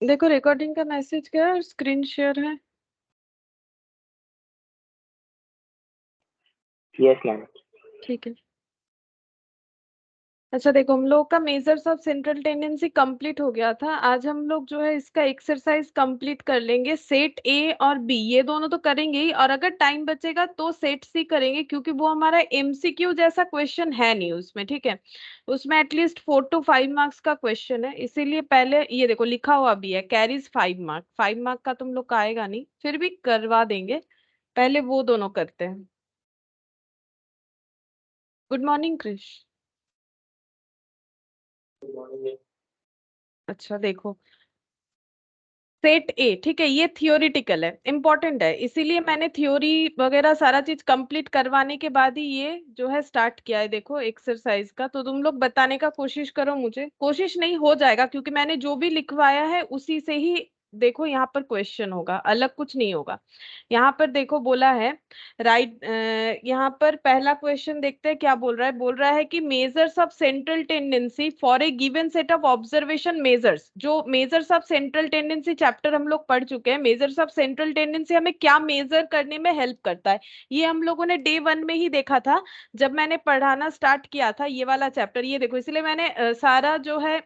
देखो रिकॉर्डिंग का मैसेज क्या है और स्क्रीन शेयर है। Yes ma'am. ठीक है। अच्छा देखो, हम लोग का measures of central tendency complete हो गया था। आज हम लोग जो है इसका एक्सरसाइज कंप्लीट कर लेंगे। सेट ए और बी ये दोनों तो करेंगे ही, और अगर टाइम बचेगा तो सेट सी करेंगे, क्योंकि वो हमारा एमसीक्यू जैसा क्वेश्चन है नहीं उसमें। ठीक है, उसमें एटलीस्ट 4 to 5 मार्क्स का क्वेश्चन है, इसीलिए पहले ये देखो लिखा हुआ भी है कैरीज 5 मार्क। 5 मार्क का तुम लोग का आएगा नहीं, फिर भी करवा देंगे। पहले वो दोनों करते हैं। Good morning Krish. अच्छा देखो, सेट ए, ठीक है, ये थियोरिटिकल है, इंपॉर्टेंट है, इसीलिए मैंने थ्योरी वगैरह सारा चीज कंप्लीट करवाने के बाद ही ये जो है स्टार्ट किया है। देखो एक्सरसाइज का तो तुम लोग बताने का कोशिश करो, मुझे कोशिश नहीं हो जाएगा, क्योंकि मैंने जो भी लिखवाया है उसी से ही देखो यहाँ पर क्वेश्चन होगा, अलग कुछ नहीं होगा। यहाँ पर देखो बोला है राइट, यहाँ पर पहला क्वेश्चन देखते हैं क्या बोल रहा है। बोल रहा है कि measures of central tendency for a given set of observation measures. जो measures of central tendency chapter हम लोग पढ़ चुके हैं, मेजर्स ऑफ सेंट्रल टेंडेंसी हमें क्या मेजर करने में हेल्प करता है, ये हम लोगों ने डे 1 में ही देखा था जब मैंने पढ़ाना स्टार्ट किया था ये वाला चैप्टर। ये देखो, इसलिए मैंने सारा जो है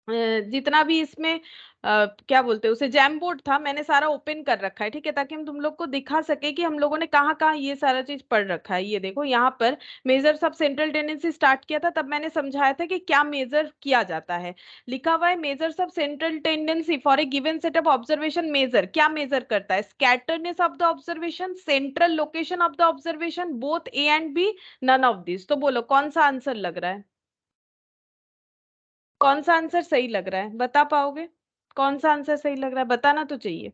जितना भी इसमें क्या बोलते हैं उसे, जैम बोर्ड था, मैंने सारा ओपन कर रखा है। ठीक है, ताकि हम तुम लोग को दिखा सके कि हम लोगों ने कहाँ कहाँ ये सारा चीज पढ़ रखा है। ये देखो यहाँ पर measures of central tendency start किया था, तब मैंने समझाया था कि क्या मेजर किया जाता है। लिखा हुआ है measures of central tendency for a given set of observation measure. क्या मेजर करता है? Scatterness of the observation, central location of the observation, both A and B, none of this. तो बोलो कौन सा आंसर लग रहा है, कौन सा आंसर सही लग रहा है, बता पाओगे? कौन सा आंसर सही लग रहा है, बताना तो चाहिए।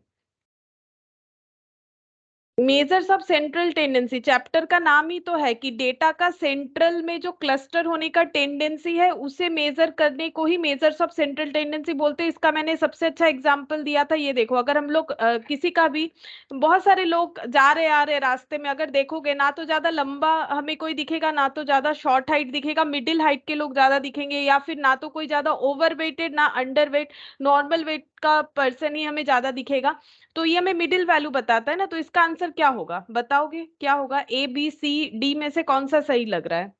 Measures of central tendency, chapter का नाम ही तो है कि डेटा का सेंट्रल में जो क्लस्टर होने का टेंडेंसी है उसे मेजर करने को ही मेजर्स ऑफ सेंट्रल टेंडेंसी बोलते हैं। इसका मैंने सबसे अच्छा एग्जांपल दिया था। ये देखो, अगर हम लोग किसी का भी, बहुत सारे लोग जा रहे आ रहे रास्ते में, अगर देखोगे ना तो ज्यादा लंबा हमें कोई दिखेगा, ना तो ज्यादा शॉर्ट हाइट दिखेगा, मिडिल हाइट के लोग ज्यादा दिखेंगे, या फिर ना तो कोई ज्यादा ओवर वेटेड ना अंडर वेट, नॉर्मल वेट का पर्सन ही हमें ज्यादा दिखेगा। तो ये हमें मिडिल वैल्यू बताता है ना। तो इसका आंसर क्या होगा, बताओगे क्या होगा? ए बी सी डी में से कौन सा सही लग रहा है?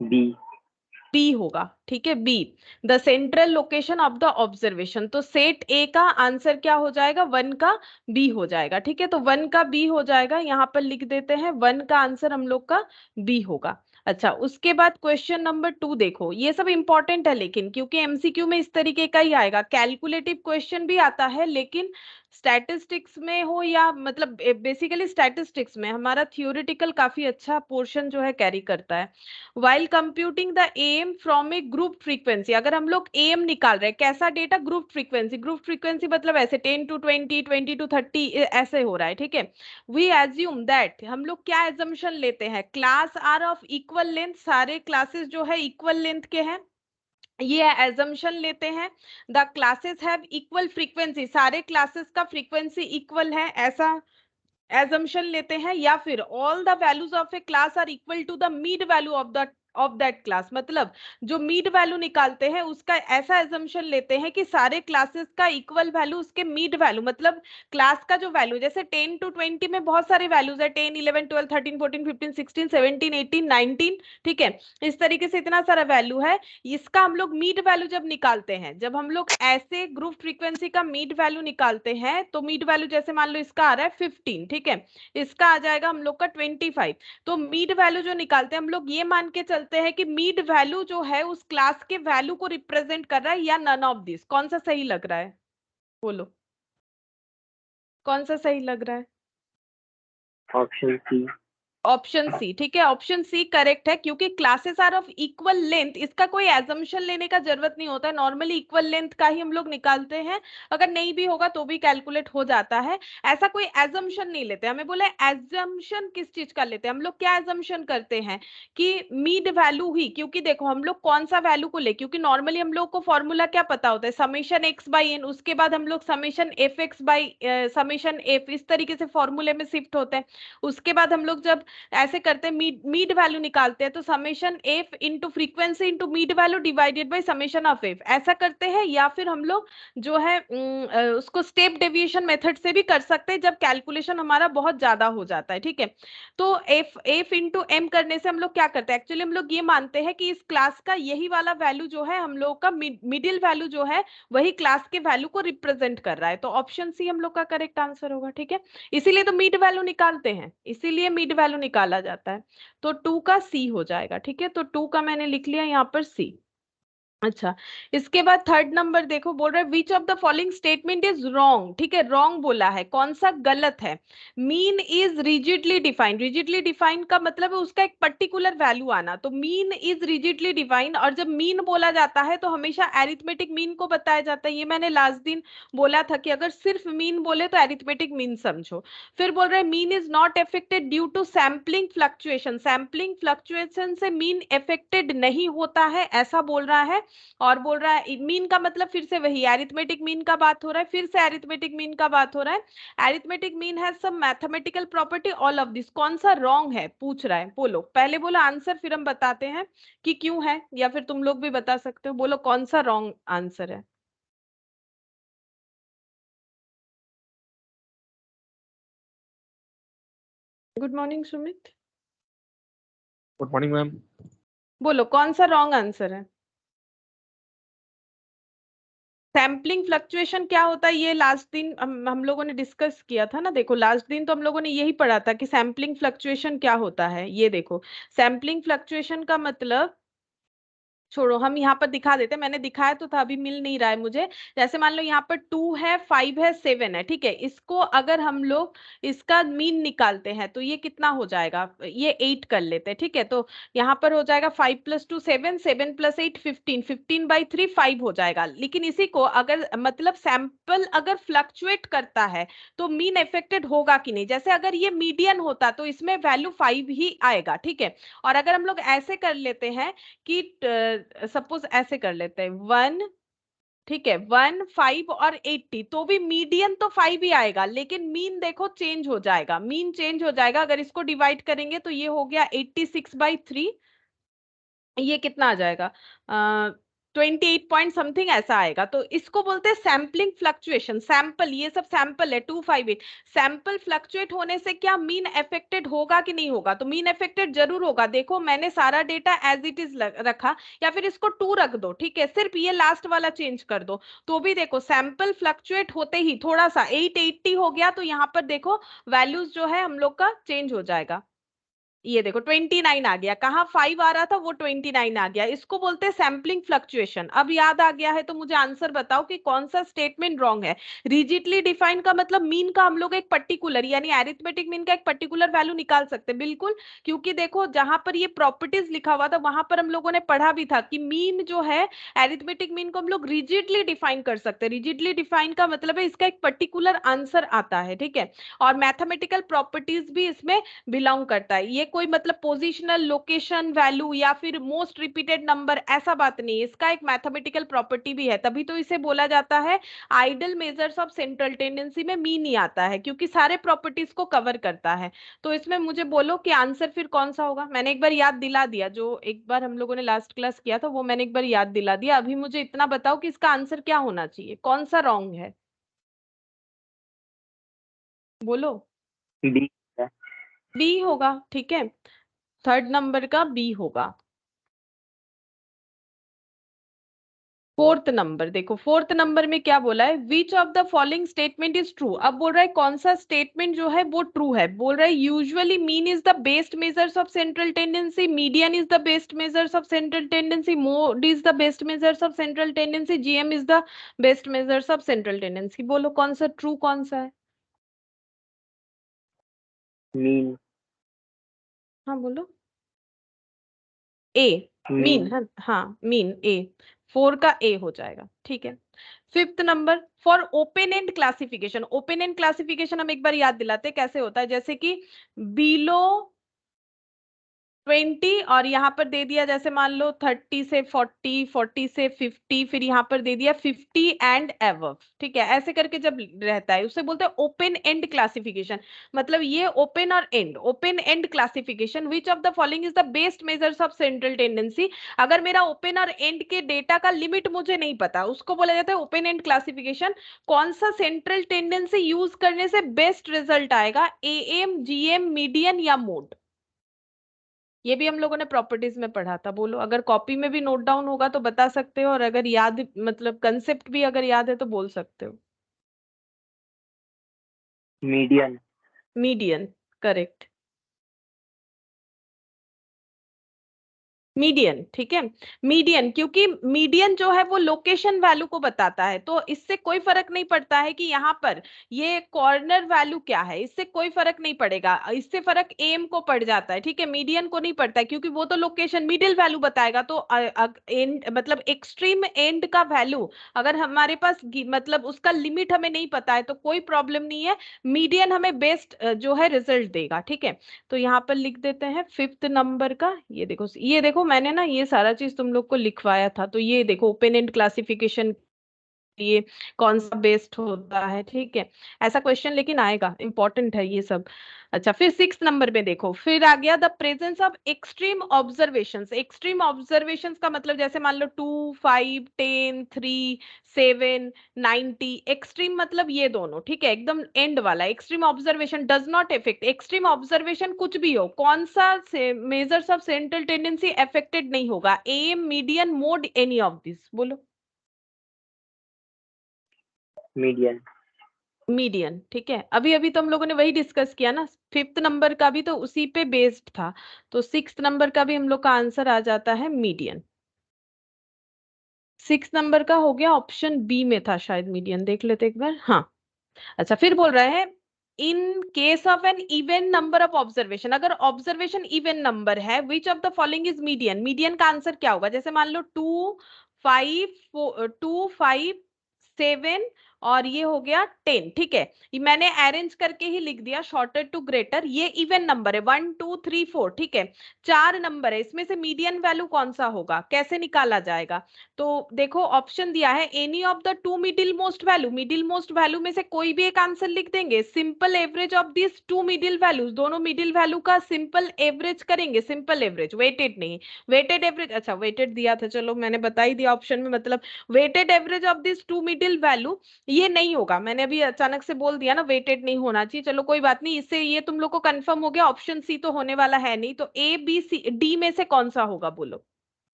बी। बी होगा। ठीक है, B, the central location of the observation. तो सेट ए का आंसर क्या हो जाएगा? 1 का बी हो जाएगा। ठीक है, तो 1 का बी हो जाएगा, यहाँ पर लिख देते हैं 1 का आंसर हम लोग का बी होगा। अच्छा, उसके बाद क्वेश्चन नंबर 2 देखो, ये सब इंपॉर्टेंट है, लेकिन क्योंकि एमसीक्यू में इस तरीके का ही आएगा, कैलकुलेटिव क्वेश्चन भी आता है, लेकिन स्टैटिस्टिक्स में हो या मतलब बेसिकली स्टैटिस्टिक्स में हमारा थियोरिटिकल काफी अच्छा पोर्शन जो है कैरी करता है। While computing the am from A group frequency, अगर हम लोग एम निकाल रहे हैं, कैसा data? Group frequency. Group frequency मतलब ऐसे 10 to 20, 20 to 30 ऐसे हो रहा है। ठीक है, वी एज्यूम दैट, हम लोग क्या एजम्पशन लेते हैं? Class are of equal length, सारे क्लासेस जो है इक्वल लेंथ के हैं, ये एजम्पशन लेते हैं। The classes have equal frequency, सारे क्लासेस का फ्रीक्वेंसी इक्वल है, ऐसा एजम्पशन लेते हैं। या फिर all the values of a class are equal to the mid value of that class, मतलब जो मीड वैल्यू निकालते हैं उसका ऐसा एजम्पशन लेते हैं कि सारे क्लासेस का इक्वल वैल्यू उसके मीड वैल्यू, मतलब क्लास का जो वैल्यू, जैसे 10 to 20 में बहुत सारे वैल्यूज है, 10 11 12 13 14 15 16 17 18 19। ठीक है, इस तरीके से इतना सारा वैल्यू है। इसका हम लोग मीड वैल्यू जब निकालते हैं, जब हम लोग ऐसे ग्रुप फ्रीक्वेंसी का मीड वैल्यू निकालते हैं, तो मीड वैल्यू जैसे मान लो इसका आ रहा है 15, ठीक है, इसका आ जाएगा हम लोग का 25। तो मीड वैल्यू जो निकालते हैं हम लोग ये मान के चलते हैं कि मीड वैल्यू जो है उस क्लास के वैल्यू को रिप्रेजेंट कर रहा है, या नन ऑफ दिस। कौन सा सही लग रहा है, बोलो कौन सा सही लग रहा है? Option C. ऑप्शन सी, ठीक है, ऑप्शन सी करेक्ट है, क्योंकि classes are of equal length, इसका कोई एजम्पशन लेने का जरूरत नहीं होता है, नॉर्मली इक्वल लेंथ का ही हम लोग निकालते हैं। अगर नहीं भी होगा तो भी कैलकुलेट हो जाता है, ऐसा कोई एजम्पशन नहीं लेते। हमें बोले एजम्पशन किस चीज का लेते हैं, हम लोग क्या एजम्पशन करते हैं कि मीड वैल्यू ही, क्योंकि देखो हम लोग कौन सा वैल्यू को ले, क्योंकि नॉर्मली हम लोग को फॉर्मूला क्या पता होता है, समेशन एक्स बाई एन, उसके बाद हम लोग summation F x by summation F, इस तरीके से फॉर्मूले में शिफ्ट होते हैं। उसके बाद हम लोग जब ऐसे करते हैं, मीड वैल्यू निकालते हैं, तो summation F into frequency into mid value divided by summation of F, ऐसा करते हैं। या फिर हम लोग जो है उसको स्टेप डेविएशन मेथड से भी कर सकते हैं, जब कैलकुलेशन हमारा बहुत ज्यादा हो जाता है, ठीक है। तो एफ इंटू एम करने से हम लोग क्या करते हैं, एक्चुअली हम लोग ये मानते हैं कि इस क्लास का यही वाला वैल्यू जो है हम लोग का मिडिल वैल्यू जो है वही क्लास के वैल्यू को रिप्रेजेंट कर रहा है, तो ऑप्शन सी हम लोग का करेक्ट आंसर होगा, ठीक है। इसीलिए तो मिड वैल्यू निकालते हैं, इसीलिए मिड वैल्यू निकाला जाता है। तो 2 का सी हो जाएगा, ठीक है। तो 2 का मैंने लिख लिया यहाँ पर सी। अच्छा, इसके बाद थर्ड नंबर देखो, बोल रहा है which of the following statement is wrong, ठीक है, रॉन्ग बोला है, कौन सा गलत है। Mean is rigidly defined, rigidly defined का मतलब है उसका एक पर्टिकुलर वैल्यू आना, तो मीन इज रिजिडली डिफाइंड, और जब मीन बोला जाता है तो हमेशा एरिथमेटिक मीन को बताया जाता है, ये मैंने लास्ट दिन बोला था कि अगर सिर्फ मीन बोले तो एरिथमेटिक मीन समझो। फिर बोल रहे हैं mean is not affected due to sampling fluctuation, sampling fluctuation से मीन अफेक्टेड नहीं होता है, ऐसा बोल रहा है। और बोल रहा है मीन का मतलब फिर से वही एरिथमेटिक मीन का बात हो रहा है, फिर से एरिथमेटिक मीन का बात हो रहा है। Arithmetic mean has some mathematical property, all of this, कौन सा रॉन्ग है पूछ रहा है, बोलो, पहले बोलो आंसर, फिर हम बताते हैं कि क्यों है, या फिर तुम लोग भी बता सकते हो, बोलो कौन सा रॉन्ग आंसर है। Good morning Sumit. Good morning ma'am. बोलो कौन सा रॉन्ग आंसर है। सैम्पलिंग फ्लक्चुएशन क्या होता है, ये लास्ट दिन हम लोगों ने डिस्कस किया था ना, देखो लास्ट दिन तो हम लोगों ने यही पढ़ा था कि सैम्पलिंग फ्लक्चुएशन क्या होता है। ये देखो, सैम्पलिंग फ्लक्चुएशन का मतलब, छोड़ो हम यहाँ पर दिखा देते हैं, मैंने दिखाया तो था, अभी मिल नहीं रहा है मुझे। जैसे मान लो यहाँ पर 2 है, 5 है, 7 है, ठीक है, इसको अगर हम लोग इसका मीन निकालते हैं तो ये कितना हो जाएगा, ये 8 कर लेते हैं, ठीक है। तो यहाँ पर हो जाएगा 5 + 2 7, 7 + 8 15, 15/3 5 हो जाएगा। लेकिन इसी को अगर मतलब सैंपल अगर फ्लक्चुएट करता है तो मीन अफेक्टेड होगा कि नहीं, जैसे अगर ये मीडियन होता तो इसमें वैल्यू 5 ही आएगा, ठीक है। और अगर हम लोग ऐसे कर लेते हैं कि सपोज ऐसे कर लेते हैं 1, ठीक है, 1 5 और 80, तो भी मीडियन तो 5 ही आएगा, लेकिन मीन देखो चेंज हो जाएगा, मीन चेंज हो जाएगा। अगर इसको डिवाइड करेंगे तो ये हो गया 86/3, ये कितना आ जाएगा 28 पॉइंट समथिंग ऐसा आएगा। तो इसको बोलते हैं सैम्पलिंग फ्लक्चुएशन, सैंपल, ये सब सैंपल है 258, सैंपल फ्लक्चुएट होने से क्या मीन अफेक्टेड होगा कि नहीं होगा, तो मीन अफेक्टेड जरूर होगा। देखो मैंने सारा डेटा एज इट इज रखा, या फिर इसको 2 रख दो, ठीक है, सिर्फ ये लास्ट वाला चेंज कर दो, तो भी देखो सैंपल फ्लक्चुएट होते ही थोड़ा सा 880 हो गया, तो यहाँ पर देखो वैल्यूज जो है हम लोग का चेंज हो जाएगा। ये देखो 29 आ गया, कहाँ 5 आ रहा था वो 29 आ गया, इसको बोलते हैं सैम्पलिंग फ्लक्चुएशन। अब याद आ गया है तो मुझे आंसर बताओ कि कौन सा स्टेटमेंट रॉन्ग है। रिजिडली डिफाइंड का मतलब मीन का हम लोग एक पर्टिकुलर यानी एरिथमेटिक मीन का एक पर्टिकुलर वैल्यू निकाल सकते हैं, बिल्कुल, क्योंकि देखो जहां पर ये प्रॉपर्टीज लिखा हुआ था वहां पर हम लोगों ने पढ़ा भी था कि मीन जो है एरिथमेटिक मीन को हम लोग रिजिडली डिफाइन कर सकते हैं। रिजिडली डिफाइन का मतलब है इसका एक पर्टिकुलर आंसर आता है, ठीक है। और मैथमेटिकल प्रॉपर्टीज भी इसमें बिलोंग करता है, ये कोई मतलब पोजिशनल लोकेशन वैल्यू या फिर मोस्ट रिपीटेड नंबर ऐसा बात नहीं है, इसका एक मैथमेटिकल प्रॉपर्टी भी है, तभी तो इसे बोला जाता है ideal measures of central tendency में मीन ही आता है, क्योंकि सारे प्रॉपर्टीज को कवर करता है। तो इसमें मुझे बोलो कि आंसर फिर कौन सा होगा। मैंने एक बार याद दिला दिया, जो एक बार हम लोगों ने लास्ट क्लास किया था वो मैंने एक बार याद दिला दिया, अभी मुझे इतना बताओ कि इसका आंसर क्या होना चाहिए, कौन सा रॉन्ग है, बोलो। डी है। बी होगा, ठीक है, थर्ड नंबर का बी होगा। फोर्थ नंबर देखो, फोर्थ नंबर में क्या बोला है, which of the following statement is true. अब बोल रहा है कौन सा स्टेटमेंट जो है वो ट्रू है, बोल रहा है usually mean is the best measures of central tendency, median is the best measures of central tendency, mode is the best measures of central tendency, GM is the best measures of central tendency. बोलो कौन सा true, कौन सा है। Mean. हाँ बोलो। ए, mean mean. है, हाँ मीन ए, 4 का ए हो जाएगा, ठीक है। Fifth number, for open and classification, open and classification हम एक बार याद दिलाते हैं कैसे होता है, जैसे कि बिलो 20 और यहाँ पर दे दिया जैसे मान लो 30 से 40, 40 से 50, फिर यहाँ पर दे दिया 50 एंड एबव, ठीक है। ऐसे करके जब रहता है उसे बोलते हैं ओपन एंड क्लासिफिकेशन। मतलब ये ओपन और and, open and classification, which of the following is the best measures of central tendency. अगर मेरा ओपन और एंड के डेटा का लिमिट मुझे नहीं पता, उसको बोला जाता है ओपन एंड क्लासिफिकेशन। कौन सा सेंट्रल टेंडेंसी यूज करने से बेस्ट रिजल्ट आएगा, एएम, जीएम, मीडियन या मोड। ये भी हम लोगों ने प्रॉपर्टीज में पढ़ा था। बोलो, अगर कॉपी में भी नोट डाउन होगा तो बता सकते हो, और अगर याद मतलब कंसेप्ट भी अगर याद है तो बोल सकते हो। मीडियन। मीडियन, करेक्ट, मीडियन, ठीक है। मीडियन, क्योंकि मीडियन जो है वो लोकेशन वैल्यू को बताता है, तो इससे कोई फर्क नहीं पड़ता है कि यहाँ पर ये कॉर्नर वैल्यू क्या है, इससे कोई फर्क नहीं पड़ेगा। इससे फर्क एम को पड़ जाता है, ठीक है, मीडियन को नहीं पड़ता है, क्योंकि वो तो लोकेशन मिडिल वैल्यू बताएगा। तो एंड मतलब एक्सट्रीम एंड का वैल्यू अगर हमारे पास मतलब उसका लिमिट हमें नहीं पता है तो कोई प्रॉब्लम नहीं है, मीडियन हमें बेस्ट जो है रिजल्ट देगा, ठीक है। तो यहाँ पर लिख देते हैं फिफ्थ नंबर का। ये देखो मैंने ना ये सारा चीज तुम लोग को लिखवाया था, तो ये देखो ओपन एंड क्लासिफिकेशन ये कौन सा बेस्ट होता है, ठीक है। ऐसा क्वेश्चन लेकिन आएगा, इंपॉर्टेंट है ये सब। अच्छा, फिर सिक्स नंबर में देखो, फिर आ गया the presence of extreme observations. Extreme observations का मतलब जैसे मान लो 2, 5, 10, 3, 7, 90। एक्सट्रीम मतलब ये दोनों, ठीक है, एकदम एंड वाला। Extreme observation does not effect, extreme observation कुछ भी हो, कौन सा measures of central tendency affected नहीं होगा, M, median, mode, any of this. बोलो। मीडियन। मीडियन, ठीक है। अभी अभी तो हम लोगों ने वही डिस्कस किया ना, फिफ्थ नंबर का भी तो उसी पे बेस्ड था, तो सिक्स नंबर का भी हम लोग का आंसर आ जाता है मीडियन। सिक्स नंबर का हो गया, ऑप्शन बी में था शायद मीडियन, देख लेते एक बार। हाँ, अच्छा, फिर बोल रहे हैं in case of an even number of observation. अगर ऑब्जर्वेशन इवन नंबर है, which of the following is median. Median का आंसर क्या होगा, जैसे मान लो 2, 5, 2, 5, 7 और ये हो गया 10, ठीक है। ये मैंने अरेंज करके ही लिख दिया, शॉर्टर टू ग्रेटर। ये इवन नंबर है, 1, 2, 3, 4, ठीक है। चार नंबर है, इसमें से मीडियन वैल्यू कौन सा होगा, कैसे निकाला जाएगा। तो देखो ऑप्शन दिया है, any of the two middle most value. Middle most value में से कोई भी एक आंसर लिख देंगे। Simple average of this two middle values, दोनों मिडिल वैल्यू का सिंपल एवरेज करेंगे, सिंपल एवरेज, वेटेड नहीं। वेटेड एवरेज, अच्छा वेटेड दिया था, चलो मैंने बता ही दिया ऑप्शन में, मतलब weighted average of this two middle value ये नहीं होगा। मैंने अभी अचानक से बोल दिया ना, वेटेड नहीं होना चाहिए, चलो कोई बात नहीं। इससे ये तुम लोग को कंफर्म हो गया, ऑप्शन सी तो होने वाला है नहीं, तो ए, बी, सी, डी में से कौन सा होगा, बोलो।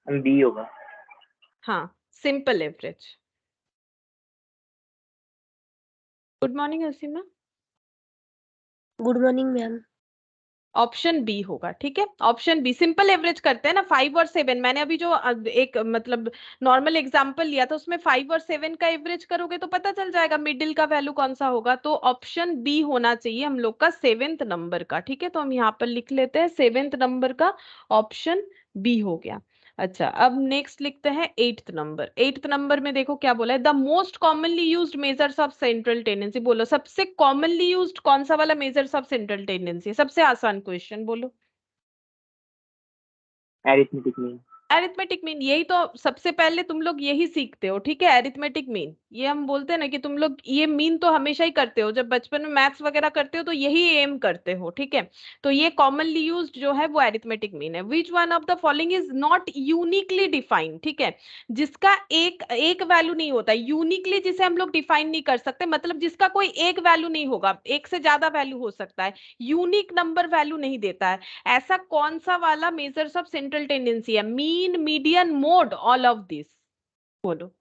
बी होगा। हाँ, simple average. Good morning Asima. Good morning ma'am. Option B होगा, ठीक है। ऑप्शन बी, सिंपल एवरेज करते हैं ना, 5 और 7। मैंने अभी जो एक मतलब नॉर्मल एग्जांपल लिया था उसमें 5 और 7 का एवरेज करोगे तो पता चल जाएगा मिडिल का वैल्यू कौन सा होगा। तो ऑप्शन बी होना चाहिए हम लोग का सेवेंथ नंबर का, ठीक है। तो हम यहाँ पर लिख लेते हैं सेवेंथ नंबर का ऑप्शन बी हो गया। अच्छा, अब नेक्स्ट लिखते हैं एट्थ नंबर। एट्थ नंबर में देखो क्या बोला है, the most commonly used measures of central tendency. बोलो सबसे कॉमनली यूज्ड कौन सा वाला मेजर्स ऑफ सेंट्रल टेंडेंसी, सबसे आसान क्वेश्चन, बोलो। Arithmetic mean. एरिथमेटिक मीन, यही तो सबसे पहले तुम लोग यही सीखते हो, ठीक है। एरिथमेटिक मीन, ये हम बोलते हैं ना कि तुम लोग ये मीन तो हमेशा ही करते हो, जब बचपन में मैथ्स वगैरह करते हो तो यही एम करते हो, ठीक है। तो ये कॉमनली यूज्ड जो है वो एरिथमेटिक मीन है। विच one of the following is not uniquely defined, ठीक है। जिसका एक एक वैल्यू नहीं होता यूनिकली, जिसे हम लोग डिफाइन नहीं कर सकते, मतलब जिसका कोई एक वैल्यू नहीं होगा, एक से ज्यादा वैल्यू हो सकता है, यूनिक नंबर वैल्यू नहीं देता है। ऐसा कौन सा वाला मेजर्स ऑफ सेंट्रल टेंडेंसी है, mean, median, mode, all of this. बोलो।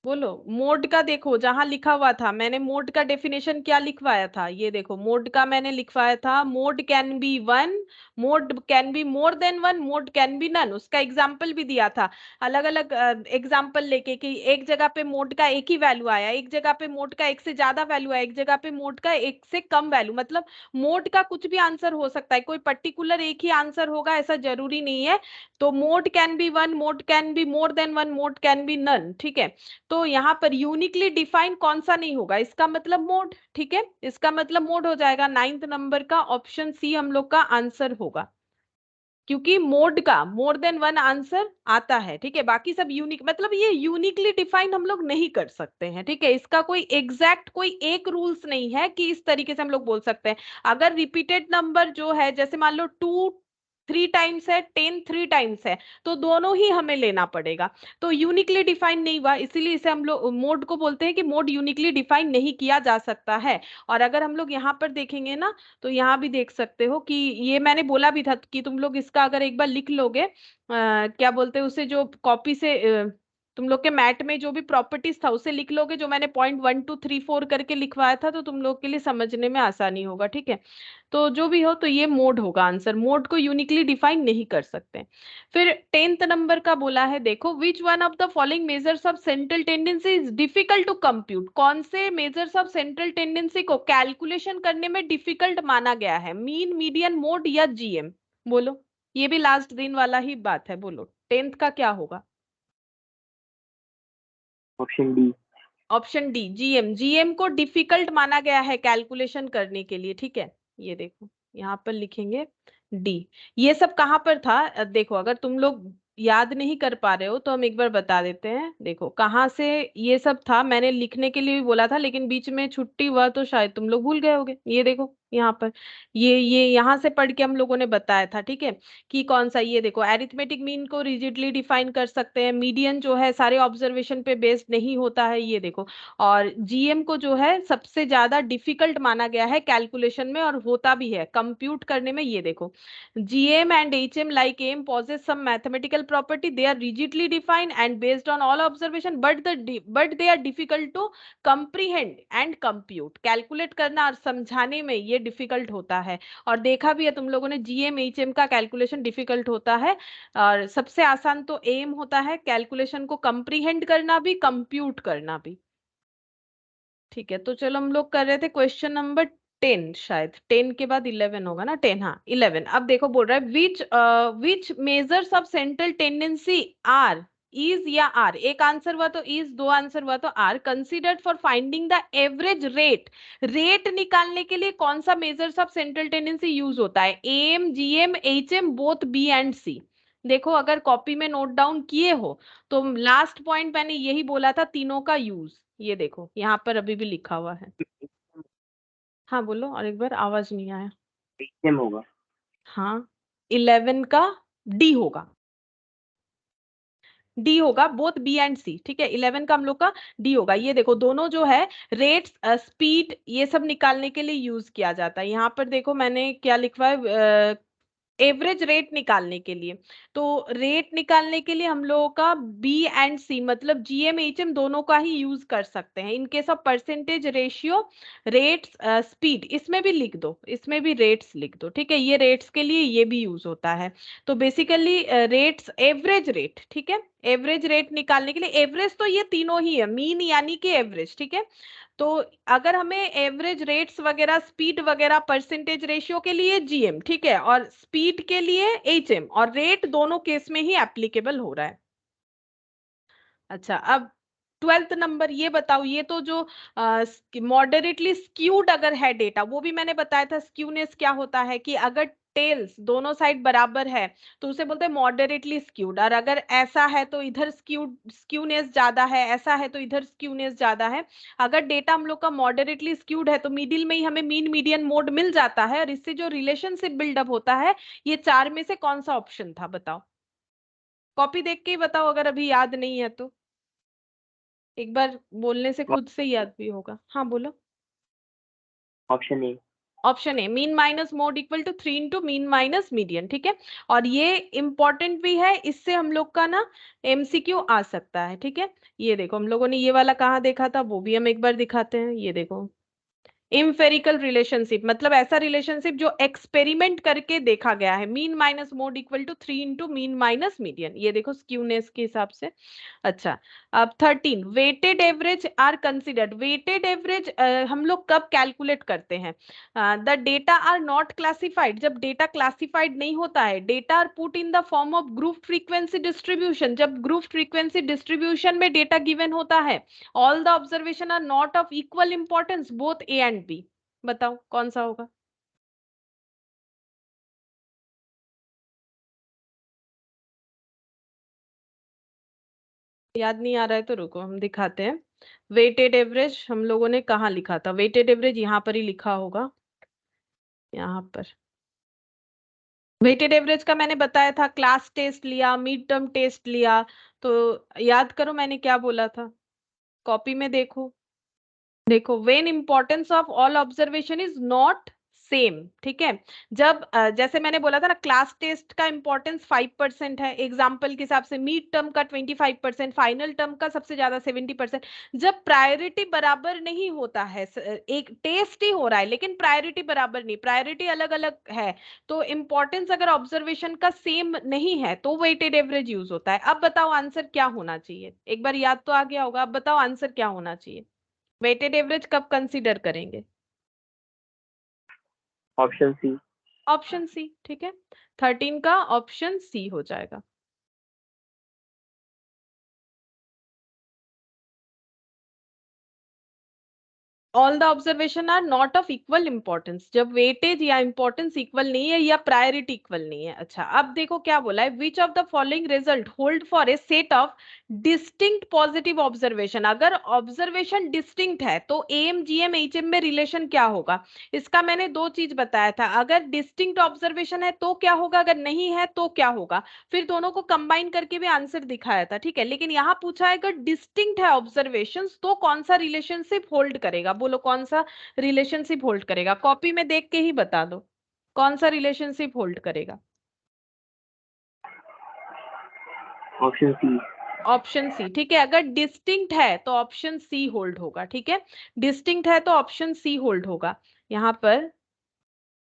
बोलो, मोड का देखो जहां लिखा हुआ था, मैंने मोड का डेफिनेशन क्या लिखवाया था, ये देखो मोड का मैंने लिखवाया था, mode can be one, mode can be more than one, mode can be none. उसका एग्जाम्पल भी दिया था, अलग अलग एग्जाम्पल लेके, कि एक जगह पे मोड का एक ही वैल्यू आया, एक जगह पे मोड का एक से ज्यादा वैल्यू आया, एक जगह पे मोड का एक से कम वैल्यू। मतलब मोड का कुछ भी आंसर हो सकता है, कोई पर्टिकुलर एक ही आंसर होगा ऐसा जरूरी नहीं है। तो mode can be one, mode can be more than one, mode can be none, ठीक है। तो यहाँ पर यूनिकली डिफाइन कौन सा नहीं होगा, इसका मतलब मोड, ठीक है, इसका मतलब मोड हो जाएगा। 9th नंबर का ऑप्शन सी हम लोग का आंसर होगा, क्योंकि मोड का मोर देन वन आंसर आता है, ठीक है। बाकी सब यूनिक, मतलब ये यूनिकली डिफाइन हम लोग नहीं कर सकते हैं, ठीक है। इसका कोई एग्जैक्ट कोई एक रूल्स नहीं है कि इस तरीके से हम लोग बोल सकते हैं। अगर रिपीटेड नंबर जो है, जैसे मान लो 2 3 टाइम्स है, 10 3 टाइम्स है, तो दोनों ही हमें लेना पड़ेगा। तो यूनिकली डिफाइन नहीं हुआ, इसीलिए इसे हम लोग मोड को बोलते हैं कि मोड यूनिकली डिफाइन नहीं किया जा सकता है। और अगर हम लोग यहाँ पर देखेंगे ना, तो यहाँ भी देख सकते हो कि ये मैंने बोला भी था कि तुम लोग इसका अगर एक बार लिख लोगे, क्या बोलते हैं उसे, जो कॉपी से तुम लोग के मैट में जो भी प्रॉपर्टीज था उसे लिख लोगे, जो मैंने पॉइंट 1 2 3 4 करके लिखवाया था, तो तुम लोग के लिए समझने में आसानी होगा, ठीक है। तो जो भी हो, तो ये मोड होगा आंसर, मोड को यूनिकली डिफाइन नहीं कर सकते। फिर 10th नंबर का बोला है, देखो, which one of the following measures of central tendency is difficult to compute. कौन से मेजर्स ऑफ सेंट्रल टेंडेंसी को कैलकुलेशन करने में डिफिकल्ट माना गया है, मीन, मीडियन, मोड या जीएम? बोलो, ये भी लास्ट दिन वाला ही बात है, बोलो 10th का क्या होगा? Option D. Option D, GM. GM को डिफिकल्ट माना गया है कैलकुलेशन करने के लिए, ठीक है। ये देखो यहाँ पर लिखेंगे डी। ये सब कहाँ पर था, देखो, अगर तुम लोग याद नहीं कर पा रहे हो तो हम एक बार बता देते हैं। देखो कहाँ से ये सब था, मैंने लिखने के लिए भी बोला था, लेकिन बीच में छुट्टी हुआ तो शायद तुम लोग भूल गए होगे। ये देखो यहाँ पर, ये यहाँ से पढ़ के हम लोगों ने बताया था, ठीक है, कि कौन सा, ये देखो, एरिथमेटिक मीन को रिजिडली डिफाइन कर सकते हैं, मीडियन जो है सारे ऑब्जर्वेशन पे बेस्ड नहीं होता है, ये देखो, और जीएम को जो है सबसे ज्यादा डिफिकल्ट माना गया है कैलकुलेशन में, और होता भी है कंप्यूट करने में। ये देखो, GM and HM like AM possess some mathematical property. They are rigidly defined and based on all observation, but they are difficult to comprehend and compute. Calculate करना और समझाने में ये difficult होता है, और देखा भी है तुम लोगों ने, GM HM का कैलकुलेशन डिफिकल्ट होता है, और सबसे आसान तो AM होता है, कैलकुलेशन को कंप्रीहेंड करना भी, कंप्यूट करना भी, ठीक है। तो चलो हम लोग कर रहे थे क्वेश्चन नंबर 10, शायद 10 के बाद 11 होगा ना, 10, हाँ 11। अब देखो बोल रहा है, which measures of central tendency are, is या आर, एक आंसर हुआ तो इज, दो आंसर हुआ तो are, considered for finding the average rate. Rate निकालने के लिए कौन सा measures of central tendency use होता है, M, GM, HM, both B and C? देखो अगर कॉपी में नोट डाउन किए हो तो लास्ट पॉइंट मैंने यही बोला था, तीनों का यूज। ये देखो यहाँ पर अभी भी लिखा हुआ है। हाँ बोलो, और एक बार, आवाज नहीं आया। एचएम होगा। हाँ, 11 का डी होगा, डी होगा, बोथ बी एंड सी, ठीक है। 11 का हम लोग का डी होगा। ये देखो दोनों जो है रेट्स, स्पीड, ये सब निकालने के लिए यूज किया जाता है। यहाँ पर देखो मैंने क्या लिखवा है, एवरेज रेट निकालने के लिए। तो रेट निकालने के लिए हम लोगों का बी एंड सी, मतलब जीएम एचएम दोनों का ही यूज कर सकते हैं। इनके सब परसेंटेज रेशियो, रेट्स, स्पीड, इसमें भी लिख दो, इसमें भी रेट्स लिख दो, ठीक है। ये रेट्स के लिए ये भी यूज होता है। तो बेसिकली रेट्स, एवरेज रेट, ठीक है, एवरेज रेट निकालने के लिए, एवरेज तो ये तीनों ही है, मीन यानी कि एवरेज, ठीक है। तो अगर हमें एवरेज रेट्स वगैरह, स्पीड वगैरह, परसेंटेज रेशियो के लिए जीएम, ठीक है, और स्पीड के लिए एचएम, और रेट दोनों केस में ही एप्लीकेबल हो रहा है। अच्छा, अब 12th नंबर, ये बताओ, ये तो जो मॉडरेटली स्क्यूड अगर है डेटा, वो भी मैंने बताया था। स्क्यूनेस क्या होता है कि अगर टेल्स दोनों साइड बराबर है तो उसे बोलते हैं मॉडरेटली स्क्यूड, और अगर ऐसा है तो इधर स्क्यूनेस ज्यादा है, ऐसा है तो इधर स्क्यूनेस ज्यादा है। अगर डेटा हम लोग का मॉडरेटली स्क्यूड है तो मिडिल में ही हमें मीन, मीडियन, मोड मिल जाता है, और इससे जो रिलेशनशिप बिल्डअप होता है, ये चार में से कौन सा ऑप्शन था, बताओ। कॉपी देख के ही बताओ, अगर अभी याद नहीं है तो, एक बार बोलने से खुद से याद भी होगा। हाँ बोलो। Option A. Option A, mean minus mode equal to 3 into mean minus median, ठीक है। और ये इंपॉर्टेंट भी है, इससे हम लोग का ना एमसीक्यू आ सकता है, ठीक है। ये देखो हम लोगों ने ये वाला कहाँ देखा था, वो भी हम एक बार दिखाते हैं। ये देखो, इम्पेरिकल रिलेशनशिप मतलब ऐसा रिलेशनशिप जो एक्सपेरिमेंट करके देखा गया है, mean minus mode equal to 3 into mean minus median, ये देखो स्क्यूनेस के हिसाब से। अच्छा, अब 13 weighted average are considered. Weighted average हम लोग कब कैलकुलेट करते हैं? The data are not classified, जब डेटा क्लासिफाइड नहीं होता है। Data are put in the form of group frequency distribution, जब ग्रुप फ्रीक्वेंसी डिस्ट्रीब्यूशन में डेटा गिवन होता है। All the observation are not of equal importance both A and B. बताओ कौन सा होगा? याद नहीं आ रहा है तो रुको हम दिखाते हैं। वेटेड एवरेज हम लोगों ने कहाँ लिखा था? वेटेड एवरेज यहाँ पर ही लिखा होगा, यहाँ पर। वेटेड एवरेज का मैंने बताया था, क्लास टेस्ट लिया, मिड टर्म टेस्ट लिया। तो याद करो मैंने क्या बोला था, कॉपी में देखो। देखो, when importance of all observation is not same, ठीक है। जब जैसे मैंने बोला था ना, क्लास टेस्ट का इंपॉर्टेंस 5% है एग्जाम्पल के हिसाब से, मिड टर्म का 25%, फाइनल टर्म का सबसे ज्यादा 70%। जब प्रायोरिटी बराबर नहीं होता है, एक टेस्ट ही हो रहा है लेकिन प्रायोरिटी बराबर नहीं, प्रायोरिटी अलग अलग है, तो इंपॉर्टेंस अगर ऑब्जर्वेशन का सेम नहीं है तो वेटेड एवरेज यूज होता है। अब बताओ आंसर क्या होना चाहिए? एक बार याद तो आ गया होगा, अब बताओ आंसर क्या होना चाहिए? वेटेड एवरेज कब कंसीडर करेंगे? Option C. ऑप्शन सी, ठीक है। 13 का ऑप्शन सी हो जाएगा। All the observation are not of equal importance, जब वेटेज या इंपॉर्टेंस इक्वल नहीं है या प्रायोरिटी इक्वल नहीं है। अच्छा, अब देखो क्या बोला है, which of the following result hold for a set of distinct positive observation. अगर ऑब्जर्वेशन डिस्टिंक्ट है तो एम जीएम एचएम में रिलेशन क्या होगा? इसका मैंने दो चीज बताया था, अगर डिस्टिंक्ट ऑब्जर्वेशन है तो क्या होगा, अगर नहीं है तो क्या होगा। फिर दोनों को कंबाइन करके भी आंसर दिखाया था, ठीक है। लेकिन यहाँ पूछा है अगर डिस्टिंक्ट है ऑब्जर्वेशंस तो कौन सा रिलेशनशिप होल्ड करेगा? बोलो कौन सा रिलेशनशिप होल्ड करेगा? कॉपी में देख के ही बता दो कौन सा रिलेशनशिप होल्ड करेगा। Option C. ऑप्शन सी, ठीक है। अगर डिस्टिंक्ट है तो ऑप्शन सी होल्ड होगा, ठीक है। डिस्टिंक्ट है तो ऑप्शन सी होल्ड होगा। यहाँ पर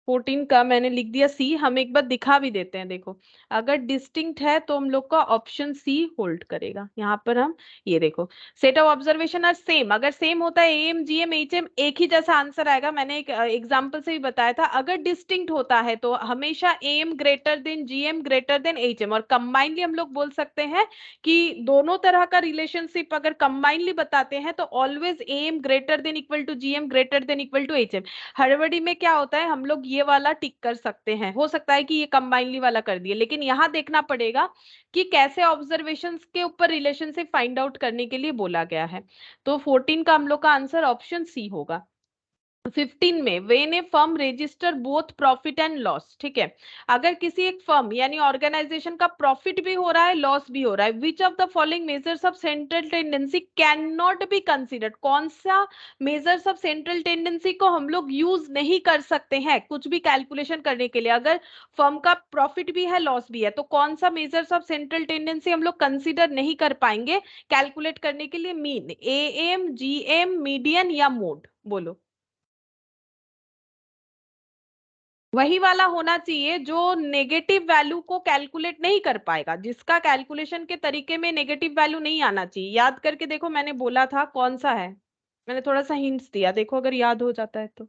14 का मैंने लिख दिया सी, हम एक बार दिखा भी देते हैं। देखो, अगर डिस्टिंक्ट है तो हम लोग का ऑप्शन सी होल्ड करेगा। यहाँ पर हम ये देखो, set of observation are same, अगर सेम होता है एम जीएम एचएम एक ही जैसा आंसर आएगा। मैंने एक एग्जांपल से भी बताया था, अगर डिस्टिंक्ट होता है तो हमेशा M greater than GM greater than HM, और कंबाइनली हम लोग बोल सकते हैं कि दोनों तरह का रिलेशनशिप अगर कंबाइनली बताते हैं तो always M greater than equal to GM greater than equal to HM. हड़बड़ी में क्या होता है, हम लोग ये वाला टिक कर सकते हैं, हो सकता है कि ये कंबाइनली वाला कर दिए, लेकिन यहाँ देखना पड़ेगा कि कैसे ऑब्जर्वेशंस के ऊपर रिलेशनशिप फाइंड आउट करने के लिए बोला गया है। तो 14 का हम लोग का आंसर ऑप्शन सी होगा। 15 में when a firm register both profit and loss, ठीक है। अगर किसी एक फर्म यानी ऑर्गेनाइजेशन का प्रॉफिट भी हो रहा है लॉस भी हो रहा है, which of the following measures of central tendency can not be considered. कौन सा मेजर्स ऑफ सेंट्रल टेंडेंसी को हम लोग यूज नहीं कर सकते हैं कुछ भी कैलकुलेशन करने के लिए? अगर फर्म का प्रॉफिट भी है लॉस भी है तो कौन सा मेजर्स ऑफ सेंट्रल टेंडेंसी हम लोग कंसिडर नहीं कर पाएंगे कैलकुलेट करने के लिए? मीन, एएम, जीएम, मीडियन या मोड? बोलो। वही वाला होना चाहिए जो नेगेटिव वैल्यू को कैलकुलेट नहीं कर पाएगा, जिसका कैलकुलेशन के तरीके में नेगेटिव वैल्यू नहीं आना चाहिए। याद करके देखो, मैंने बोला था कौन सा है, मैंने थोड़ा सा हिंट्स दिया, देखो अगर याद हो जाता है तो।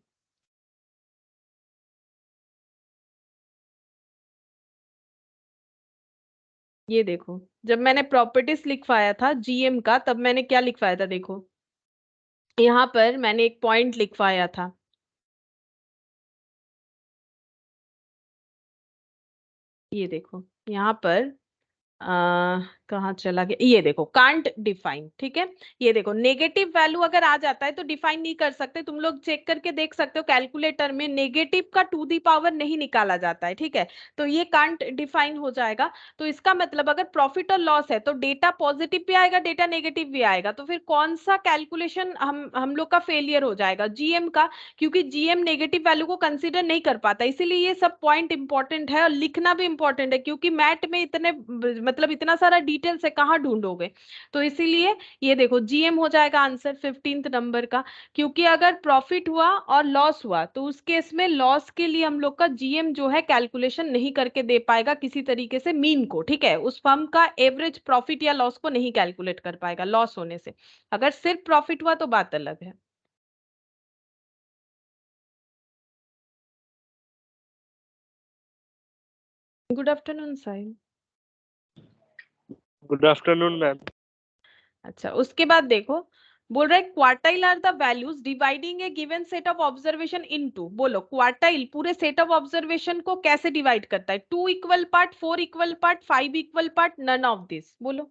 ये देखो, जब मैंने प्रॉपर्टीज लिखवाया था जीएम का तब मैंने क्या लिखवाया था? देखो यहाँ पर मैंने एक पॉइंट लिखवाया था, ये देखो यहाँ पर कहाँ चला गया, ये देखो कांट डिफाइन, ठीक है। ये देखो नेगेटिव वैल्यू अगर आ जाता है तो डिफाइन नहीं कर सकते, तुम लोग चेक करके देख सकते हो कैलकुलेटर में नेगेटिव का टू दी पावर नहीं निकाला जाता है, ठीक है। तो ये कांट डिफाइन हो जाएगा। तो इसका मतलब अगर प्रॉफिट और लॉस है तो डेटा पॉजिटिव भी आएगा डेटा नेगेटिव भी आएगा, तो फिर कौन सा कैलकुलेशन हम लोग का फेलियर हो जाएगा? जीएम का, क्योंकि जीएम नेगेटिव वैल्यू को कंसीडर नहीं कर पाता। इसीलिए ये सब पॉइंट इंपॉर्टेंट है और लिखना भी इंपॉर्टेंट है, क्योंकि मैथ में इतने मतलब इतना सारा डिटेल से कहाँ ढूंढोगे। तो इसीलिए ये देखो जीएम हो जाएगा आंसर 15th नंबर का, क्योंकि अगर प्रॉफिट हुआ और लॉस हुआ तो उस केस में लॉस के लिए हम लोग का जीएम जो है कैलकुलेशन नहीं करके दे पाएगा किसी तरीके से मीन को, ठीक है, उस फर्म का एवरेज प्रॉफिट या लॉस को नहीं कैलकुलेट कर पाएगा लॉस होने से। अगर सिर्फ प्रॉफिट हुआ तो बात अलग है। Good afternoon Sahil. Good afternoon ma'am. अच्छा, उसके बाद देखो बोल रहे quartile are the values dividing a given set of observation into. बोलो क्वार्टाइल पूरे सेट ऑफ ऑब्जर्वेशन को कैसे डिवाइड करता है? 2 equal part, 4 equal part, 5 equal part, none of this. बोलो,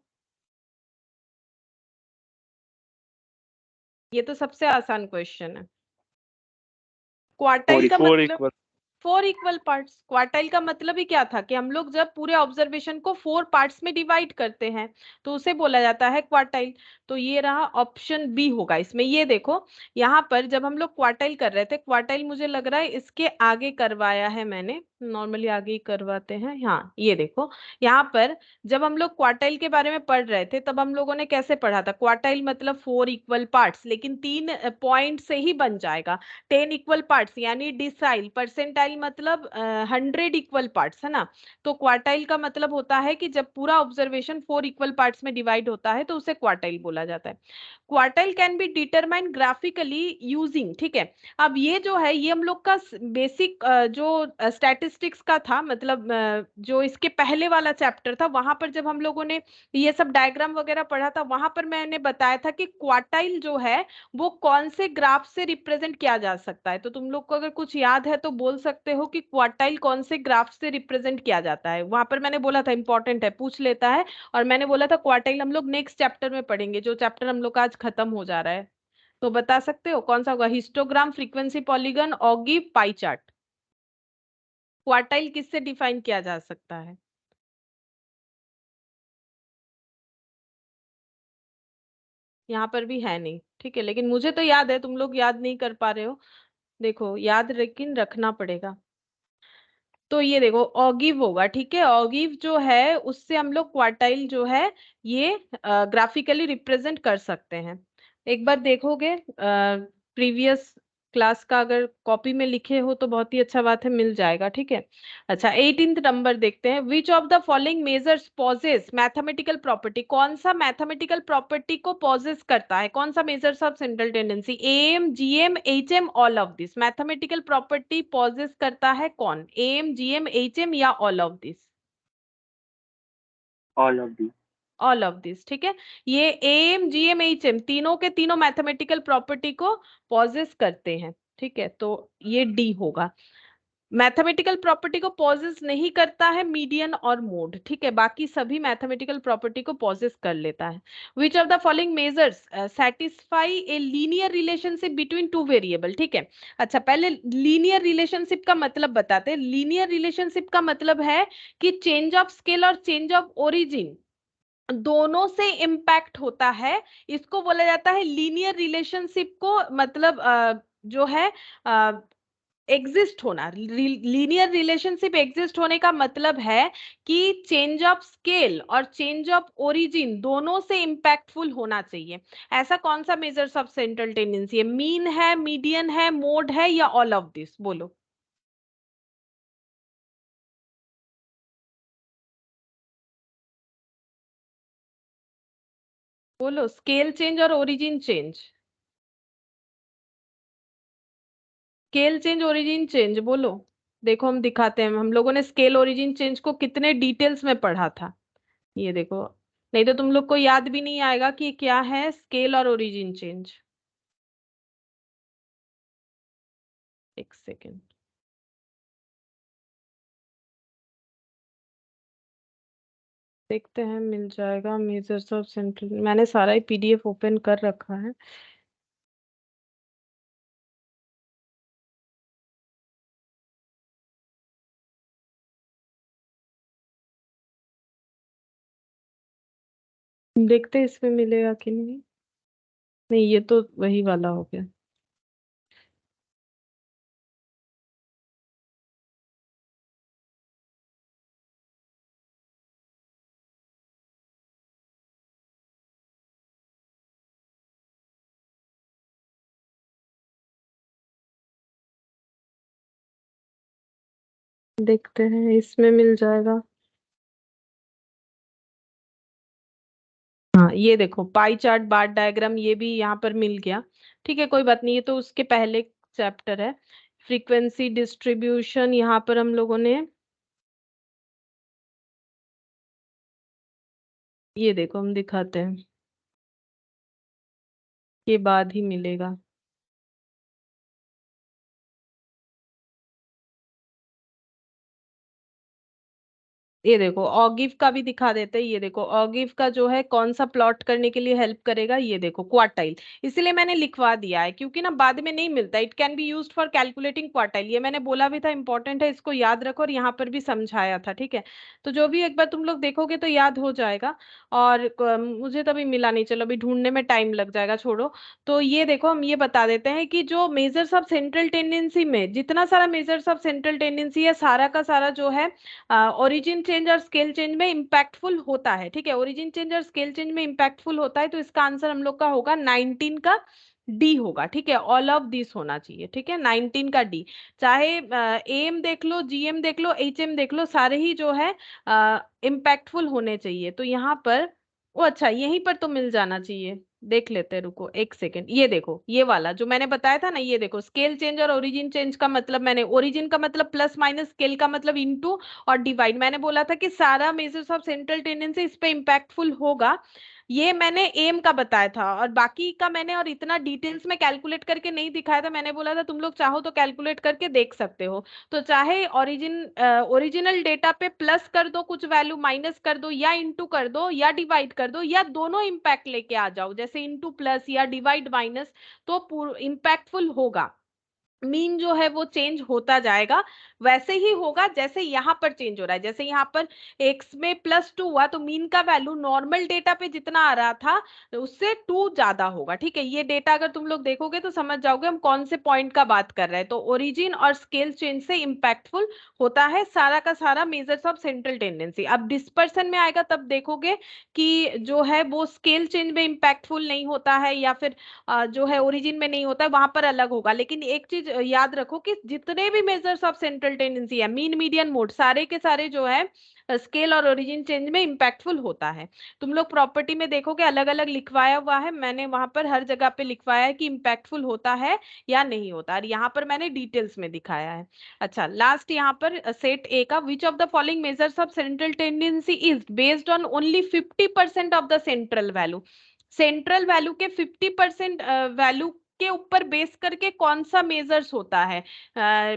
ये तो सबसे आसान क्वेश्चन है। क्वार्टाइल का 4 मतलब इक्वल 4 इक्वल पार्ट्स। क्वार्टाइल का मतलब ही क्या था कि हम लोग जब पूरे ऑब्जर्वेशन को 4 पार्ट्स में डिवाइड करते हैं तो उसे बोला जाता है क्वार्टाइल। तो ये रहा ऑप्शन बी होगा इसमें। ये देखो यहाँ पर जब हम लोग क्वार्टाइल कर रहे थे, क्वार्टाइल मुझे लग रहा है इसके आगे करवाया है मैंने, नॉर्मली आगे ही करवाते हैं। हाँ ये देखो यहाँ पर जब हम लोग क्वार्टाइल के बारे में पढ़ रहे थे तब हम लोगों ने कैसे पढ़ा था? क्वार्टाइल मतलब 4 इक्वल पार्ट्स, लेकिन 3 पॉइंट से ही बन जाएगा। 10 इक्वल पार्ट्स यानी डिसाइल, परसेंटाइल मतलब 100 इक्वल पार्ट्स, है ना। तो क्वार्टाइल का मतलब होता है कि जब पूरा ऑब्जर्वेशन 4 इक्वल पार्ट्स में डिवाइड होता है तो उसे क्वार्टाइल बोला जाता है। Quartile can be determine graphically using, ठीक है। अब ये जो है ये हम लोग का बेसिक जो स्टैटिस्टिक्स का था, मतलब जो इसके पहले वाला चैप्टर था वहां पर जब हम लोगों ने ये सब डायग्राम वगैरह पढ़ा था वहां पर मैंने बताया था कि क्वार्टाइल जो है वो कौन से ग्राफ से रिप्रेजेंट किया जा सकता है। तो तुम लोग को अगर कुछ याद है तो बोल सकते हो कि क्वार्टाइल कौन से ग्राफ से रिप्रेजेंट किया जाता है। वहां पर मैंने बोला था इंपॉर्टेंट है, पूछ लेता है। और मैंने बोला था क्वार्टाइल हम लोग नेक्स्ट चैप्टर में पढ़ेंगे, जो चैप्टर हम लोग का आज खत्म हो जा रहा है। तो बता सकते हो कौन सा होगा? Histogram, frequency polygon, Oggy, pie chart. Quartile किससे डिफाइन किया जा सकता है? यहाँ पर भी है नहीं, ठीक है, लेकिन मुझे तो याद है, तुम लोग याद नहीं कर पा रहे हो। देखो याद लेकिन रखना पड़ेगा। तो ये देखो ऑगिव होगा, ठीक है। ऑगिव जो है उससे हम लोग क्वार्टाइल जो है ये ग्राफिकली रिप्रेजेंट कर सकते हैं। एक बार देखोगे प्रीवियस क्लास का, अगर कॉपी में लिखे हो तो बहुत ही अच्छा बात है, मिल जाएगा, ठीक है। अच्छा 18th नंबर देखते हैं। Which of the following measures possess mathematical property? कौन सा मैथमेटिकल प्रॉपर्टी को पॉजेस करता है? कौन सा measures of central tendency? AM, GM, HM, all of this. Mathematical property possess करता है कौन? एएम, जीएम, एचएम या all of this? all of these, all of this, ठीक है। ये एएम, जीएम, एचएम तीनों के तीनों मैथमेटिकल प्रॉपर्टी को पॉजेस करते हैं, ठीक है। तो ये डी होगा। मैथमेटिकल प्रॉपर्टी को पॉजेस नहीं करता है मीडियन और मोड, ठीक है। बाकी सभी मैथमेटिकल प्रॉपर्टी को पॉजेस कर लेता है। Which of the following measures satisfy a linear relationship between two variable? ठीक है। अच्छा पहले लीनियर रिलेशनशिप का मतलब बताते हैं। लीनियर रिलेशनशिप का मतलब है कि चेंज ऑफ स्केल और चेंज ऑफ ओरिजिन दोनों से इम्पैक्ट होता है। इसको बोला जाता है लीनियर रिलेशनशिप को, मतलब जो है एग्जिस्ट होना। लीनियर रिलेशनशिप एग्जिस्ट होने का मतलब है कि चेंज ऑफ स्केल और चेंज ऑफ ओरिजिन दोनों से इम्पैक्टफुल होना चाहिए। ऐसा कौन सा मेजर्स ऑफ सेंट्रल टेंडेंसी है? मीन है, मीडियन है, मोड है या ऑल ऑफ दिस? बोलो। बोलो स्केल चेंज और origin change. Scale change, origin change, बोलो। देखो हम दिखाते हैं, हम लोगों ने स्केल ओरिजिन चेंज को कितने डिटेल्स में पढ़ा था। ये देखो, नहीं तो तुम लोग को याद भी नहीं आएगा कि क्या है स्केल और ओरिजिन चेंज। एक सेकेंड देखते हैं, मिल जाएगा मेजर्स ऑफ सेंट्रल। मैंने सारा ही पीडीएफ ओपन कर रखा है। देखते हैं इसमें मिलेगा कि नहीं। नहीं ये तो वही वाला हो गया। देखते हैं, इसमें मिल जाएगा। हाँ ये देखो, पाई चार्ट, बार डायग्राम, ये भी यहाँ पर मिल गया। ठीक है, कोई बात नहीं, ये तो उसके पहले चैप्टर है। फ्रीक्वेंसी डिस्ट्रीब्यूशन यहाँ पर हम लोगों ने, ये देखो हम दिखाते हैं, ये बाद ही मिलेगा। ये देखो ऑगिव का भी दिखा देते हैं। ये देखो ऑगिव का जो है कौन सा प्लॉट करने के लिए हेल्प करेगा, ये देखो क्वार्टाइल। इसलिए मैंने लिखवा दिया है, क्योंकि ना बाद में नहीं मिलता। It can be used for calculating quartile, ये मैंने बोला भी था, इंपॉर्टेंट है, इसको याद रखो, और यहाँ पर भी समझाया था। ठीक है, तो जो भी एक बार तुम लोग देखोगे तो याद हो जाएगा। और मुझे तो अभी मिला नहीं, चलो अभी ढूंढने में टाइम लग जाएगा, छोड़ो। तो ये देखो हम ये बता देते हैं कि जो मेजर्स ऑफ सेंट्रल टेंडेंसी में जितना सारा मेजर्स ऑफ सेंट्रल टेंडेंसी है, सारा का सारा जो है ओरिजिन चेंज और स्केल चेंज में इम्पैक्टफुल होता है। ठीक है, ओरिजिन चेंज और स्केल चेंज में इम्पैक्टफुल होता है, तो इसका आंसर हम लोग का होगा 19 का डी होगा। ठीक है, ऑल ऑफ दिस होना चाहिए। ठीक है, 19 का डी। चाहे एम देख लो, जीएम देख लो, एचएम देख लो, सारे ही जो है इम्पैक्टफुल होने चाहिए। तो यहाँ पर वो, अच्छा यहीं पर तो मिल जाना चाहिए। देख लेते हैं, रुको एक सेकेंड। ये देखो, ये वाला जो मैंने बताया था ना, ये देखो स्केल चेंज और ओरिजिन चेंज का मतलब, मैंने ओरिजिन का मतलब प्लस माइनस, स्केल का मतलब इनटू, और डिवाइड। मैंने बोला था कि सारा मेजर्स ऑफ सेंट्रल टेंडेंसी इस पे इम्पैक्टफुल होगा, ये मैंने एम का बताया था। और बाकी का मैंने और इतना डिटेल्स में कैलकुलेट करके नहीं दिखाया था, मैंने बोला था तुम लोग चाहो तो कैलकुलेट करके देख सकते हो। तो चाहे ओरिजिनल डेटा पे प्लस कर दो कुछ वैल्यू, माइनस कर दो, या इंटू कर दो, या डिवाइड कर दो, या दोनों इम्पैक्ट लेके आ जाओ, जैसे इंटू प्लस या डिवाइड माइनस, तो इम्पैक्टफुल होगा। मीन जो है वो चेंज होता जाएगा, वैसे ही होगा जैसे यहाँ पर चेंज हो रहा है। जैसे यहाँ पर x में +2 हुआ, तो मीन का वैल्यू नॉर्मल डेटा पे जितना आ रहा था उससे 2 ज्यादा होगा। ठीक है, ये डेटा अगर तुम लोग देखोगे तो समझ जाओगे हम कौन से पॉइंट का बात कर रहे हैं। तो ओरिजिन और स्केल चेंज से इम्पैक्टफुल होता है सारा का सारा मेजर्स ऑफ सेंट्रल टेंडेंसी। अब डिस्पर्सन में आएगा तब देखोगे कि जो है वो स्केल चेंज में इम्पैक्टफुल नहीं होता है, या फिर जो है ओरिजिन में नहीं होता है, वहां पर अलग होगा। लेकिन एक चीज याद रखो कि जितने भी मेजर्स ऑफ सेंट्रल टेंडेंसी है, मीन मीडियन मोड, सारे के सारे जो है स्केल और ओरिजिन चेंज में इम्पैक्टफुल होता है। तुम लोग प्रॉपर्टी में देखोगे अलग अलग लिखवाया हुआ है, मैंने वहां पर हर जगह पे लिखवाया है कि इम्पैक्टफुल होता है या नहीं होता, और यहाँ पर मैंने डिटेल्स में दिखाया है। अच्छा, लास्ट यहाँ पर सेट ए का, विच of the following measures of central tendency is based on only 50% of the central value. Central value के 50% वैल्यू के ऊपर बेस करके कौन सा मेजर्स होता है,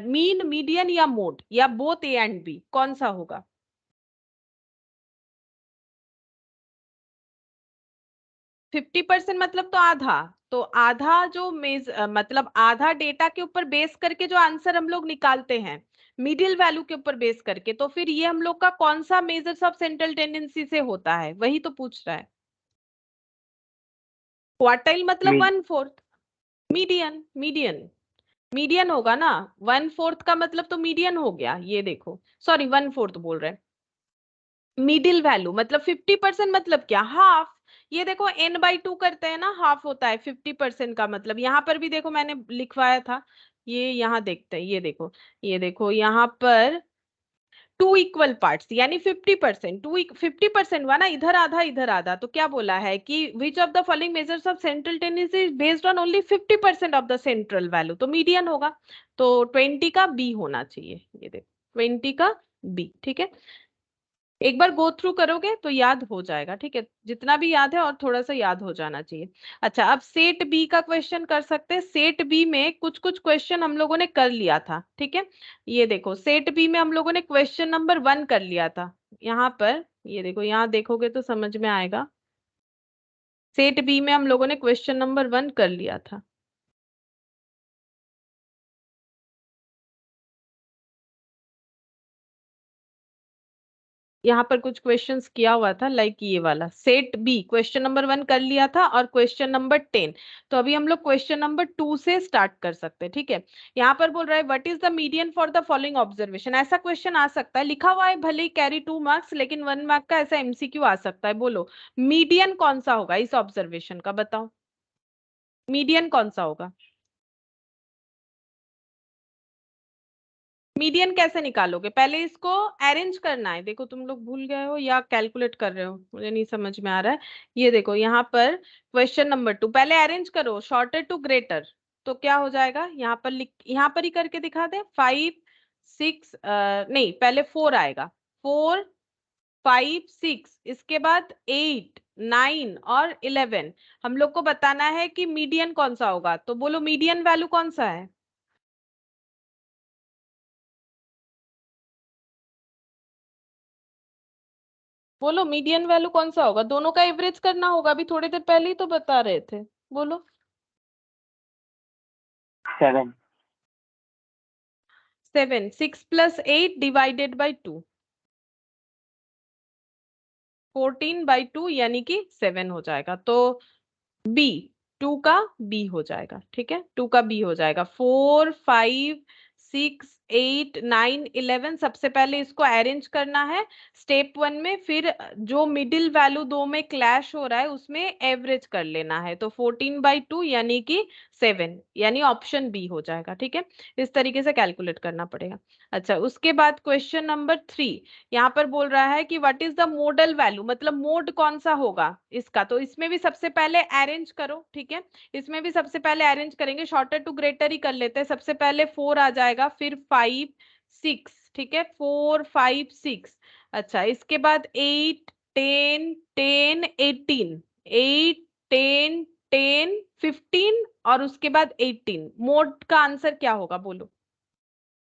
मीन, मीडियन या मोड, या बोथ ए एंड बी, कौन सा होगा? 50% मतलब तो आधा। तो आधा जो मतलब आधा डेटा के ऊपर बेस करके जो आंसर हम लोग निकालते हैं, मिडिल वैल्यू के ऊपर बेस करके, तो फिर ये हम लोग का कौन सा मेजर्स ऑफ सेंट्रल टेंडेंसी से होता है, वही तो पूछ रहा है। क्वार्टाइल मतलब मीन 1/4। मीडियन, मीडियन, मीडियन होगा ना। 1/4 का मतलब तो मीडियन हो गया, ये देखो, सॉरी 1/4 बोल रहे हैं। मिडिल वैल्यू मतलब 50% मतलब क्या, हाफ। ये देखो n/2 करते हैं ना, हाफ होता है 50% का मतलब। यहाँ पर भी देखो मैंने लिखवाया था, ये यहाँ देखते हैं, ये देखो, ये देखो यहाँ पर 2 इक्वल पार्ट्स यानी 50%, 50% हुआ ना, इधर आधा इधर आधा। तो क्या बोला है कि विच of the following measures of central tendency is based on only 50% of the central value, तो मीडियन होगा। तो 20 का बी होना चाहिए, ये देखो 20 का बी। ठीक है, एक बार गो थ्रू करोगे तो याद हो जाएगा। ठीक है, जितना भी याद है और थोड़ा सा याद हो जाना चाहिए। अच्छा, अब सेट बी का क्वेश्चन कर सकते हैं। सेट बी में कुछ कुछ क्वेश्चन हम लोगों ने कर लिया था। ठीक है, ये देखो सेट बी में हम लोगों ने क्वेश्चन नंबर 1 कर लिया था। यहाँ पर ये देखो, यहाँ देखोगे तो समझ में आएगा। सेट बी में हम लोगों ने क्वेश्चन नंबर 1 कर लिया था। यहाँ पर कुछ क्वेश्चंस किया हुआ था, लाइक ये वाला सेट बी क्वेश्चन नंबर 1 कर लिया था, और क्वेश्चन नंबर 10। तो अभी हम लोग क्वेश्चन नंबर 2 से स्टार्ट कर सकते हैं। ठीक है, यहाँ पर बोल रहा है what is the median for the following observation. ऐसा क्वेश्चन आ सकता है, लिखा हुआ है भले ही कैरी 2 मार्क्स, लेकिन 1 मार्क का ऐसा एमसीक्यू आ सकता है। बोलो मीडियन कौन सा होगा इस ऑब्जर्वेशन का, बताओ मीडियन कौन सा होगा। मीडियन कैसे निकालोगे? पहले इसको अरेंज करना है। देखो तुम लोग भूल गए हो या कैलकुलेट कर रहे हो, मुझे नहीं समझ में आ रहा है। ये देखो यहाँ पर क्वेश्चन नंबर 2, पहले अरेंज करो शॉर्टर टू ग्रेटर। तो क्या हो जाएगा? यहाँ पर लिख, यहाँ पर ही करके दिखा दे। 5 6 नहीं, पहले 4 आएगा। 4 5 6, इसके बाद 8 9 और 11। हम लोग को बताना है कि मीडियन कौन सा होगा। तो बोलो मीडियन वैल्यू कौन सा है? बोलो मीडियन वैल्यू कौन सा होगा? दोनों का एवरेज करना होगा, अभी थोड़ी देर पहले ही तो बता रहे थे। बोलो। 7 7 6 + 8 डिवाइडेड बाई 2, 14/2 यानी कि 7 हो जाएगा। तो बी, 2 का बी हो जाएगा। ठीक है, 2 का बी हो जाएगा। 4 5 6 8 9 11, सबसे पहले इसको अरेंज करना है स्टेप 1 में, फिर जो मिडिल वैल्यू दो में क्लैश हो रहा है उसमें एवरेज कर लेना है। तो 14/2 यानी कि 7, यानी ऑप्शन बी हो जाएगा। ठीक है, इस तरीके से कैलकुलेट करना पड़ेगा। अच्छा, उसके बाद क्वेश्चन नंबर 3, यहाँ पर बोल रहा है कि what is the model value, मतलब मोड कौन सा होगा इसका। तो इसमें भी सबसे पहले अरेंज करो। ठीक है, इसमें भी सबसे पहले अरेंज करेंगे, शॉर्टर टू ग्रेटर ही कर लेते हैं। सबसे पहले 4 आ जाएगा, फिर 5 6। ठीक है, 4 5 6। अच्छा, इसके बाद 8 10 10 18, 8 10 10 15 और उसके बाद 18। मोड का आंसर क्या होगा बोलो?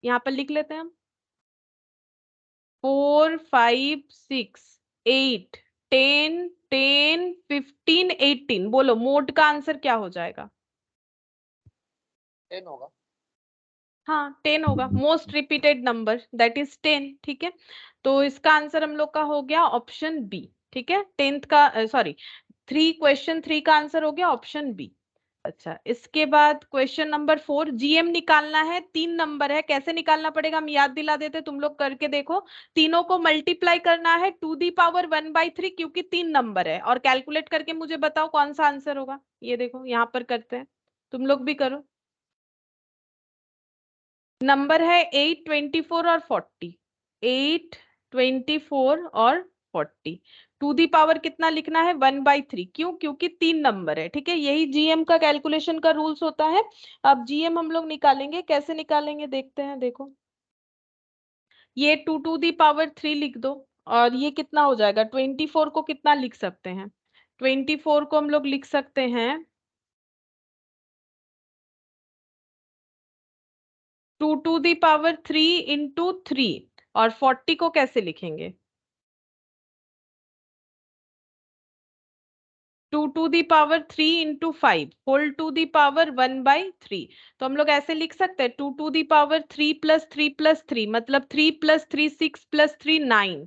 यहाँ पर लिख लेते हैं हम। 4 5 6 8 10 10 15 18, बोलो मोड का आंसर क्या हो जाएगा? 10 होगा। हाँ 10 होगा, most repeated number that is 10। ठीक है, तो इसका आंसर हम लोग का हो गया ऑप्शन बी। ठीक है, 10th का सॉरी 3, क्वेश्चन 3 का आंसर हो गया ऑप्शन बी। अच्छा, इसके बाद क्वेश्चन नंबर 4, जीएम निकालना है। 3 नंबर है, कैसे निकालना पड़ेगा हम याद दिला देते, तुम लोग करके देखो। तीनों को मल्टीप्लाई करना है टू दी पावर 1/3, क्योंकि 3 नंबर है। और कैलकुलेट करके मुझे बताओ कौन सा आंसर होगा। ये देखो यहाँ पर करते हैं, तुम लोग भी करो। नंबर है 8 24 और 40। 8 24 और 40, टू दी पावर कितना लिखना है? 1/3। क्यों? क्योंकि 3 नंबर है। ठीक है, यही जीएम का कैलकुलेशन का रूल्स होता है। अब जीएम हम लोग निकालेंगे, कैसे निकालेंगे देखते हैं। देखो, ये 2 टू दी पावर 3 लिख दो, और ये कितना हो जाएगा? 24 को कितना लिख सकते हैं? 24 को हम लोग लिख सकते हैं 2 टू दी पावर 3 इंटू 3। और 40 को कैसे लिखेंगे? 2 to the power 3 into 5 whole to the power 1/3। तो हम लोग ऐसे लिख सकते हैं 2 टू दी पावर 3 + 3 + 3, मतलब 3 + 3 6 + 3 9।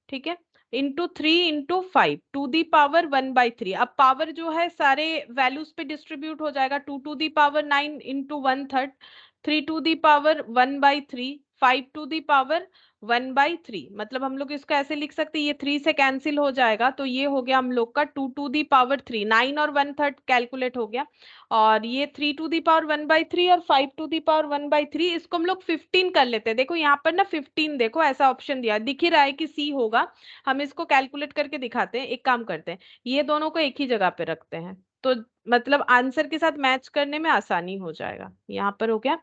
ठीक है, into 3 into 5 to the power 1/3। अब पावर जो है सारे वैल्यूज पे डिस्ट्रीब्यूट हो जाएगा। 2 to the power 9 into 1/3, 3 to the power 1/3, 5 to the power 1/3। मतलब हम लोग इसको ऐसे लिख सकते हैं, ये 3 से कैंसिल हो जाएगा, तो ये हो गया हम लोग का 2 टू दी पावर 3। 9 और 1/3 कैलकुलेट हो गया, और ये 3 टू दी पावर 1/3 और 5 टू दी पावर 1/3। इसको हम लोग 15 कर लेते हैं। देखो यहाँ पर ना 15, देखो ऐसा ऑप्शन दिया दिख ही रहा है कि सी होगा। हम इसको कैलकुलेट करके दिखाते हैं। एक काम करते हैं, ये दोनों को एक ही जगह पे रखते हैं, तो मतलब आंसर के साथ मैच करने में आसानी हो जाएगा। यहाँ पर हो गया,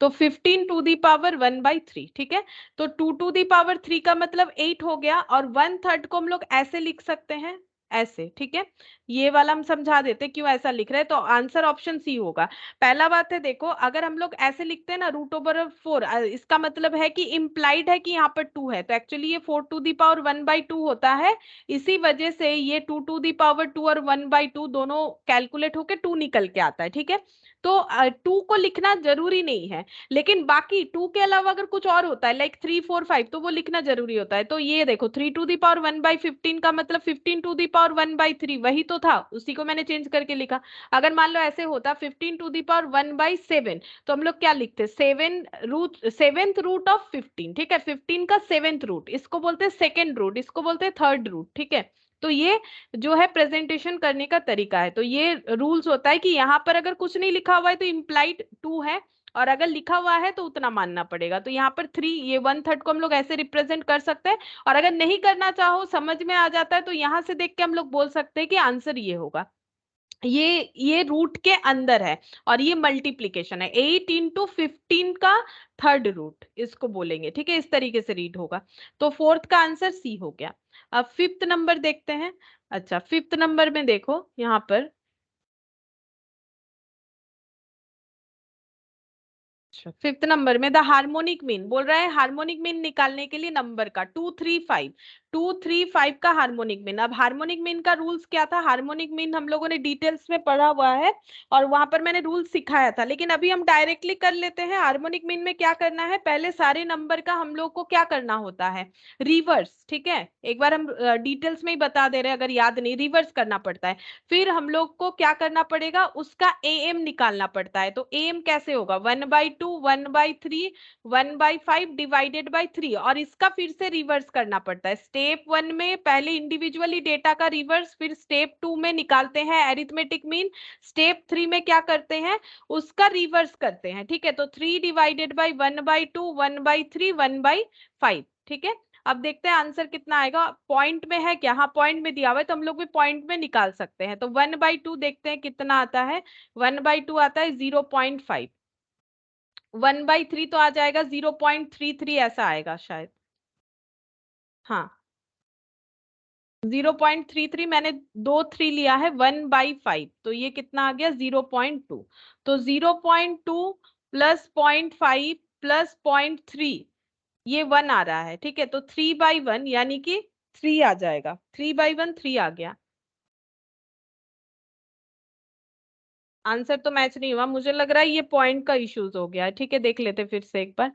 तो 15 टू दी पावर 1/3। ठीक है, तो 2 टू दी पावर 3 का मतलब 8 हो गया, और 1/3 को हम लोग ऐसे लिख सकते हैं, ऐसे। ठीक है, ये वाला हम समझा देते क्यों ऐसा लिख रहे हैं। तो आंसर ऑप्शन सी होगा। पहला बात है, देखो अगर हम लोग ऐसे लिखते हैं ना √4, इसका मतलब है कि इम्प्लाइड है कि यहाँ पर 2 है, तो एक्चुअली ये 4 टू दी पावर 1/2 होता है। इसी वजह से ये 2 टू दी पावर 2 और 1/2 दोनों कैलकुलेट होके 2 निकल के आता है। ठीक है, तो 2 को लिखना जरूरी नहीं है, लेकिन बाकी 2 के अलावा अगर कुछ और होता है लाइक 3 4 5, तो वो लिखना जरूरी होता है। तो ये देखो 3 टू दी पावर 1/15 का मतलब 15 टू दी पावर 1/3, वही तो था, उसी को मैंने चेंज करके लिखा। अगर मान लो ऐसे होता 15 टू दी पावर 1/7, तो हम लोग क्या लिखते? 7th root of 15। ठीक है, 15 का 7th रूट, इसको बोलते हैं सेकेंड रूट, इसको बोलते हैं थर्ड रूट। ठीक है, तो ये जो है प्रेजेंटेशन करने का तरीका है। तो ये रूल्स होता है कि यहाँ पर अगर कुछ नहीं लिखा हुआ है तो इम्प्लाइड 2 है, और अगर लिखा हुआ है तो उतना मानना पड़ेगा। तो यहाँ पर 3, ये 1/3 को हम लोग ऐसे रिप्रेजेंट कर सकते हैं। और अगर नहीं करना चाहो, समझ में आ जाता है, तो यहाँ से देख के हम लोग बोल सकते हैं कि आंसर ये होगा। ये रूट के अंदर है और ये मल्टीप्लीकेशन है, 8 इंटू 15 का थर्ड रूट इसको बोलेंगे। ठीक है, इस तरीके से रीड होगा। तो फोर्थ का आंसर सी हो गया। अब फिफ्थ नंबर देखते हैं। अच्छा, फिफ्थ नंबर में देखो यहाँ पर, फिफ्थ नंबर में द हार्मोनिक मीन बोल रहा है। हार्मोनिक मीन निकालने के लिए नंबर का 235 का हार्मोनिक मीन। अब हार्मोनिक मीन का रूल्स क्या था, हार्मोनिक मीन हम लोगों ने डिटेल्स में पढ़ा हुआ है और वहां पर मैंने रूल्स सिखाया था, लेकिन अभी हम डायरेक्टली कर लेते हैं। हार्मोनिक मीन में क्या करना है, पहले सारे नंबर का हम लोग को क्या करना होता है, रिवर्स। ठीक है, एक बार हम डिटेल्स में ही बता दे रहे हैं, अगर याद नहीं, रिवर्स करना पड़ता है। फिर हम लोग को क्या करना पड़ेगा, उसका एम निकालना पड़ता है। तो एम कैसे होगा, 1/2, 1/3, 1/5 डिवाइडेड बाई 3, और इसका फिर से रिवर्स करना पड़ता है। स्टेप 1 में पहले इंडिविजुअली डेटा का रिवर्स, फिर स्टेप 2 में निकालते हैं एरिथमेटिक मीन, स्टेप 3 में क्या करते हैं, उसका रिवर्स करते हैं। ठीक है, तो 3 डिवाइडेड बाई 1/2, 1/3, 1/5। ठीक है, अब देखते हैं आंसर कितना आएगा। पॉइंट में है क्या, हाँ पॉइंट में दिया हुआ है, तो हम लोग भी पॉइंट में निकाल सकते हैं। तो 1/2 देखते हैं कितना आता है, 1/2 आता है 0.5, 1/3 तो आ जाएगा 0.33, ऐसा आएगा शायद। हाँ, 0.33, मैंने 2 3 लिया है, 1/5, तो ये कितना आ गया 0.2। तो 0.2 प्लस 0.5 प्लस 0.3, ये 1 आ रहा है। ठीक है, तो 3/1 यानी कि 3 आ जाएगा, 3/1 3 आ गया। आंसर तो मैच नहीं हुआ, मुझे लग रहा है ये पॉइंट का इश्यूज हो गया है। ठीक है, देख लेते फिर से एक बार।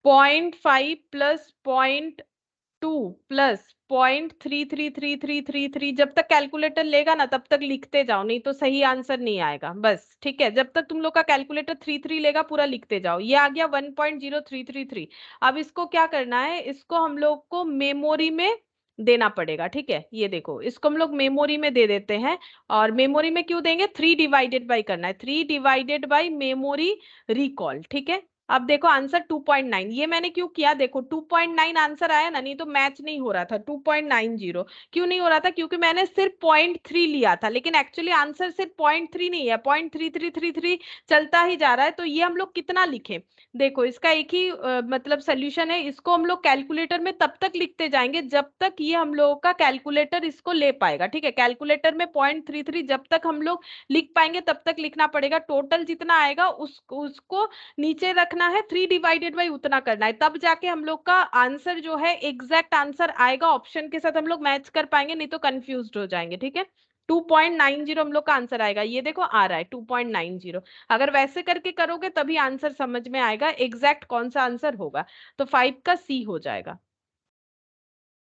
0.5 प्लस 0.2 प्लस 0.333333, जब तक कैलकुलेटर लेगा ना तब तक लिखते जाओ, नहीं तो सही आंसर नहीं आएगा बस। ठीक है, जब तक तुम लोग का कैलकुलेटर 33 लेगा पूरा लिखते जाओ। ये आ गया 1.0333। अब इसको क्या करना है, इसको हम लोग को मेमोरी में देना पड़ेगा। ठीक है, ये देखो, इसको हम लोग मेमोरी में दे देते हैं। और मेमोरी में क्यों देंगे, 3 डिवाइडेड बाई करना है, 3 डिवाइडेड बाई मेमोरी रिकॉल। ठीक है, अब देखो आंसर 2.9, ये मैंने क्यों किया, देखो 2.9 आंसर आया ना, नहीं तो मैच नहीं हो रहा था। 2.90 क्यों नहीं हो रहा था, क्योंकि मैंने सिर्फ 0.3 लिया था, लेकिन एक्चुअली आंसर सिर्फ 0.3 नहीं है, 0.3333 चलता ही जा रहा है। तो ये हम लोग कितना लिखें, देखो इसका एक ही मतलब सोल्यूशन है, इसको हम लोग कैलकुलेटर में तब तक लिखते जाएंगे जब तक ये हम लोगों का कैलकुलेटर इसको ले पाएगा। ठीक है, कैलकुलेटर में 0.33 जब तक हम लोग लिख पाएंगे तब तक लिखना पड़ेगा। टोटल जितना आएगा उसको नीचे रखना है, 3 डिवाइडेड बाई उतना करना है, तब जाके हम लोग का आंसर जो है एग्जैक्ट आंसर आएगा। ऑप्शन के साथ हम लोग मैच कर पाएंगे, नहीं तो कंफ्यूज हो जाएंगे। ठीक है, 2.90 हम लोग का आंसर आएगा। ये देखो आ रहा है 2.90, अगर वैसे करके करोगे तभी आंसर समझ में आएगा एग्जैक्ट कौन सा आंसर होगा। तो 5 का सी हो जाएगा,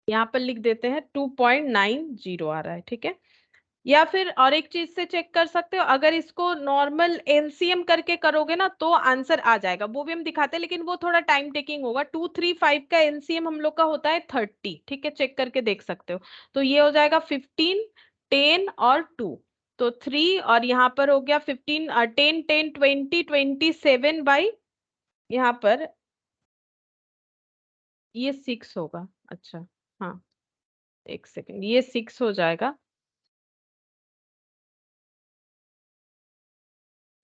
यहाँ पर लिख देते हैं 2.90 आ रहा है। ठीक है, या फिर और एक चीज से चेक कर सकते हो, अगर इसको नॉर्मल एलसीएम करके करोगे ना तो आंसर आ जाएगा, वो भी हम दिखाते हैं, लेकिन वो थोड़ा टाइम टेकिंग होगा। 235 का एलसीएम हम लोग का होता है 30। ठीक है, चेक करके देख सकते हो। तो ये हो जाएगा 15, 10 और 2, तो 3, और यहाँ पर हो गया 15, 10 10 20 27 बाई, यहाँ पर ये 6 होगा। अच्छा, हाँ, एक सेकेंड, ये 6 हो जाएगा,